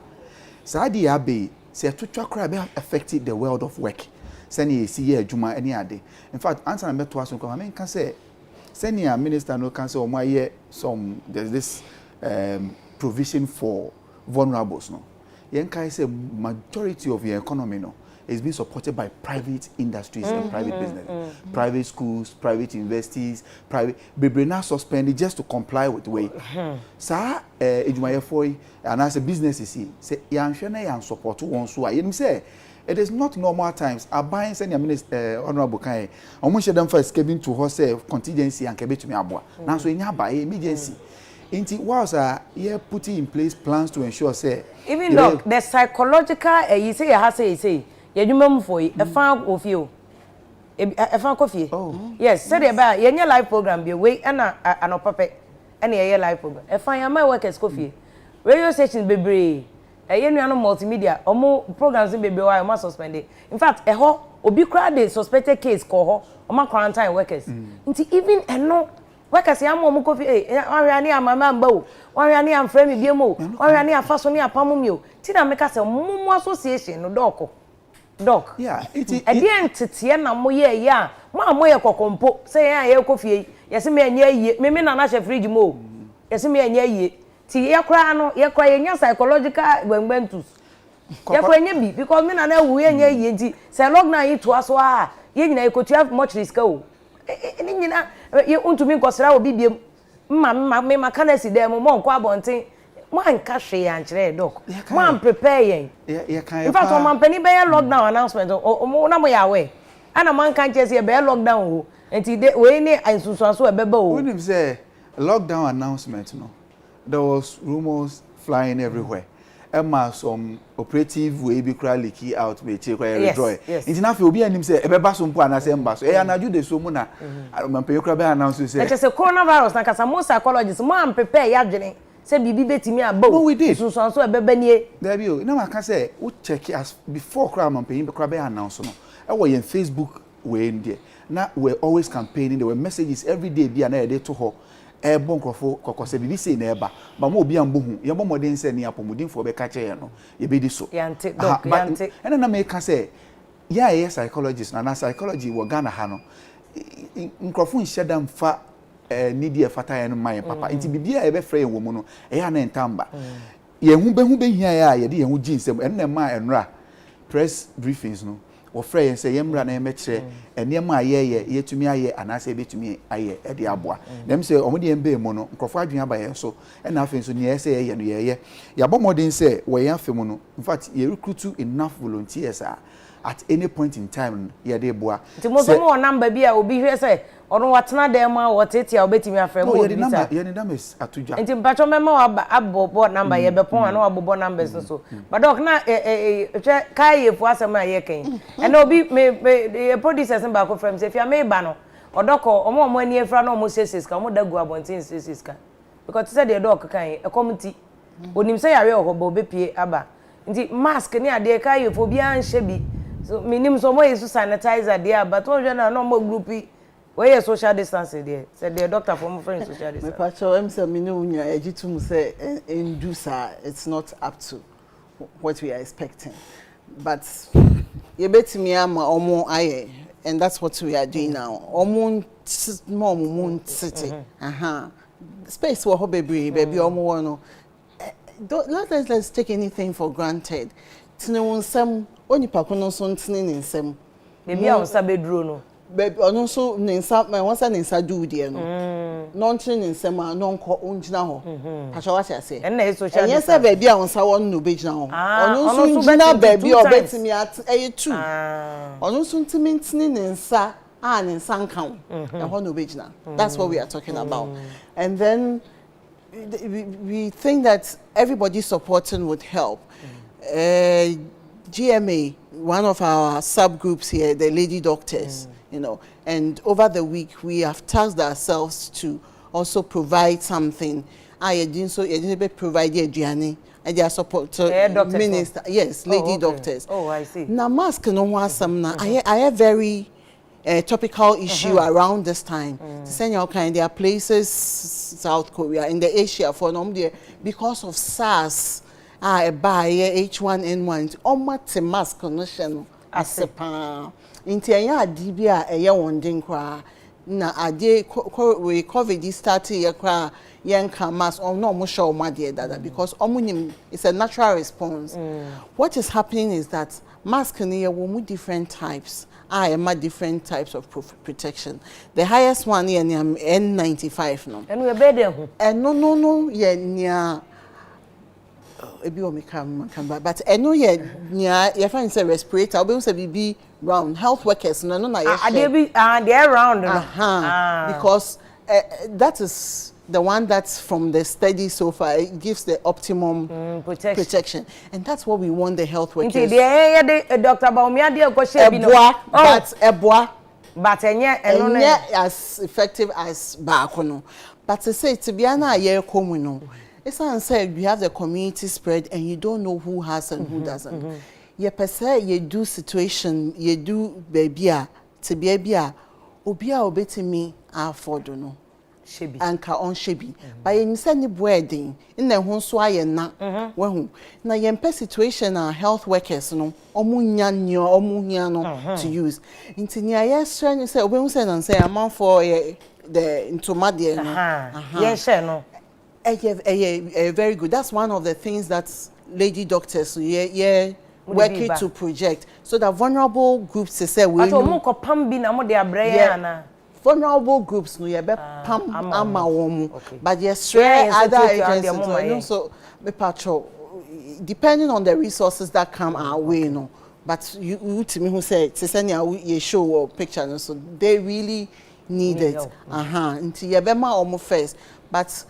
Sadi Abe say to chakra affected the world of work. Seni see Juma any day. In fact, answer I met to us I mean can say senior minister no can say oh my year some there's this provision for vulnerables no. Yen can say majority of your economy no is being supported by private industries and private business, private schools, private universities, private. Be now suspended just to comply with the way. Sir, Ejumaya and as a business is say, "Yan support one so." I say, it is not normal times. I buy senior minister honorable Kai. I want them for escaping to herself contingency and kebe to me abwa. Now so in buy emergency. Inti was here putting in place plans to ensure say even though the psychological you say you say yedwuma for e fan ofio e fan coffee yes say dey ba yenye live program be we na anopape na ye live program e fan yama workers coffee radio station bebre ye nuano multimedia omo programs bebre why omo suspended in fact ho obi kra dey suspected case ko ho omo quarantine workers nti even eno workers ya mo coffee wanhwe ani amama mba o wanhwe ani amfra me biem o wanhwe ani afaso ni apam mi o ti na meka se mumu association no doko doc yeah it tete na moye ya mo amoye kokompo say ya ye kofie yesi me anya yie me na na she fridge mo yesi me anya yie ti ye kra no ye kra ye nya psychological wenwentus ye kra nya bi because me na na wu ye nya yie nti say lockdown yi to aso a ye nyina ye kotua much risk o ni nyina ye untumi nkosra obi biem me makana si dem mo nko abonten man hwe ya nkyere doc man prepare yen in fact man pani be lockdown announcement na mo ya we ana man kan chese ye be lockdown o enti we ni ansusuaso e beba o when say lockdown announcement no there was rumors flying everywhere Emma some operative we be cry leaky out be che cry withdraw enti na fe obi anim say e beba so mpo anase mba so e anaju de so mu na man pe cry be announce say e chese coronavirus na kasa mo psychologist man prepare ya dwene say bibi betimi abo no we did so ebeba nie there be o na man can say we check as before crime man pay be cry be announce no e wo yen Facebook we ndie na we always campaigning there were messages every day bia na e dey to ho e bon krofo kokose bibi say na eba ba mo obi ambo hu ye bo modern say ni apomodin fo be ka che ye no ye be di so yante doc yante and na me ka say yeah psychologist na psychology wo Ghana ha no nkrofo nhyedam fa nidi e fata ye no man papa nti bibia e be frɛ ye wo mu no e ya na entamba ye hu be hia ya ye de ye hu ginsem en na ma enra press briefings no wo frɛ ye sɛ ye mra na ye mɛkyerɛ enema aye yetumi aye anase betumi aye e de aboa dem sɛ omo de embe mu no nkrofo adwen aba ye so en na afenso ne ye sɛ ye no ye ya bomodin sɛ wo ye afemu no in fact ye recruit enough volunteers at any point in time ye de boa nti mo so mo number bi a obi hwe sɛ ono watena dem a wotetia obetimi afrɛ mo obi ta ye ne number is atudwa nti mpacho mema abobo number ye bepon ana abobo numbers so but doc na kai ye fu asem a ye kan and obi me producers mba ko frame say fia me ba no odoko omo ani efra na omo seses ka omo dagu abontin seses ka because say the doc kan e committee onim say yare ohobo obepie aba nti mask ni ade kai ye fu bi anhye bi so minim so mo yesu sanitizer there but o hwe na no mo group where is social distancing there? Said the doctor from friend social distancing. My pacho, I'm saying, Minunya, ejitum say, inducer, it's not up to what we are expecting. But you bet me I'm omo aye, and that's what we are doing now. Omo moon city. Space for baby omo no. Let's take anything for granted. Tinu some oni pakono so ntini ni nsem. Baby a unsa bedro no. Baby ono so ninsa my once ninsa do there no non train nsem a non ko ongina ho acha what say and na social yes baby a onsa won no be gina ho ono so ngina baby obetimi at two ono so ntimi ntini ninsa a ninsa nkan e ho no be gina that's what we are talking about and then we think that everybody supporting would help GMA, one of our subgroups here, the lady doctors, you know, and over the week we have tasked ourselves to also provide something. I didn't provide a journey and their support minister. Yes, lady doctors. Oh, I see. Now mask no wasam na I have very topical issue around this time. Send your kind there are places South Korea in the Asia for them there because of SARS buy H1N1 omate mask no sheno asepa inti anya adibia eye wondin kra na ade COVID started ye kra yenka mask no mo show ma de dada because omunim it's a natural response. What is happening is that mask ni ye different types. Different types of protection. The highest one here near N95 no. And we better who? And no yeah near but I know yeah near your friend say respirator we say be round health workers no na they're round because that is the one that's from the study so far, it gives the optimum protection. And that's what we want the health workers. Dr. Baumia, but as effective as Bakono. But to say to be an year communal, it's unsaid you have the community spread and you don't know who has and who doesn't. You per se, you do situation, you do baby, to be obia obeti me afford no. Anka on shebi but you send the wedding in the hon so aye na wehu na yempe situation our health workers no omunya no to use intinya yes you say obehu say na say amount for the intomade no yes no very good. That's one of the things that lady doctors working to project so that vulnerable groups say we vulnerable groups no ye be pam ama won but yes other agencies so be patrol depending on the resources that come our way no but you to me who say you show or picture no so they really need it until ye be ma omo first but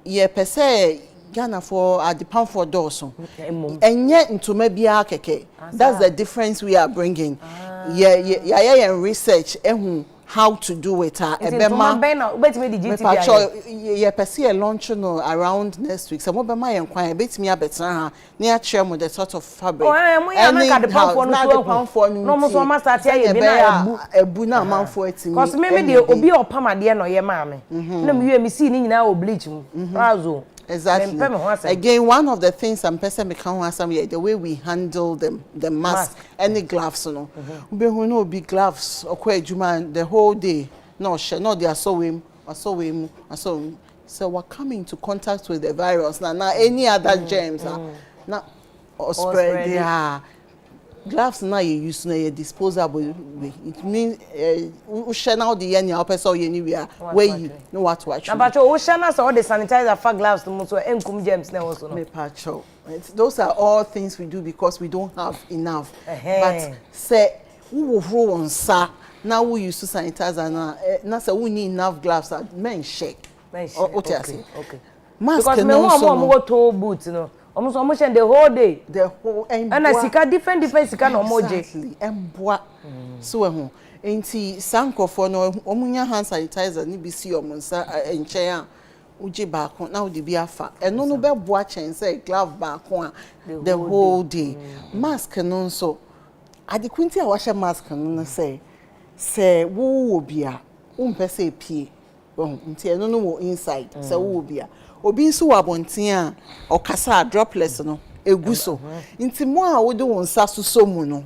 ye per se Ghana for at the pound for doors and yet into maybe keke that's the difference we are bringing yeah research how to do it launch no around next week so mobile my enquire bet me abetra near chair with the sort of fabric no so ma start here be na ebu na man for it cause me dey obi opamade no ye ma me na me we see ni nyina o bleach mu razo. Exactly. Again, one of the things some person become the way we handle the mask and the gloves, you know. We no be gloves or the whole day. No, they are so we're coming into contact with the virus now any other germs now or spread gloves now you use na disposable way. It means now the any person anywhere where you know what to watch. Na but o shana so all the sanitizer for gloves to so enkum germs na also no. Me pacho. Those are all things we do because we don't have enough. But say we will roll on sa now we use to sanitizer na say we need enough gloves men shake. Okay. Mask because me who to boots no. Almost the whole day. The whole and I see different sika no moje. Exactly. Emboa. So ho. Enti sanko for no omunya hand sanitizer ni bi si omunsa enche a uji baako na odi bi afa. Eno no be boa chen say glove baako the whole day. Mask no so adekunti a washe mask no say wo bia umpese pie. Nti eno no wo inside say wo bia. Obi nso wabonten a okasa droplets no eguso nti mo a wo de won sa suso mu no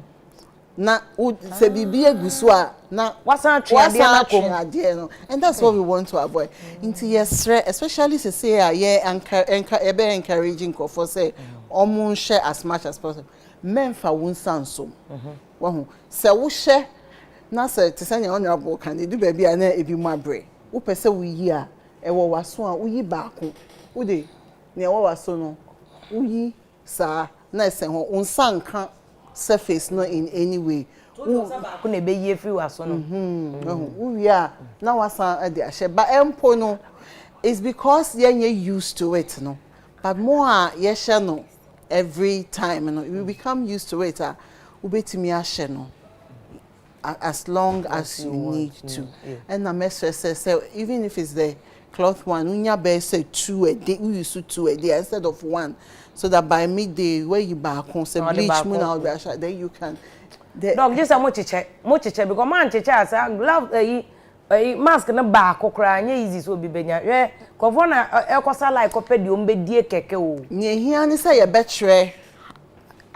na se bibi eguso a na wasan ade na kom no and that's what we want to avoid nti yes especially say encouraging for say omo share as much as possible men fa won sanso wo se wo share na se tisanya honorable can do baby na ebi mu abre wo pese wo yi a ewo waso a uyi baako ude ne ewo waso no uyi sa na ese ho unsanka surface no in any way baako na be ye free waso no uwi a na wasa de ahye ba empo no is because ye used to it no but more ye share no every time no we become used to it ubetimi ahye no as long as you need to and the message says even if it's the cloth one unya be say 2 a day we use 2 a day instead of 1 so that by midday where you back on say bleach mu na then you can dog just mo chiche because man chiche as glove mask na back okra anya easy so bi benya hwe kofo na ekosa like opedi o mbedie keke o nye hia ni say ye betre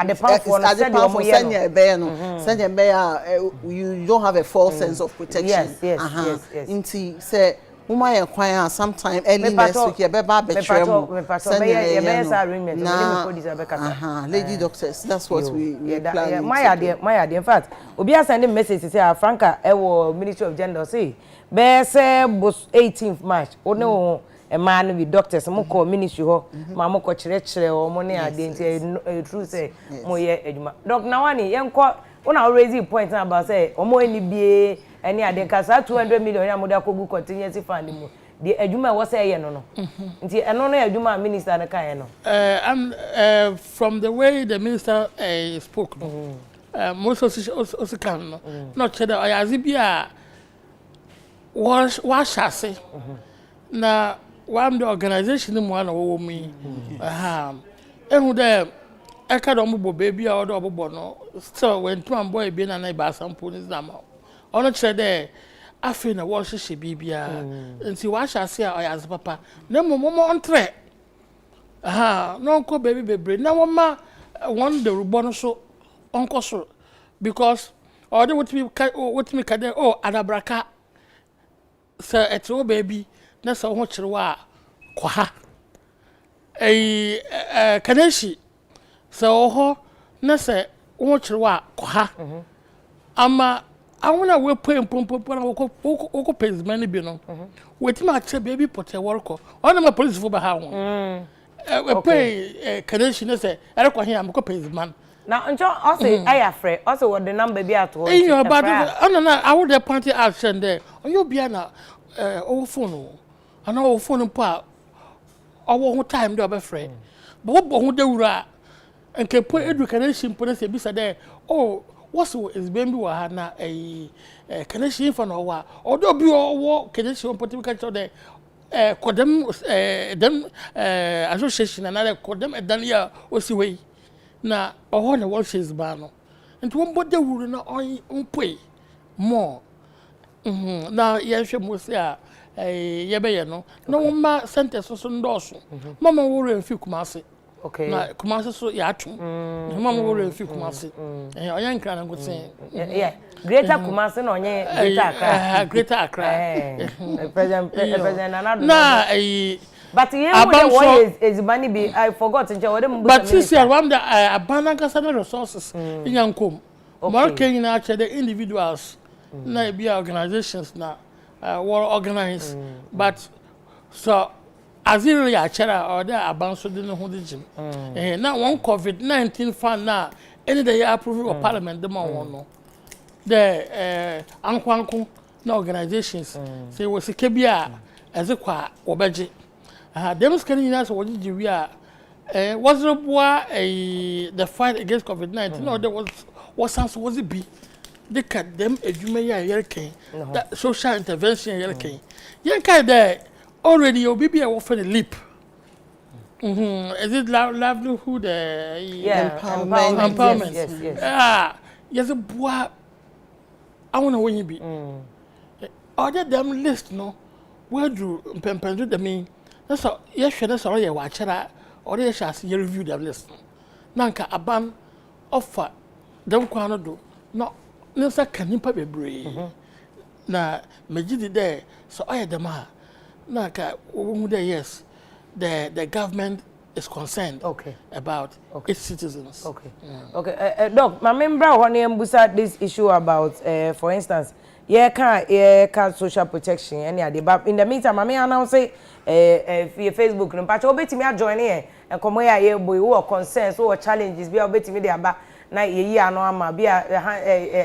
at the powerful said you don't have a false sense of protection. Yes. Inti say woman ya kwan sometime early next week you be ba betre mu. Lady doctors, that's what we plan. My idea in fact obi send message say Franca e wo Ministry of Gender say be say 18th March one a man with doctors mo call ministry ho ma mo ko kire o mo ne ade nti true say mo ye adwuma doc na wani yenko una already point about say o mo eni bie eni ade kasa 200 million ya mo da ko gu contingency fund mu the adwuma wo say ye no nti eno no adwuma minister na kan no from the way the minister spoke most also can no not chere oyazi bia wa shase na one the organization mu na wo mi ehu de eka do mo baby a do obobo no still when two am boy bi na na ba sample ni zama ono chere de afi na wo hye bibia nti wa hyase a oyaz papa na momo ontre no ko baby bebre na wo ma one the rubo no so onko so because or they what me kade adabraka so etwo baby na so ho kyerewa kwa ha kaneshi so ho na se ho kyerewa kwa ha ama awona we pempompo na woko pezman bi no wetima ache baby pote worko ona ma police fo ba ha ho we pay kaneshi na se ere kwa hia mko pezman na njo also ayafre also what the number be at all you about na I would point action there you bia na over phone ana o phone pa owo ho time do be friend but wo bo ho dawura nke po education po na se bi say what's is baby wa ha na connection for no wa odo bi owo connection po ti ka cho de kodem dem association na kodem edan ya osiwe na oho na wo shes ba no nti wo bo dawura na on poi more na ye hwe mo se a yebeye no na wo ma center so ndoso mama wo remfi kumase okay na kumase so ya atwu mama wo remfi kumase oya nkra na ngosen yeah greater kumase na onye greater Accra president anado na but you know is money be I forgot nje wo dem but this year one the abundant resources in yankom more can na the individuals na be organizations na were organized but so as it really a chera or there abanso de no ho de jim na one COVID-19 fund na any day approve of parliament the man no the ankwanko na organizations say we sike bia as kwa obeje dem scanning na so we ji a was the fight against COVID-19 no there was some was it be they cut them edwuma ya yerken that social intervention yerken yenka there already obibi a wo for the leap is it livelihood empowerment yes boa I want to win be order them list no where do pempendu the mean that's all yes that's all you watch or you shall see review them list nanka aban offer them kwano do no nsa kanipa bebre na megidi there so I dem na ka wo dey yes the government is concerned about its citizens okay doc my member ho na embusa this issue about for instance can social protection any ade but in the meantime I announce say via Facebook no patch obetimi a join here enkomo ya ye boy wo concern so challenges bia obetimi dey aba na yeyi ano ama bia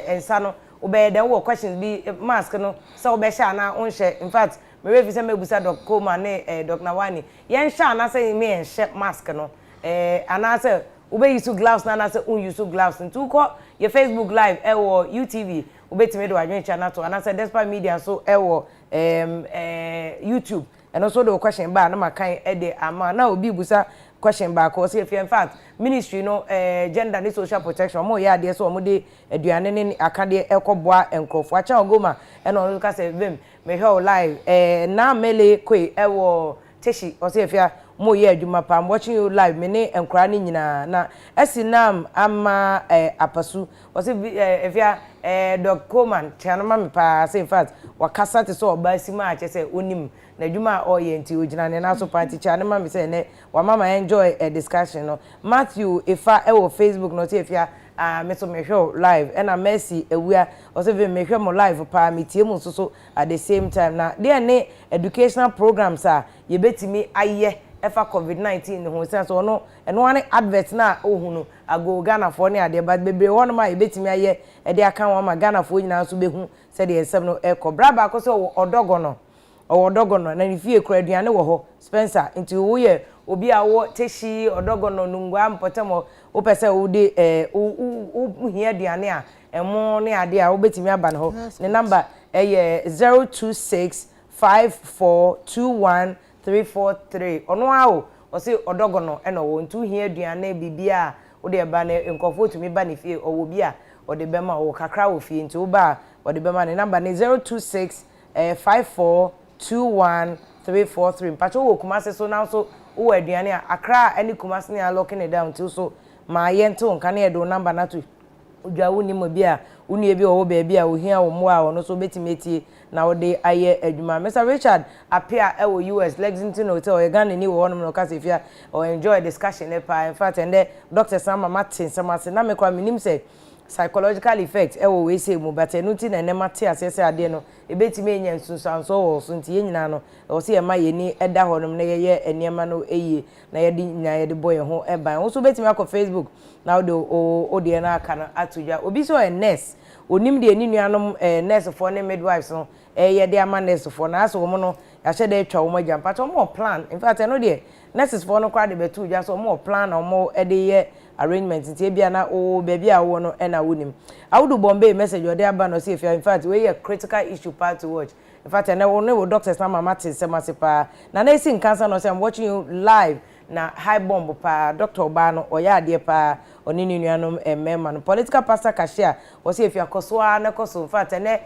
ensa no obey dem wo questions bi mask no so obey sha na onhye in fact me refi say mebusa doc Koma ne doc Nawani yen sha na say me en she mask no ana say obey use gloves na say un use gloves ntu ko your Facebook live wo UTV obetime do adwen channel to ana say despite media so wo YouTube and also the question ba na makan de ama na obi busa question ba ko say in fact ministry no gender and social protection mo ya de so mo de aduane ne akade ekoboa enkrofo acha ogoma and on ka say vim me hwe live na mele koi ewo teshi o say mo ye adwuma pa I'm watching you live me ne enkra ne nyina na esinam ama apasu o say Dr. Coleman chanoma me pa say in fact wakasa te so obasima ache say onim na adwuma o ye nti ogina ne na so party chanoma me say ne wa mama enjoy a discussion no Matthew ifa ewo Facebook no say me so me show live and a Mercy ewia o say me hwe mo live pa me tie mu so at the same time na there ne educational programs ye betimi aye efa COVID-19 ho sense ono eno ane advert na ohunu ago Ghana for ne ade but bebre wono ma ebetimi aye e de aka won ma Ghana for nyina so behu se de esem no ekobra ba ko so odogono na nifie kura aduane wo ho Spencer nti wo ye obi awo teshi odogono nungwa mpotemo wo pese wo de wo hia aduane a emo ne ade a wo betimi aba ne ho ne number 0265421343 ono awo o se odogono eno wo ntu hia aduane bibia wo de ba ne nkofo tumi ba ne fie owo bia o de bema wo kakra wo fie nti wo ba o de bema ne number ne 0265421343 mpacho wo kumase so now so wo aduane akra ani kumase ne a locking it down till so ma yento nka ne do number na to udwa woni mo bia woni e bi wo ba bia wo hia wo mo a ono so betimetie na wo de aye adwuma Mr. Richard Afia ewo US Lexington Hotel e Ghana ni wo no no ka se fia o enjoy discussion e pa in fact and Dr. Sama Martin Samase na me kwa minim say psychological effect ewo we say mu but enuti na ne mate asese ade no ebetime enya nsunsanso wo so nti yenyina no o se e ma yeni eda honom na ye eniema no eye na ye di nya ye de boy ho e ban wo so betime akọ Facebook na o de na aka no atudwa obi so e nurse onim de eni nuanom nurse for ne midwives no ye de ama nurse for na so wo no ya hye de atwa wo magam pato mo plan in fact no de nurses for no kwa de betu ja so mo plan na mo e de ye arrangement nti bia na o baby a wo no e na wonim awudu Bombay message o de aba no say in fact we a critical issue part to watch in fact na wo doctors na mama tin se masipa na na isi cancer no say I'm watching you live na high bomb pa Dr. Obano oya ade pa onini nuanom emema no political pastor Kashia o say akoso na koso in fact na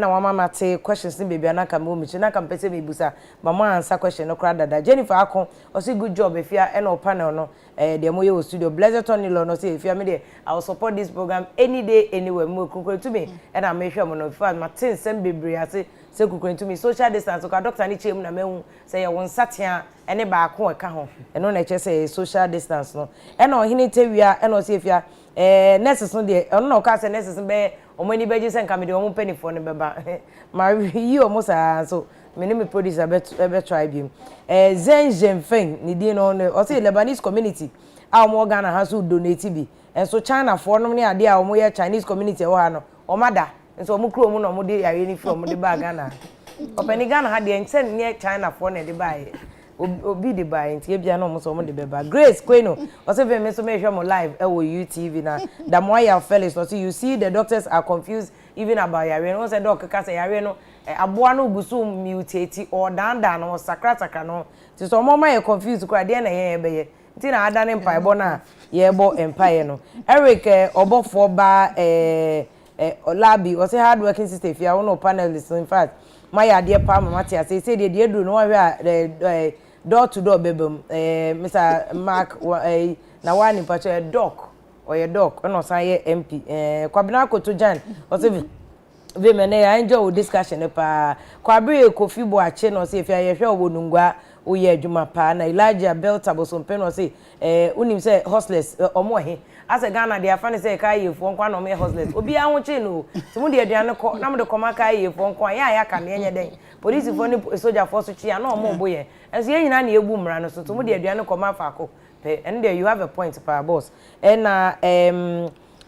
wa mama te questions ni baby na kam omichi na kam pese me busa mama answer question no kra dada Jennifer Akon o say good job efia na panel no de mo ye studio Blessed Tony lo no say efia me de I will support this program any day anywhere mo kukure to me and I make sure mo no fact ma tin sem bebre ase say kukure to me social distance ka doctor ni chem na mehu say ye won satia ene ba akon e ka ho eno na che say social distance no ena ohini tewia ena o say efia nurses no de ono no ka say nurses be omani beji sen ka me de omo penny for ne beba ma yi omo sa so me ne me producer be try bi Zen Jenfen ni di no o say Lebanese community a omo Ghana ha so donate bi enso China for no ne ade a omo ye Chinese community wo ha no omada enso omo kro omo no omo de yare ni from de ba Ghana openi Ghana ha de ense ne China for ne de ba obi de ba nti bia no omo so omo de beba Grace Kweno o say me so me hwe mo live e wo UTV na da moya Felix so you see the doctors are confused even about yare no say doc ka say yare no aboa no gusu mutate or danda no sakra no ti so mo ma confused kwa de na ye be ye nti na ada ne mpa ebo na ye ebo empire no Eric obofo ba Olabi o say hard working sister if you are no panelists in fact my idea pa mama ti say de do no we door to door bebem Mr. Mark na wani pacho doc or your doc no say MP kwabena koto Jan o say we mene I enjoy discussion pa kwabere Kofi Boache no say if you hwe obonungwa o ye adwuma pa na Elijah Belta bosompe no say unim say hostless omo he as a Ghana they afane say kai yefo nkwa no me hostless obi anwoche no timu de aduane ko na mo de koma kai yefo nkwa ya ka ne enye den police for ni soldier force chi ya na omo boye enso ye nyina na ebu mra no so timu de aduane koma fa ko and there you have a point pa boss na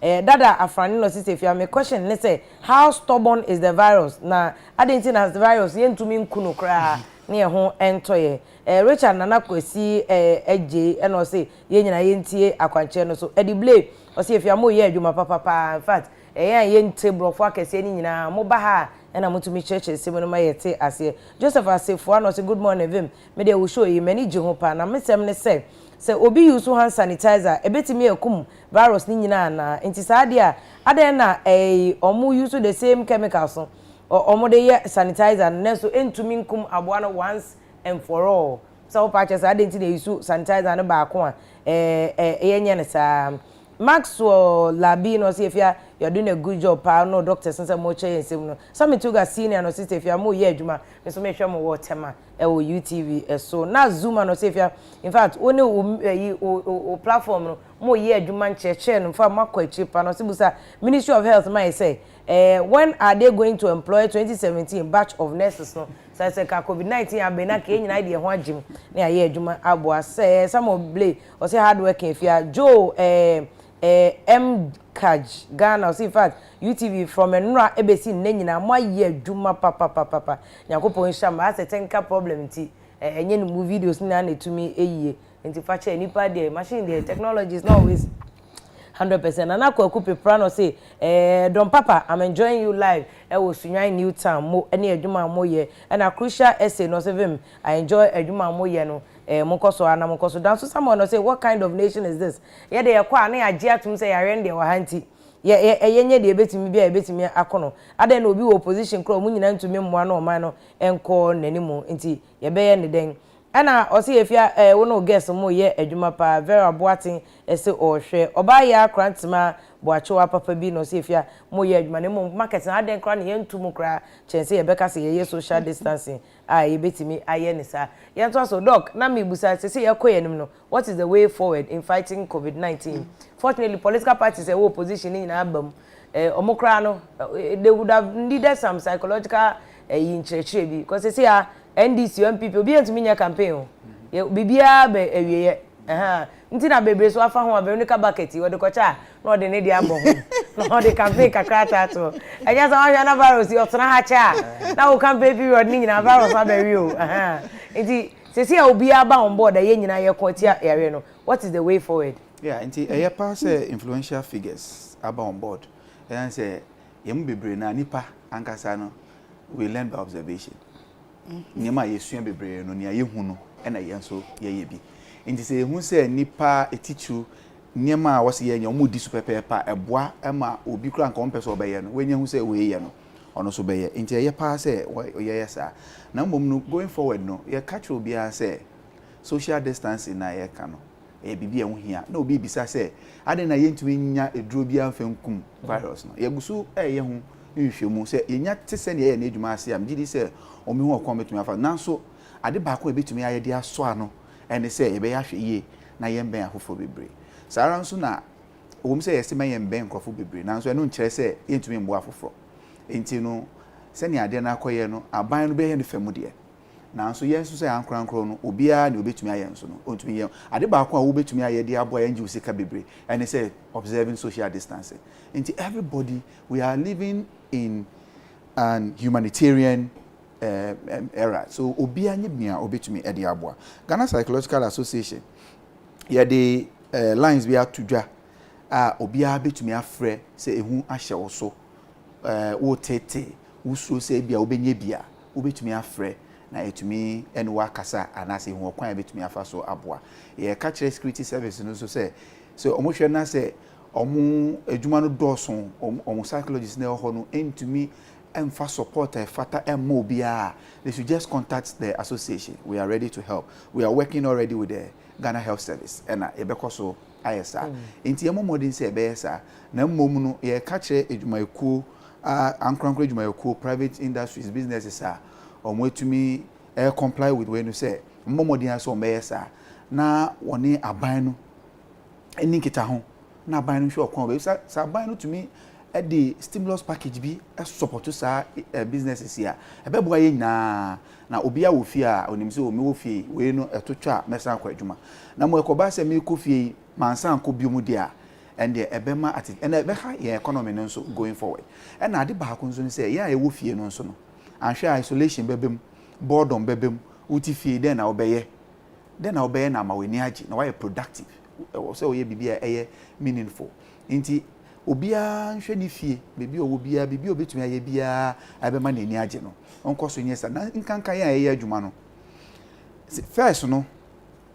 Dada Afrani no sister if you me question let's say how stubborn is the virus na identity as the virus yentumi nkunu kra na ye ho entoye Richard Nana Kwesi eje e no say ye nyina yentie akwanche no so edible o say if you mo ye adwuma papa in fact ye nte brofo akese ni nyina mo ba ha ena mutumi church se mu ma yete ase Joseph Asefo no say good morning vim me dey will show you many je ho pa na mesem ne say obi use hand sanitizer ebetimi ekum virus ni nyina na enti saade a aden na omu use the same chemicals no omo de ye sanitizer na so entumi nkum aboa no once and for all so patches saade enti dey use sanitizer no ba ko a yenye ne sa Maxwell Labino see if you're doing a good job pa no doctor since mo che ensem no some to ga senior no see if you mo ye adwuma so me hwe mo water wo UTV so na Zoom no see if you in fact only o platform no mo ye adwuma ncheche no fa makwa chi pa no see busa Ministry of Health may say when are they going to employ 2017 batch of nurses no say ka COVID-19 abena ke nyina de ho agim na ye adwuma abo say some of blay or say hard working if you Joe M Kaj Ghana in fact UTV from enra ebesi nyina mo aye adwuma papa yakopon sham as a technical problem ti enye no videos na netumi eyie enti fa che nipa there machine there technology is not always 100% and akwaku pepra no say Don Papa I'm enjoying you live was Sunyan New Town mo any adwuma mo ye and a crucial essay no say vim I enjoy adwuma mo ye no monkoso ana monkoso dan so someone no say what kind of nation is this ye de yakwa na age atum say yare de wa hanti ye yenye de betimi bia betimi akono aden na obi wo opposition kro mu nyina ntumi mmoa no man no enko nanimu nti ye beye ne den ana osi efia wono guess mo ye adwuma pa very aboatin ese ohwe oba ya krantima boachewa papa bi no si efia mo ye adwuma ne mo market na aden kra ne ye ntumu kra chense ye beka se ye social distancing ye betimi aye ne sa ye to so doc na me busa se ye koyenim no what is the way forward in fighting COVID-19 fortunately political parties e opposition in abam omokra no they would have needed some psychological in church bi because say NDC MPP obi entumi nya campaign o bibia be ewiye nti na bebre so afa ho Veronica bucket wo de kocha na ode ne dia abọ ho na ode campaign kakra tato enya sa wa na virus o tena ha cha na wo campaign period ni nyina virus abewi o nti sesi obi aba on board ye nyina ye kwatia area no what is the way forward nti eye pass influential figures aba on board and say yem bebre na nipa ankasa no we learn by observation niema yesua bebre no ne ayehu no na yenso ye bi nti se ehu se nipa etichu niema wose ye nya omudi superpepa eboa ema obi kura nka ompeso obeye no wenye hu se we ye no ono so beye nti ye pa se ye yesa na mbom no going forward no ye catch obi a se social distancing na ye ka no bibi ehun hia na obi bisa se ade na ye ntumi nya eduro bi amfenkum virus no ye gusu ye hu nhwemu se ye nya te se ne ye na edwuma ase am gidi se omi hu okon betumi afa nanso ade ba ko betumi aye de aso ano ene se ye be ya hwe ye na ye mben ahofo bebre sara nso na wom se ye se men ye mben krofo bebre nanso eno nkire se ye ntumi mbo afoforo enti no se ne ade na akoye no aban no be ye ne famu de nanso ye nso se ankrankro no obia ne obetumi aye nso no ontumi ye ade ba ko a wo betumi aye de abo ya nji usika bebre ene se observing social distancing enti everybody we are living in an humanitarian era so obi anye bia obetumi e de aboa Ghana Psychological Association ye de lines we are to dwa obi a betumi afre se ehu ahye wo so wo tete wo se bia obenye bia obetumi afre na etumi ene wakasa anase ehu okwan betumi afa so aboa ye ka kire security service no so se omohwe na se omo adwuma no doson omo psychologist na ho no entumi emfa support fata emmo bia they should just contact the association we are ready to help we are working already with the Ghana Health Service and ebekoso ayesa enti emo modern say ebesa na mmom no ye ka kire adwumaekuo ankrankro adwumaekuo private industries businesses omo etumi comply with when you say mmomodin aso omeyesa na woni aban no eni kita ho na aban no hwe okon be sa aban no tumi the stimulus package bi support to sa businesses here ebeboa ye nyina na obi a wo fie a onim se o me wo fie we no etotwa mesa kwa adwuma na mo ekoba se me ko fie mansan ko bi mu dia and the ebema at and ebe ha ye economy no so going forward and na ade ba ko nso ni se ya ye wo fie no nso no anhwe isolation bebem boredom bebem uti fie den na obeye na ma weni agi na why productive so ye bibia eye meaningful nti obia nhwe ni fie bebi obia bibi obetumi aye bia abema na ni age no onko so nyesa na nkankan ya ye adwuma no first no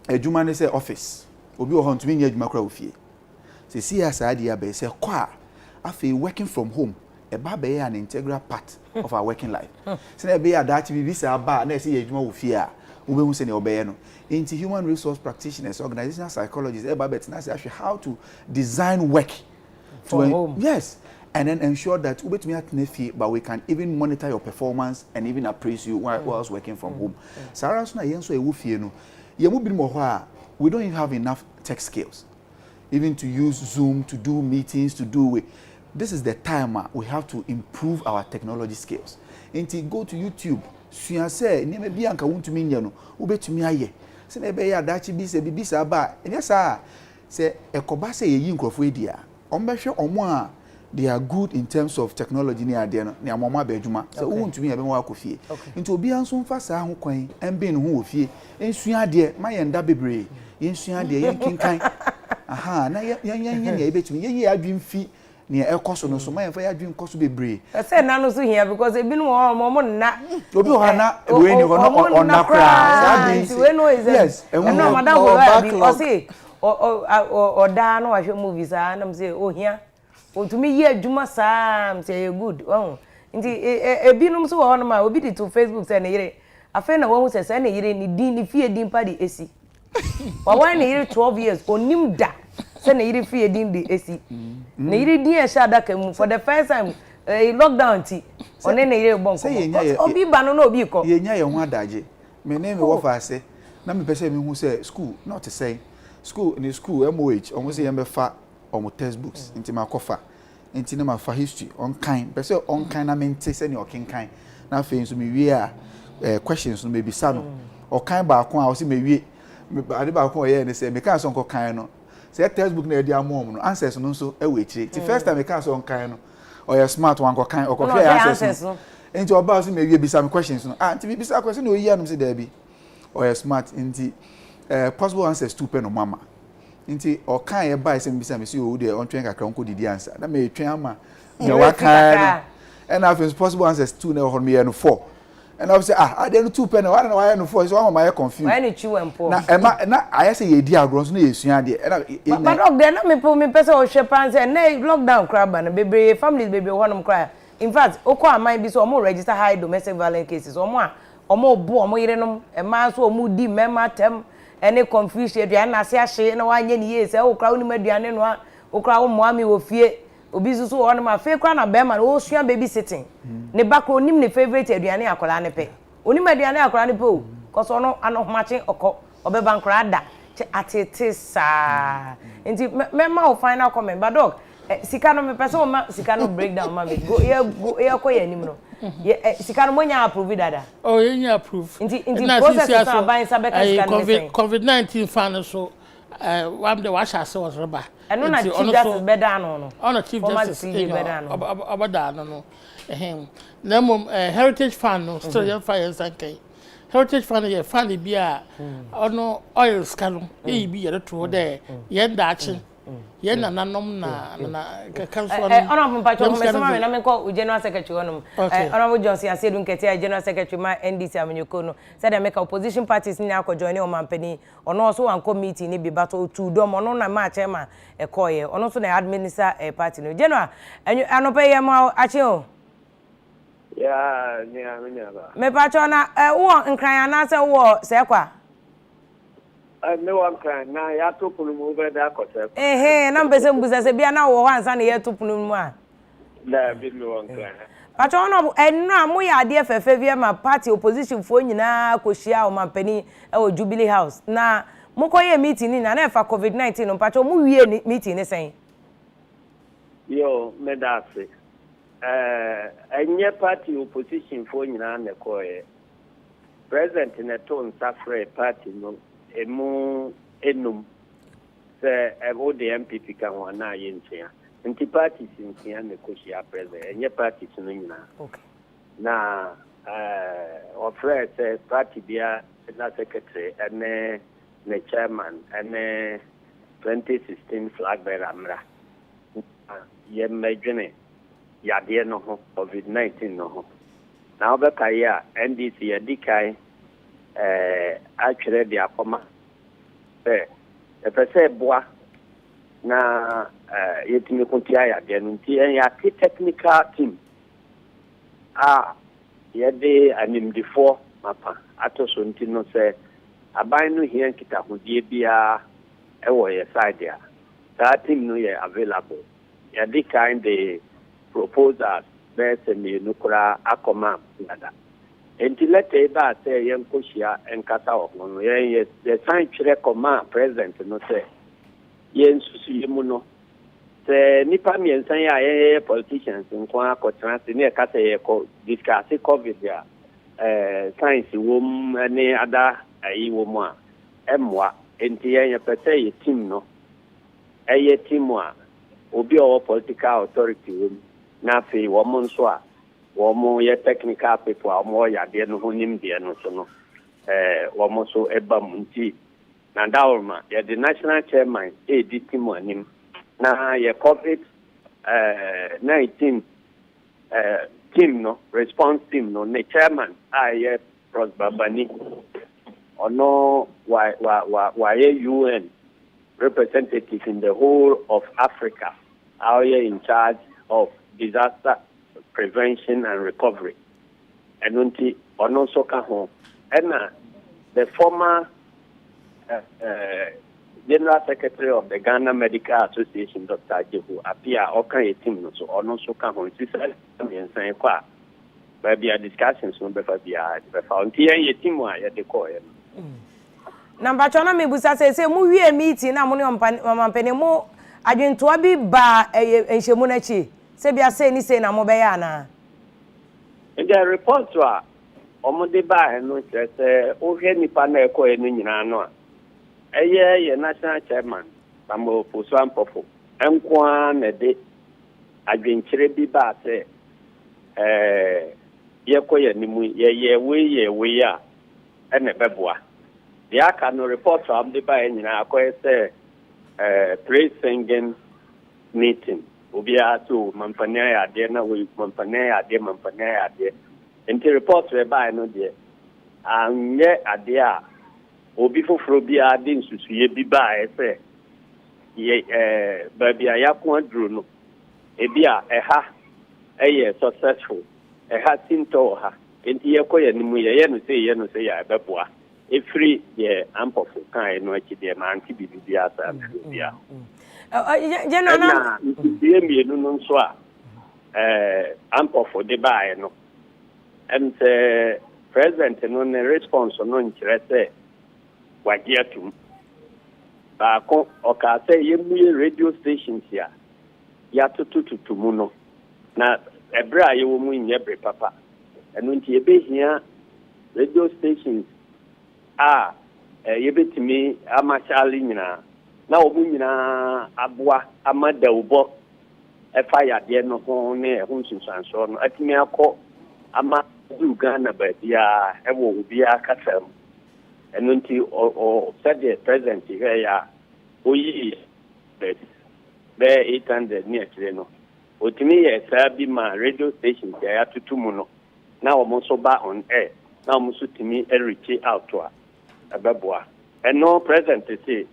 adwuma ne say office obi o hontumi nya adwuma kra ofie se sia saade ya be say kwa afi working from home eba be an integral part of our working life se na be ya that bibi sa ba na say adwuma ofie a ube se ne obeye no into human resource practitioners organizational psychologists eba bet na say how to design work from home. Yes, and then ensure that ubetumi atnefi, but we can even monitor your performance and even appraise you whilst working from home. Sarah so na yenso ewu fie no. Ye mu bi mo ho a we don't even have enough tech skills even to use Zoom, to do meetings, to do with. This is the time we have to improve our technology skills. Until go to YouTube, sua say ni me bi anka wontumi nya no ubetumi aye. Se na be ya dachi bi se bibi sa ba. Enya sa se ekoba se yeyi nkrofo edia. Ombehwe omo a they are good in terms of technology ni ade no ne amoma ba adwuma so wontumi ya be ma akofie nti obi anso mfa saa ho kwan embe no ho ofie ensua ade ma yenda bebre yensua ade yenkinkan aha na yen ne ebetumi yeyi adwimfi ne ekoso no so ma yemfa adwim koso bebre say na no so here because e binu mo na obi o hana we ni ho na kra saa dey we know is yes no madam o say o da no wa hwe movies a na me say o here otumi ye adwuma saa say good nti ebinum so wo no ma obi di to Facebook say ne yire afa na wo say ne yire ni din ni fie din pa di esi wa wan ne yire 12 years onim da say ne yire fie din di esi ne yire din e sha da kam for the first time lockdown ti one ne yire bon ko obi ba no na obi ko ye nya ye ho adaje me ne me wo fa ase na me pese me hu say school not to say school in school MOH almost say me fa omo textbooks inti makofa inti na mafa history on kind pese on kind na mente se ne okenkan na fe nso me wie a questions no me bisa no o kind ba ko a o se me wie ade ba ko ye ne se me kan so nko kan no se textbook na e di amom no answers no nso e we chire ti first time me kan so on kind no o ya smart one ko kan o ko clear answers no inti o ba so me wie bisa me questions no inti me bisa question no yi anum se da bi o ya smart inti possible answers to pen no mama nti o kan ye buy sem bisa me si o de on twen kakra onko didi answer na me twen ama me wa kan and if possible answers 2 na ho me ye no 4 and I say I dey no 2 pen na why no 4 so am I confused why no chiw empo na I say ye di agro so na ye sua de but dog dey na me pese o hwe pan say na lockdown crab na bebre families bebre honum cry in fact oko aman bi so o register high domestic violence cases o mo bo o mo yerenom e ma so o mu di mema tem any confusion aduane na se ahye na wanye ni ye se o kra woni aduane no o kra wo moami wo fie obi susu wo no ma fe kra na be ma no sua baby sitting ne bakro onim ne favorite aduane akola ne pe onim aduane akola ne pe o koso no anomache oko obeba nkra da atete sa nti mema o final comment but dog sika no me pese o ma sika no breakdown ma me go ye ko ye nim no sika no monya approve dada oh ye approve nti process so ban sabe ka sika no covid-19 fan so wam de wash ase was reba eno na chief justice beda no ono chief justice beda no obada no na mom heritage fan no still your fire sankai heritage fan ye fan bi a ono oil scalo e bi ye to de ye ndachi ye na nanom na kanso ono mpacho me sama me na me ko general secretary onum ono Johnson Asedu nkete general secretary ma NDC amanyoko no said make opposition parties ni akojoin o mampani ono so wan committee ni bi battle to dom ono na ma chairman ekoye ono so na administer party no general anope ye ma achi o ya nya ba me pacho na wo nkran ana se wo se kwa me wan kan na ya to punu mu be da ko se na mbese mbuza se bia na wo ansa na ye to punu mu a na bi me wan kan pacho no enu amu ya ade fefe vie ma party opposition fo nyina ko hia o mampani e o Jubilee House na mukoye meeting na fa covid-19 no pacho mu wie meeting ne sen yo me da se enye party opposition fo nyina ne koye president ne ton safre party no emu enum se ebo de MPP kan wana yentia nti party sintia ne koshia president enye party no nyina okay na offer se party bia na secretary ene ne chairman ene 2016 flag bearer amra ye medwene yade no ho COVID-19 no ho na obeka ya NDC ye dikai atwere de akoma pese boa na yetimi kontia yade no nti ya technical team yede animdifo mapa atoso nti no se aban no hia nkitahodie bia ewo ye side ya that team no ye available yade kind the proposals bese me nukura akoma nada enti lete ba se ye nkohia enkasa no ye sign twere koma president no se ye nsusu yemu no se nipa miensan ya ye politicians nko akotena se ne kasa ye ko discuss covid ya science wom ne ada ayi wom a emwa enti ye pese ye team no eye team a obi o political authority wom na fe wo mo nso a wo mo ye technical people a mo ya de no honim de no so no wo mo so eba munti na daworma ye the national chairman di team anim na ye COVID 19 team no response team no ne chairman ye Prosbabani ono wa UN representative in the whole of Africa are in charge of disaster prevention and recovery and unti ono soka ho and the former General Secretary of the Ghana Medical Association, Dr. Jehu Afia, okay, team no so ono soka ho nti say me kwa ba bia discussions no be fa bia be fa nti ye team a ye de ko ye number chona me busa say mu wie meeting na mo ne omampane mu adwentoa bi ba enhemu na chi se bia say ni say na mo be ya na the report to omode ba no say o hwe nipa na ekọ enu nyina no a ye national chairman Bambo Puswampofo enkwa na de adwenkyere bi ba say ye koye nimu ye we a ene beboa ya ka no report am de ba nyina akoye say praise singing meeting obia to mampania ya de na we mampania ya de enti report we ba no de anye ade a obi foforo bia de nsusuye bi ba say ye ba bia yakon aduro no ebia eha eye successful eha tinto ha enti ye koye nimu ye no say ya beboa free the amplify kind no akide ma anti bibia asa bibia na die mienu no so a amplify de bae no and president no ne response no nkire say wagiatum ba ko oka say yemu radio stations ya ya tututumu no na ebra ye wo mu nyebre papa enu nti ebehia radio stations yebetimi amachali nyina na obu nyina aboa amada ubo efa yade no ho ne ho nsunsanso no atimi akọ ama du Ghana ba dia ewo obi akasam enu nti o said the president here ya oyi be 800 ni akire no otimi ye sabi ma radio station ya tutumu no na o mo so ba on air na o mo so timi reach out to ababwa and no present say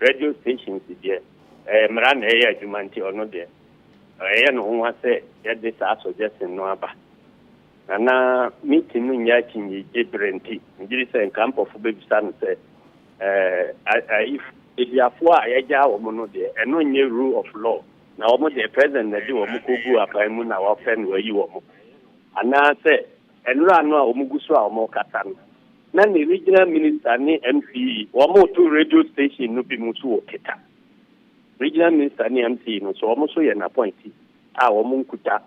radio stations there mran e adjumanti ono there no ho say ya this suggestion no aba na meeting no nya kinyi ebrenti ngiri say camp of baby stand say if idiafo a ya ja wo no there and no nye rule of law na wo the president na di wo kogu apan mu na wo fen wo yi wo ana say enura anu a wo guso a wo kata no na the regional minister ni MP wamo to radio station no bi musu oketa regional minister ni MC no so wamo so ye na point wamo nkuta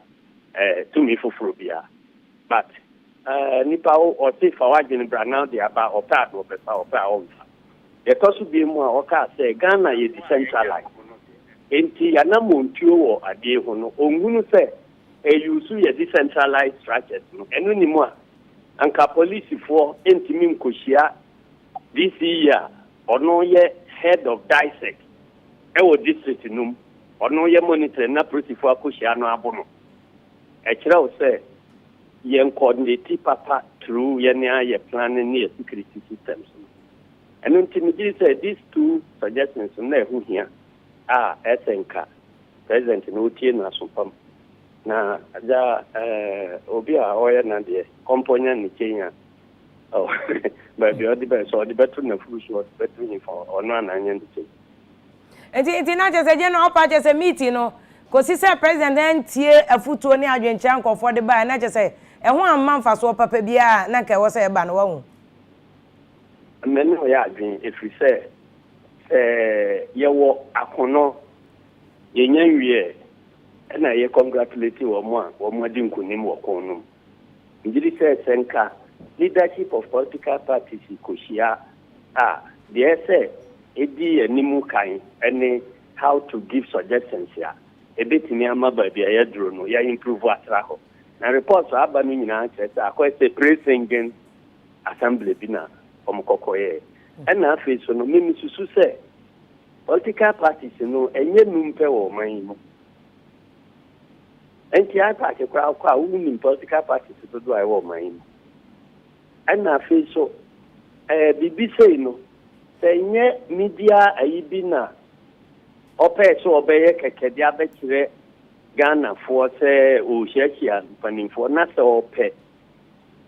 tumi foforo bia but nipa o se fa wagin bra now they about opa no be fa opa on ye to so bi mu a oka say Ghana ye decentralized enti ya na montuo wo ade ho no ongunu say yusu ye decentralized structures no enu ni mu a anka police for entimi nkohia this year ono ye head of dissect ewo district num ɔno yɛ monitor na prosifo akɔhyia no abo no ɛkyerɛ wo sɛ yɛn coordinate papa through yɛne ayɛ planning ne security systems ɛno nti megye sɛ these two suggestions na ɛho hia a ɛsɛ nka president no wotie no asopam na agya obi a ɔyɛ na deɛ kɔmpɔnya ne kyɛn a baabi ɔde bɛɛ sɛ ɔde bɛto na furu so ɔde bɛto nifa ɔno ananyɛ ne kyɛn nti na kyerɛ sɛ gye no ɔpa kyerɛ sɛ meeting no kɔsi sɛ president ntie afutuo ne adwenkyerɛ nkɔfoɔ de baa na kyerɛ sɛ ɛho amma mfa so papa biara na nka ɛwɔ sɛ ɛba no wahu mɛne ɔyɛ adwen ɛfiri sɛ yɛwɔ akono yɛnya nwie ɛna yɛ congratulate wɔn adi nkonim wɔ kɔn no ngiri sɛ sɛnka leadership of political parties kɔhyia a deɛ sɛ ɛdi animu kan ɛne how to give suggestions a ɛbɛtumi ama baabi a yɛduro no yɛ improve asra hɔ na reports aba no nyinaa kyerɛ sɛ akɔ sɛ pre-singing assembly bi na ɔmokɔkɔyɛ ɛna afei so no mimi susu sɛ political parties no ɛnyɛ numpɛ wɔ ɔman yi mu ɛnti apate koraa kɔ a wonim political parties dodo a ɛwɔ ɔman yi mu ɛna afei so biribi sei no sɛ nyɛ media ayi bi na ɔpɛɛ sɛ ɔbɛyɛ kɛkɛde abɛkyerɛ Ghanafoɔ sɛ ɔhyiahyia mpanimfoɔ na sɛ ɔpɛ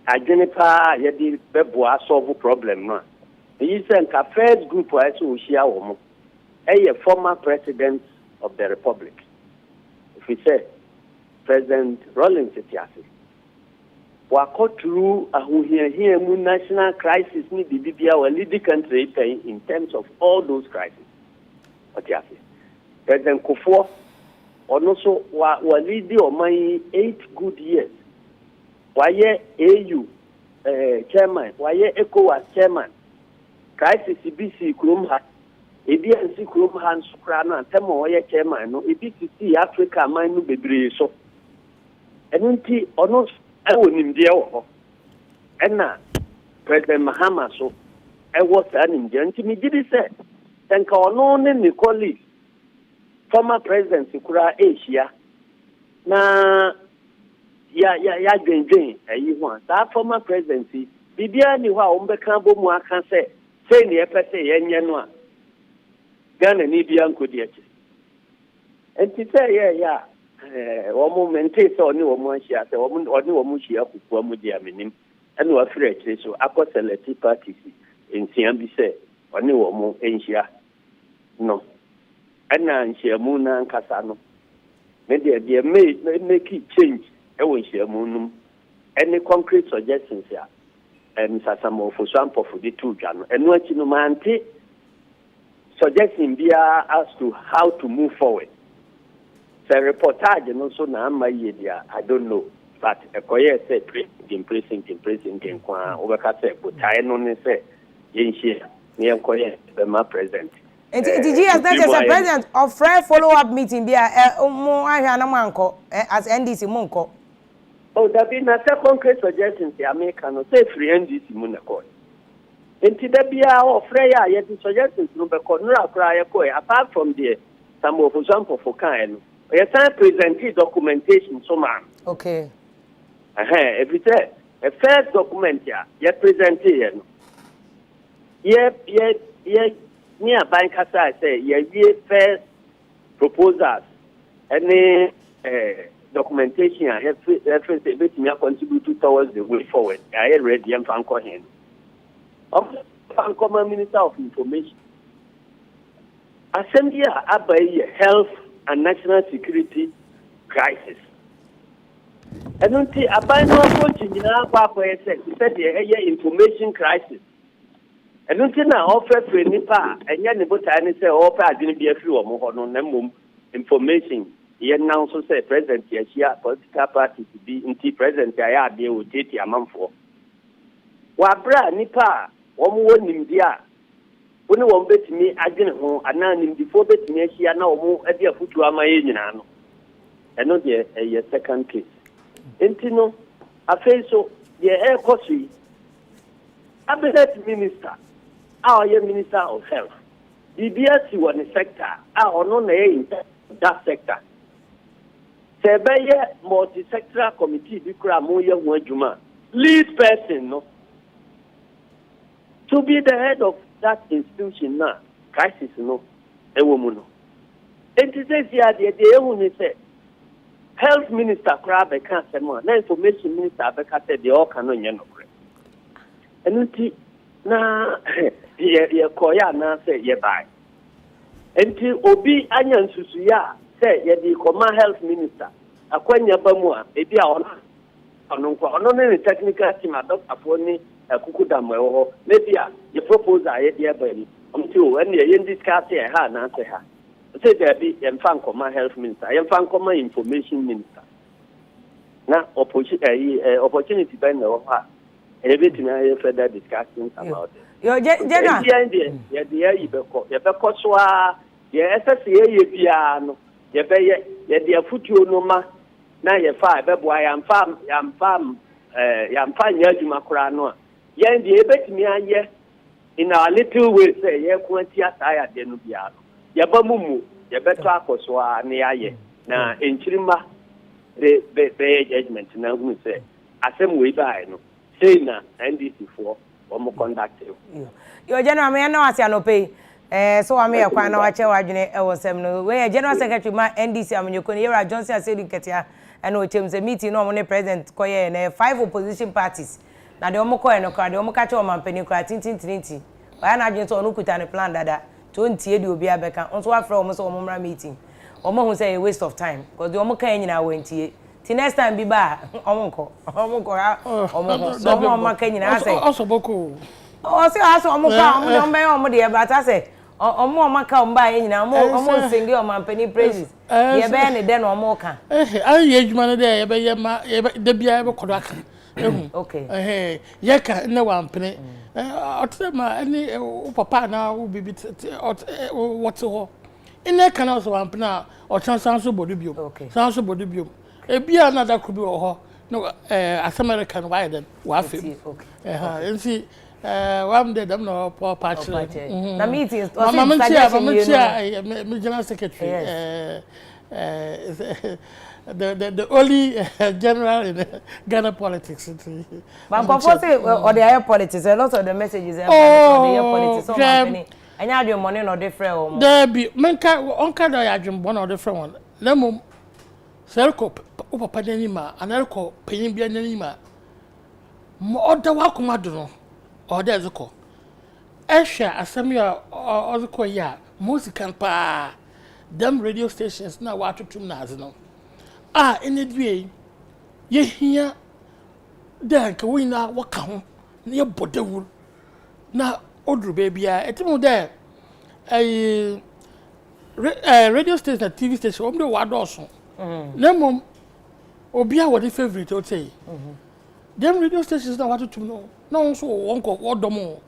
adwene paa yɛde bɛboa solve problem no a ɛyi sɛ nka first group a ɛsɛ ɔhyia wɔ mo ɛyɛ former president of the republic ɛfiri sɛ President Rawlings Etiase wakɔ through ahohiahia mu national crisis ni bibibia wa lead the country in terms of all those crises Etiase President Kufuor ono so wa lead ɔman 8 good years wayɛ AU chairman wayɛ ECOWAS chairman crisis BC kurom ha ebi ansi kurom ha nso kra no antem ɔyɛ chairman no ebi sisi Africa man no bebree so ɛno nti ɔno ɛwɔ nimdeɛ wɔ hɔ ɛna President Mahama so ɛwɔ saa nimdeɛ nti megye sɛ nka ɔno ne ne colleague former president kura Asia na ya dwendwen ayi ho a saa former presidency bibia ni hɔ a wɔmbɛka bɔ mu aka sɛ sɛ ne yɛpɛ sɛ yɛnyɛ no a Ghana ni bia nkodi akyi enti sɛ yɛ a wɔn mente sɛ ɔne wɔn ahyia sɛ ɔne wɔn hyia kukua mu di amenim ɛna wafiri akyire so akɔ select parties nsia bi sɛ ɔne wɔn nhyia no ɛna nhyiamu na nkasa no ne deɛ make change ɛwɔ nhyiamu no any concrete suggestions a sasamofo so ampɔfo de to dwa no ɛno akyi no mante suggestion bia as to how to move forward. The reportage no so na ama yie dia I don't know but ekoye say president kwa obeka say botae no ne say yenhie ne ekoye be ma president did you as a president of follow up meeting bia mo ahwa na mo anko as NDC mo nko oh that be na second case suggestions ya America no say free NDC mo na ko enti da bia o frɛ ya ye suggestions no be ko no akra ye ko apart from the some of example for kan yes, I present documentation, so man. Okay. If it's a first document, you present it. Near bank say, you first proposals, any documentation, I have to contribute towards the way forward. I read the Fanco hand. Of Fanco Minister of Information. Assembly about health and national security crisis. I don't think about no approaching in our paper said the information crisis. I don't think now offer for Nipa and yet the botany say offer didn't be a few or more on information. He now so say President Yashia political party to be in President Yaya deal with it a month for. Wabra Nipa, one India. When you want bet me, I didn't know, and now before bet me, she are now more at the foot to my age. And not a second case. Intino, I feel so, the air costly. I be that minister, our minister of health. The BSC one sector, our non that sector. Sebeye multi-sectoral committee bikura moye wajuma lead person no to be the head of that institution na crisis no ewomu no. Enti says here the ewu ni say health minister kura be kan sema na information minister be ka say the all can no nye no kure. Enti na ye koya na say ye bai. Enti obi anya nsusu ya say ye di command health minister akwanya ba mu a ebi a ono ne technical team doctor for ni akuku dam e ho maybe a ye proposal ye dey ba ni omti o en ye discuss e ha na say ha say there be ye fan command health minister ye fan command information minister na opportunity ben no ha e be timi a further discussions about it. Yo Jenna ye dey be ko so a ye SSA ye bia no ye dey afutuo no ma na ye fa be boa yam fa nya adwuma kora no a ye dey betimi aye in our little way say ye kwanti asaya de no bia no ye ba mumu ye beto akoso a ne aye na enchirima be judgment na hu say asem we bai no say na NDC for omo conduct yo Jenna me na wase anope so wa me ya kwa na wa che wa dwene e wosem no we General Secretary ma NDC amnyoko ne Yera Johnson Asedu Ketia and we chem meeting no mo president koye na 5 opposition parties na de omo koye no kra de omo ka che o mampani kra tintintinti wa na adwene so onu kuta ne plan dada to ntie de obi abeka onso wa fra omo so omo mra meeting omo hu say a waste of time because de omo kan nyina wentie ti next time bi ba omo nko omo so omo kan nyina say osoboko o se aso omo ka omo de omo be omo de ba ta say omo maka omba nyina omo singi o mampani praises ye be ne de no omo ka ayi adwuma no de ye be ye ma de bia be kodo aka okay ye ka ne wampene otema ani papa na wo bibi what ho ine kana so wampena o chansan so bodu biom sanso bodu biom e bia na da kubi ho no as American why then wa fem ensi wam de dem no poor patch na meeting mama me General Secretary the only general in Ghana politics. But before say or the higher politics, a lot of the messages are the higher politics. So many. And you have your money no different or there be menka onka do ya dwem one or different one. Lemo selko papa denima analko peyin bia nanima. Mo oda wa kuma do no. Oda ezeko. Esha asamia ozeko ya musican pa them radio stations na wa tutum na azino. Enedwie ye hia da ka we na waka ho na ye bodawur na odru bebia etimo de radio station TV station omde wadoso na mom obi a wodi favorite o say them radio stations na watutum no na so wonko wodomo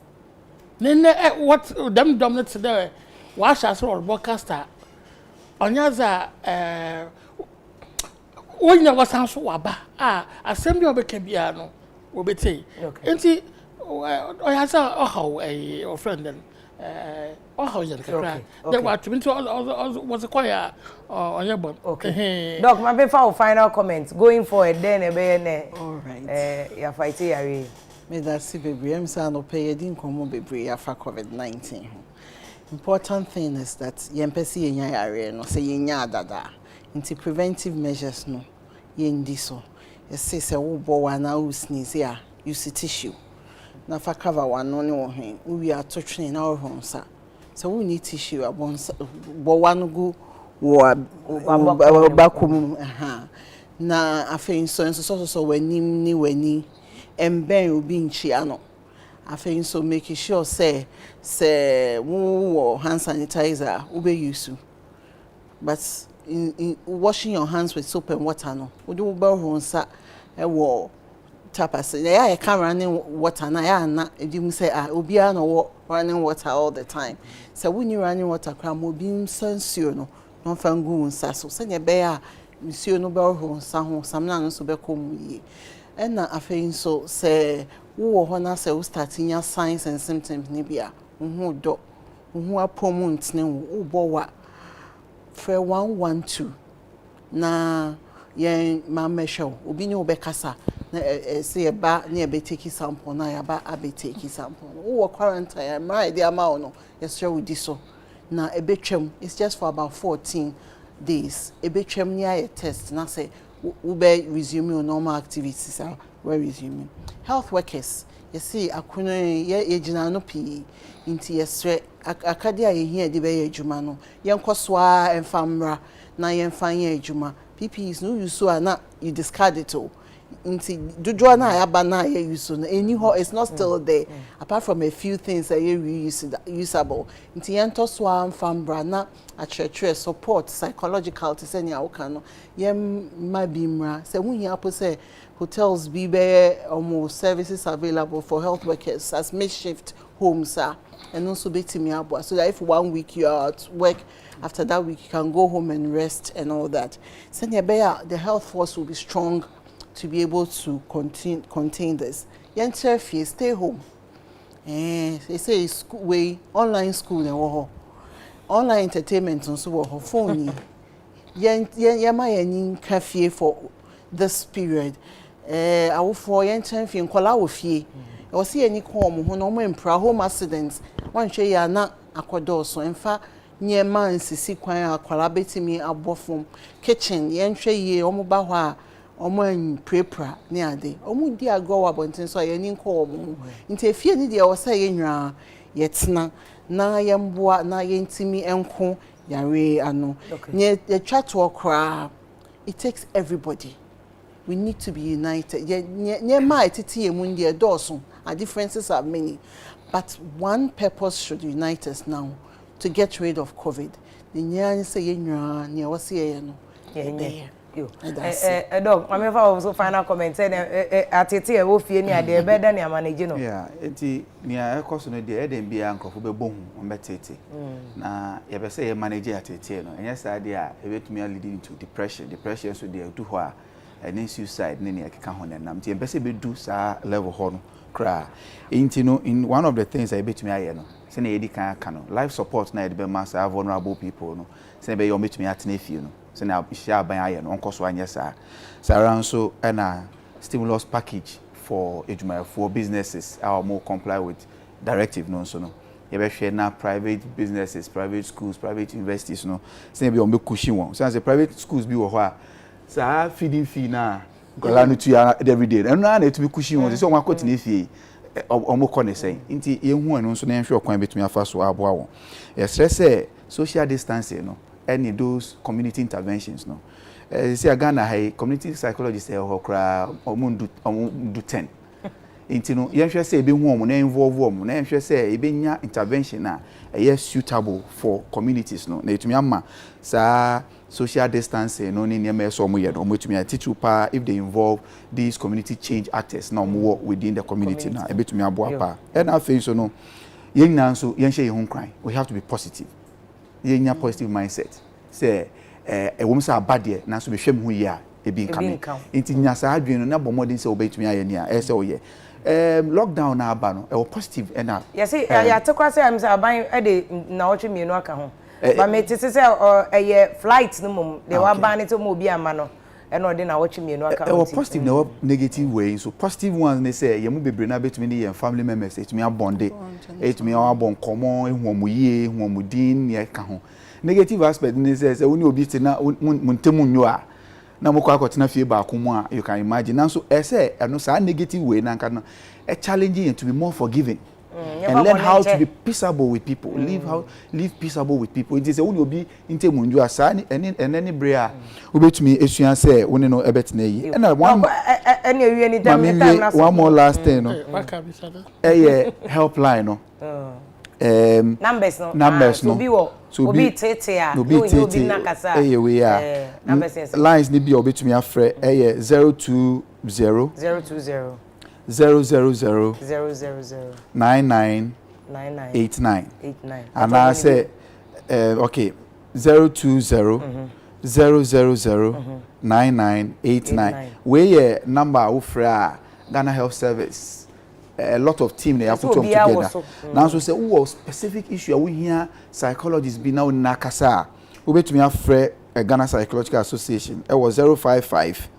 ne what them dominate there wa shasro broadcaster onyaza Onya wasanso waba assembly obeka bia no obetey enti oyasa ohaw friend then ohaw yen kakra they were to into was a choir on your bone doc my be final comments going forward then e be ne all right ya fight yare me that see baby am say no pay din komo bebre afa COVID-19 important thing is that yempesi yenya yare no say yenya adada into preventive measures no yendi so say say wo bo wa na wo sneeze ya use tissue na fa cover one no ne wo hwen we are to train na wo honsa so we need tissue abonsa bo wa no go wo bakum na afei so wanim ni wani emben obi nchia no afei so make sure say wo hand sanitizer we be use but in washing your hands with soap and water no we do honsa wo tapas ya can running water na ya na edim say obi a no running water all the time so when you running water kram obi nsansuo no no fangu nsa so se ne be a nsuo no be honsa ho samna no so be komu yi na afei so say wo ho na say we starting your signs and symptoms ni bia wo do wo apomont ne wo bo wa for 112 na yen mama show obi ni obekasa na say ba na e be take sample na ya ba abe take sample wo quarantine my dey ama no yes sure we di so na e betwem it's just for about 14 days e betwem ni aye test na say we be resume your normal activities we resume health workers you see akuno ye gina no pi inti yesre akade aye hia de be adwuma no yenkoso a enfamra na yenfanye adwuma PPEs no use so na you discard it all inti dojo na aba na ye use no any it's not still there apart from a few things that you usable inti yento so enfambra na a support psychological to say nya woka no yem mabimra say hu hia po say hotels be almost services available for health workers as makeshift homes and also betimi abo so that if 1 week you are at work after that week you can go home and rest and all that so the health force will be strong to be able to contain this yenterfie stay home they say school way online school and online entertainment and so phone yema yen cafe for this period awo for yenterfie nkola wo fie o se ani kom ho no mo empra home accidents wan hwe ya na akodoso emfa nyema nsisi kwan akwala betimi abofom kitchen yenhwe ye omo ba ho a omo an prepra ne ade omo di agowa bonten so ye ni nko omo nti efie ni de o se ye nwa yetena na yemboa na yentimi enko yare ano nye twa to okra it takes everybody. We need to be united. Nyema etiti emundi edoso. Our differences are many, but one purpose should unite us now to get rid of COVID. The nyan say yenwa nya wasi ye no. Dog, I'm also final comment say atete e wo fie ni ade be da na manage no. Yeah, enti nia ekoso no de eden bia nkofo be bohu ombetete. Na ye be say ye manage atete no. Enya sa de a e betumi leading into depression. Depression so de do ho a any suicide ne akeka ho nenam ti empese be do sa level ho no kra enti no in one of the things I betumi aye no se na yedi kan aka no life support na yedi be massa vulnerable people no se be yo betumi atena fie no se na hia ban aye no onkoso anye sa ran so na stimulus package for for businesses our more comply with directive no so no ye be hwe na private businesses private schools private universities no se be o me kushi won se private schools bi wo ho a sa feeding fee na gola no tu every day and na to be kushi won so won akoti na fie omoko ne sei nti ye hu anu so na hwe okwan betumi afa so aboa won ye stress social distancing no any those community interventions no see Ghana high community psychologists okra omundu 10 nti no ye hwe say be hu omo na involve omo na hwe say e be nya intervention na e suitable for communities no na etumi ama sa social distancing no ni nyama so mo ye no mo tumi teach pa if they involve these community change actors na mo work within the community na e betumi aboa pa and afei so no yen nan so yen hye ho kran we have to be positive yen nya positive mindset say e wom sa abade na so be hwem ho yi a e bi nkame enti nya sa adwen no na bo modern say obetumi aye ni a e say oye lockdown na aba no e positive and yes ya tekwa say am say aban e de na oche mienu aka ho but me tisi say flight no mum they wa ban it mo obi ama no e no de na oche mienu aka ho positive na negative way so positive ones they say ye mu bebre na betumi ni ye family members etumi abonde etumi abon komo ehu omuyie ehu omudin ye ka ho negative aspect ni say woni obi ti na muntemu nyo a na moko akotena fie ba ko mu a you can imagine na so say no sa negative way na nka no a challenging to be more forgiving and learn how to be peaceable with people live peaceable with people it is woni obi ntemu nyo a sa any brea obetumi esua say woni no ebetena yi and any ewie ni time na so one more last thing no helpline no numbers no so obi tete a no obi nakasa we are lines ni bi obetumi afre 020 000 9989 and I say okay 020 9989 we number ufra Ghana Health Service a lot of team they have put together now so say who specific issue we here psychologists be now nakasa wobetumi afrɛ Ghana Psychological Association it was 055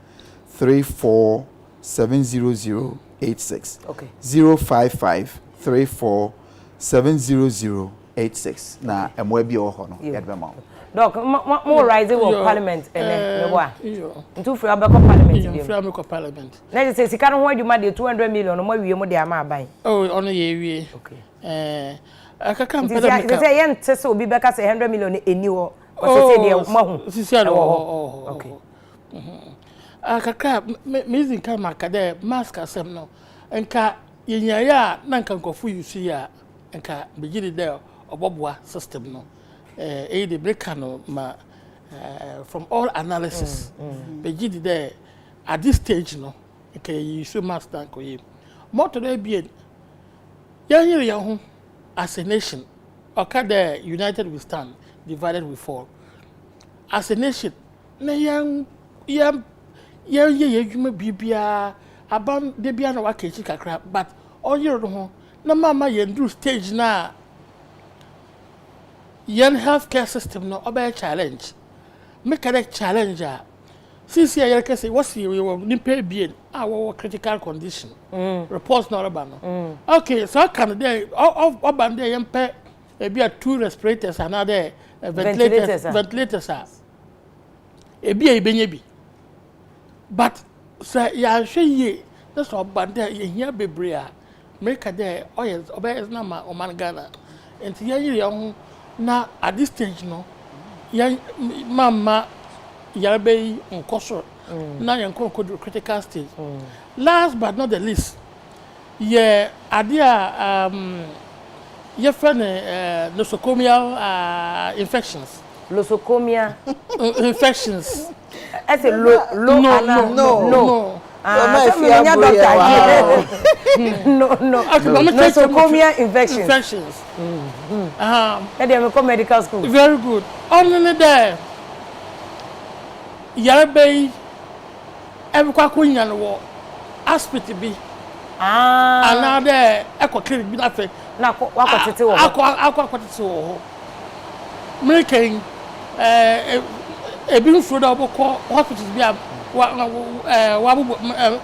34 70086 okay 055 34 70086 na emwe bi o ho no yedbema doc mo rise wo parliament ene me wa ntu free abeko parliament bi free abeko parliament na je say sika no ho adwuma de 200 million no mo wie mo de ama aban ono ye wie okay akaka mpela meka say yen tese obi beka say 100 million eni ho o say de mahu sisi ado okay akaka mezi kan makade mask asem no enka yenyaya na nka nkofu yusu ya enka begiri de oboboa system no the breaker no ma from all analysis begiri de at this stage no enka yusu mask dan ko ye moto de bien yanyere ya ho as a nation okada united we stand divided we fall as a nation na yan ye adwuma bibia aban de bia na wakechi kakra but oyero ho na mama ye ndru stage na yen healthcare system no oba challenge make a challenge sisi ya kese wasi we nipa bien wo critical condition reports na oba no okay so can dey oba dey yempe e bia 2 respirators another ventilators e bia ibenye bi but say ya hweye that's oba dey ye hia bebre a make there oba is na ma oman Ghana enti ya yiri ho na at this stage no ya mama yarbe nkoso na yanko critical stage last but not the least ye adia ye friend nosocomial infections infections I say no nosocomial infections and they come medical school very good only there yarbe every kunya no hospital bi another eco clinic bi na fe na wakotete wo akotete wo making ebi nfro da oboko hospitals bi wa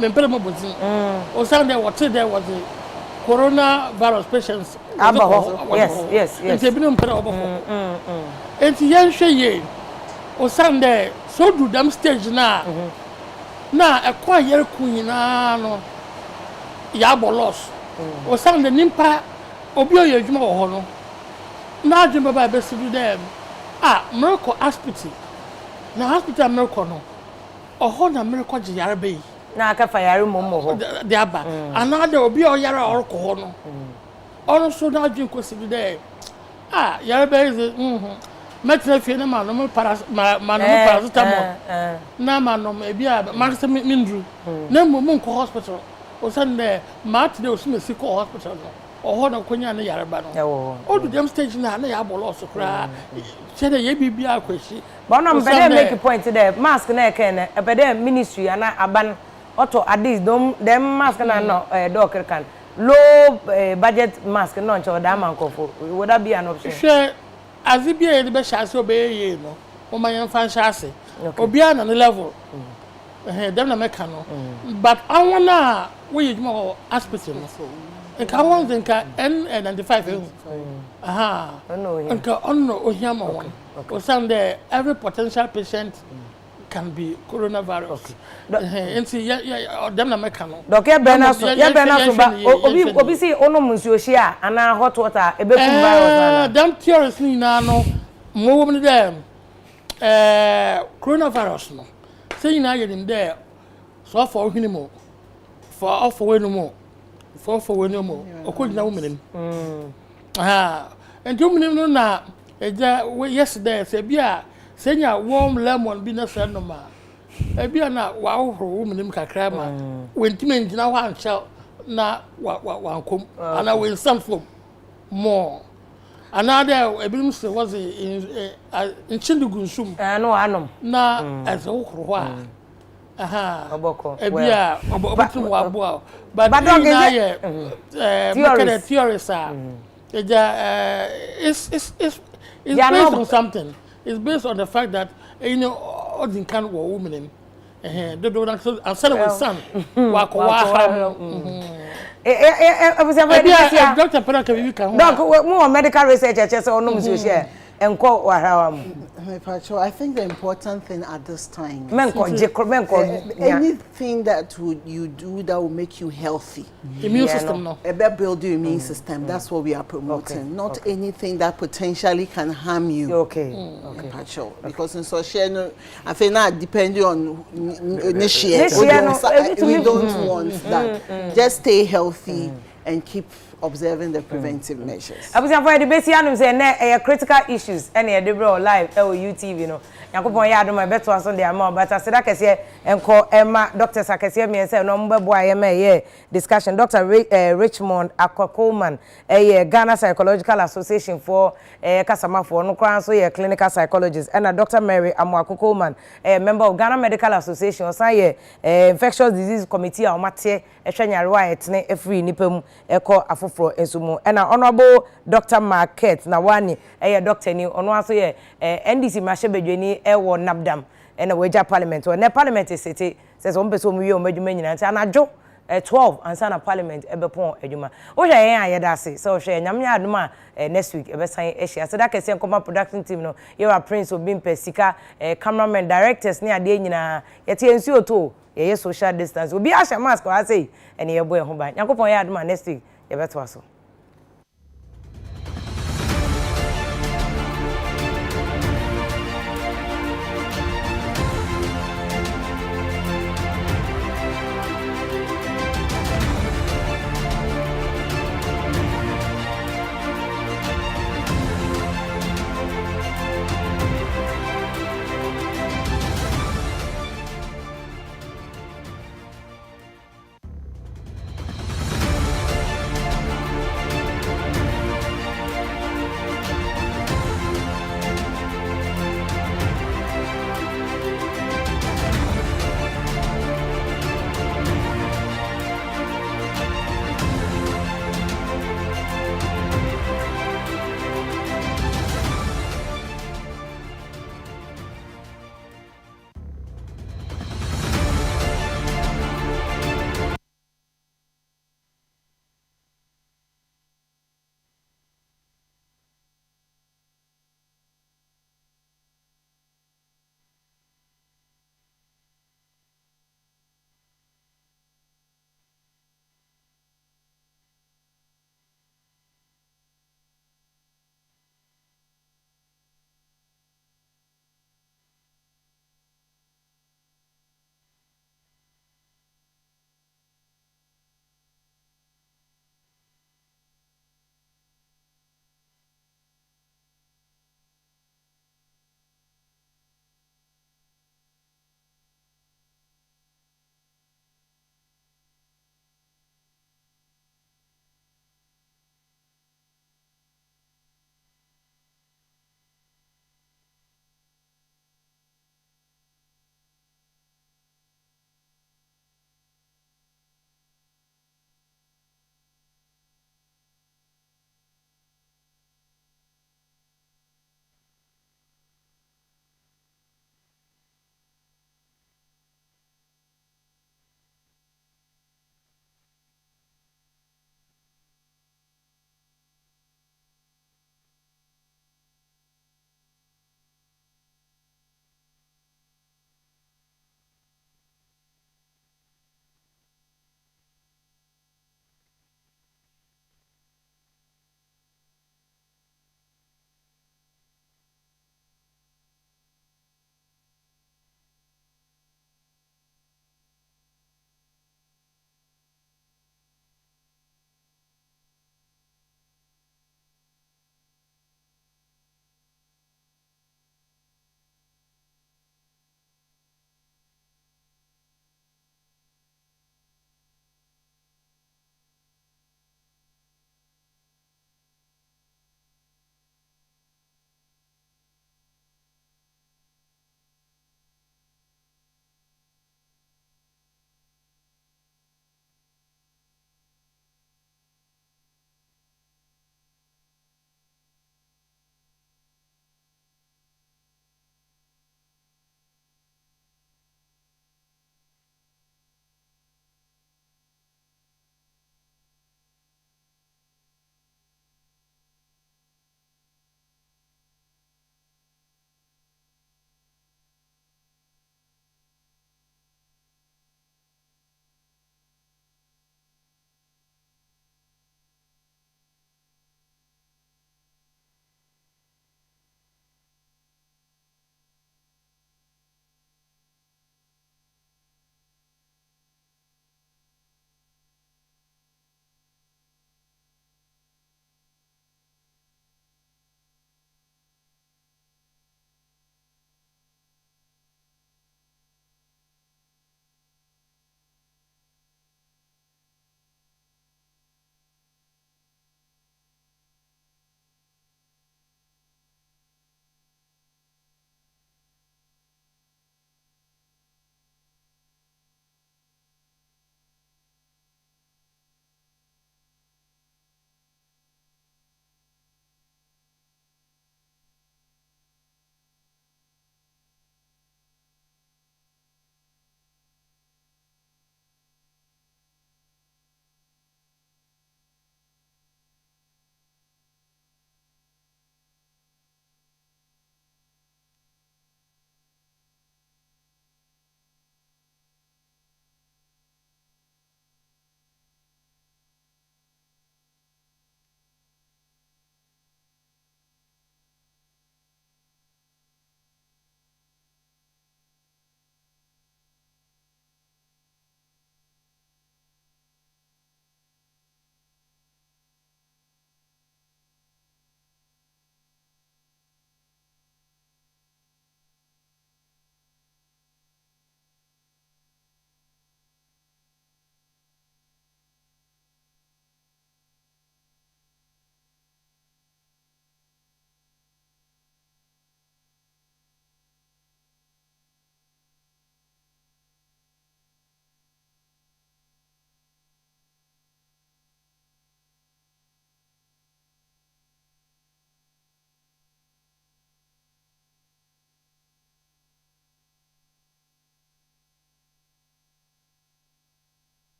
mempele mobozin o sound there what there was the coronavirus patients yes ebi mempele oboko enti yan hweye o sound there so do them stage na ekwa yere kunyina no ya bolos o sound the nimpa obi oye adwuma wo ho no na adwuma ba be sidu dem miracle hospital na hospital miracle no oho na miracle je yare be na aka fa yare mommo ho de aba another obi o yare orko ho no ono so na adwun ko sidu dem yare be is metre fie na manom paracetamol na manom e bia maximum mindru na mommo ko hospital o sande mat de o smesi ko hospital no oho na konya na yare ba no o do dem stage na ya bolo so kra chede ye bibia akwashi but no better make a point there mask na ken e better ministry ana aban auto at this them mask na no doctor can low budget mask no ncho da man kofo would that be an option sure azibia ye be chance obeye no o man yan fan chance obia na level dem na make no but I wanna we you hospital nka won nka N95 nka onno ohiama won o sound every potential patient can be coronavirus enti dem na make no doc ya bena so ba obi si ono munsuo hia ana hot water ebekum virus na dem theories ni na no mo wo ni dem coronavirus no say na yedim there so for ohini for we no mo for we no mo okojina wo menem and you menem no na eja yesterday say bia senya warm lemon bi na say no ma e bia na wa ohoro wo menem kakra ma wentime ngina ho ancha na wa ankom ana we some from more another ebinim say was in chindugunsum no anom na as ohoro ho oboko ebia obotum wa boa but the theories are it's based on something is based on the fact that all the kind of women they don't actually and said with son Dr. Peraka we can doc more medical research say onum so share enko wahawam. I think the important thing at this time anything that you do that will make you healthy. Immune system no. Build your immune system. That's what we are promoting. Not anything that potentially can harm you. Okay. Because in social, I think not depending on initiate. We don't want that. Just stay healthy and keep observing the preventive measures. I was afraid the basic say critical issues and the bro live UTV no. Yakopon ya do my better on Sunday amount but I said that kese enko Emma Dr. Sakese me say no mbebo aye discussion Dr. Richmond Coleman Ghana Psychological Association for Kasama for no kran so clinical psychologist and Dr. Mary Amwako Coleman member of Ghana Medical Association say infectious disease committee a omate ehwanyarwa etne efri nipam eko afoforo ensumu and honorable Dr. Market na wani doctor ni ono aso NDC mashebedweni ewo nabdam ena weja parliament o ne parliament city says on person mu yo madwuma nyina nti anajo 12 ansa na parliament ebepon adwuma wo hwe yen ayeda ase so hwe nyamnya aduma next week ebesan ehia so that kese nkoma production team no you Prince Obimpe sika cameraman directors ni ade nyina yete ensu oto ye social distance obi ahya mask wa say ene ye boy ho ba yakopon ya aduma next week ye beto aso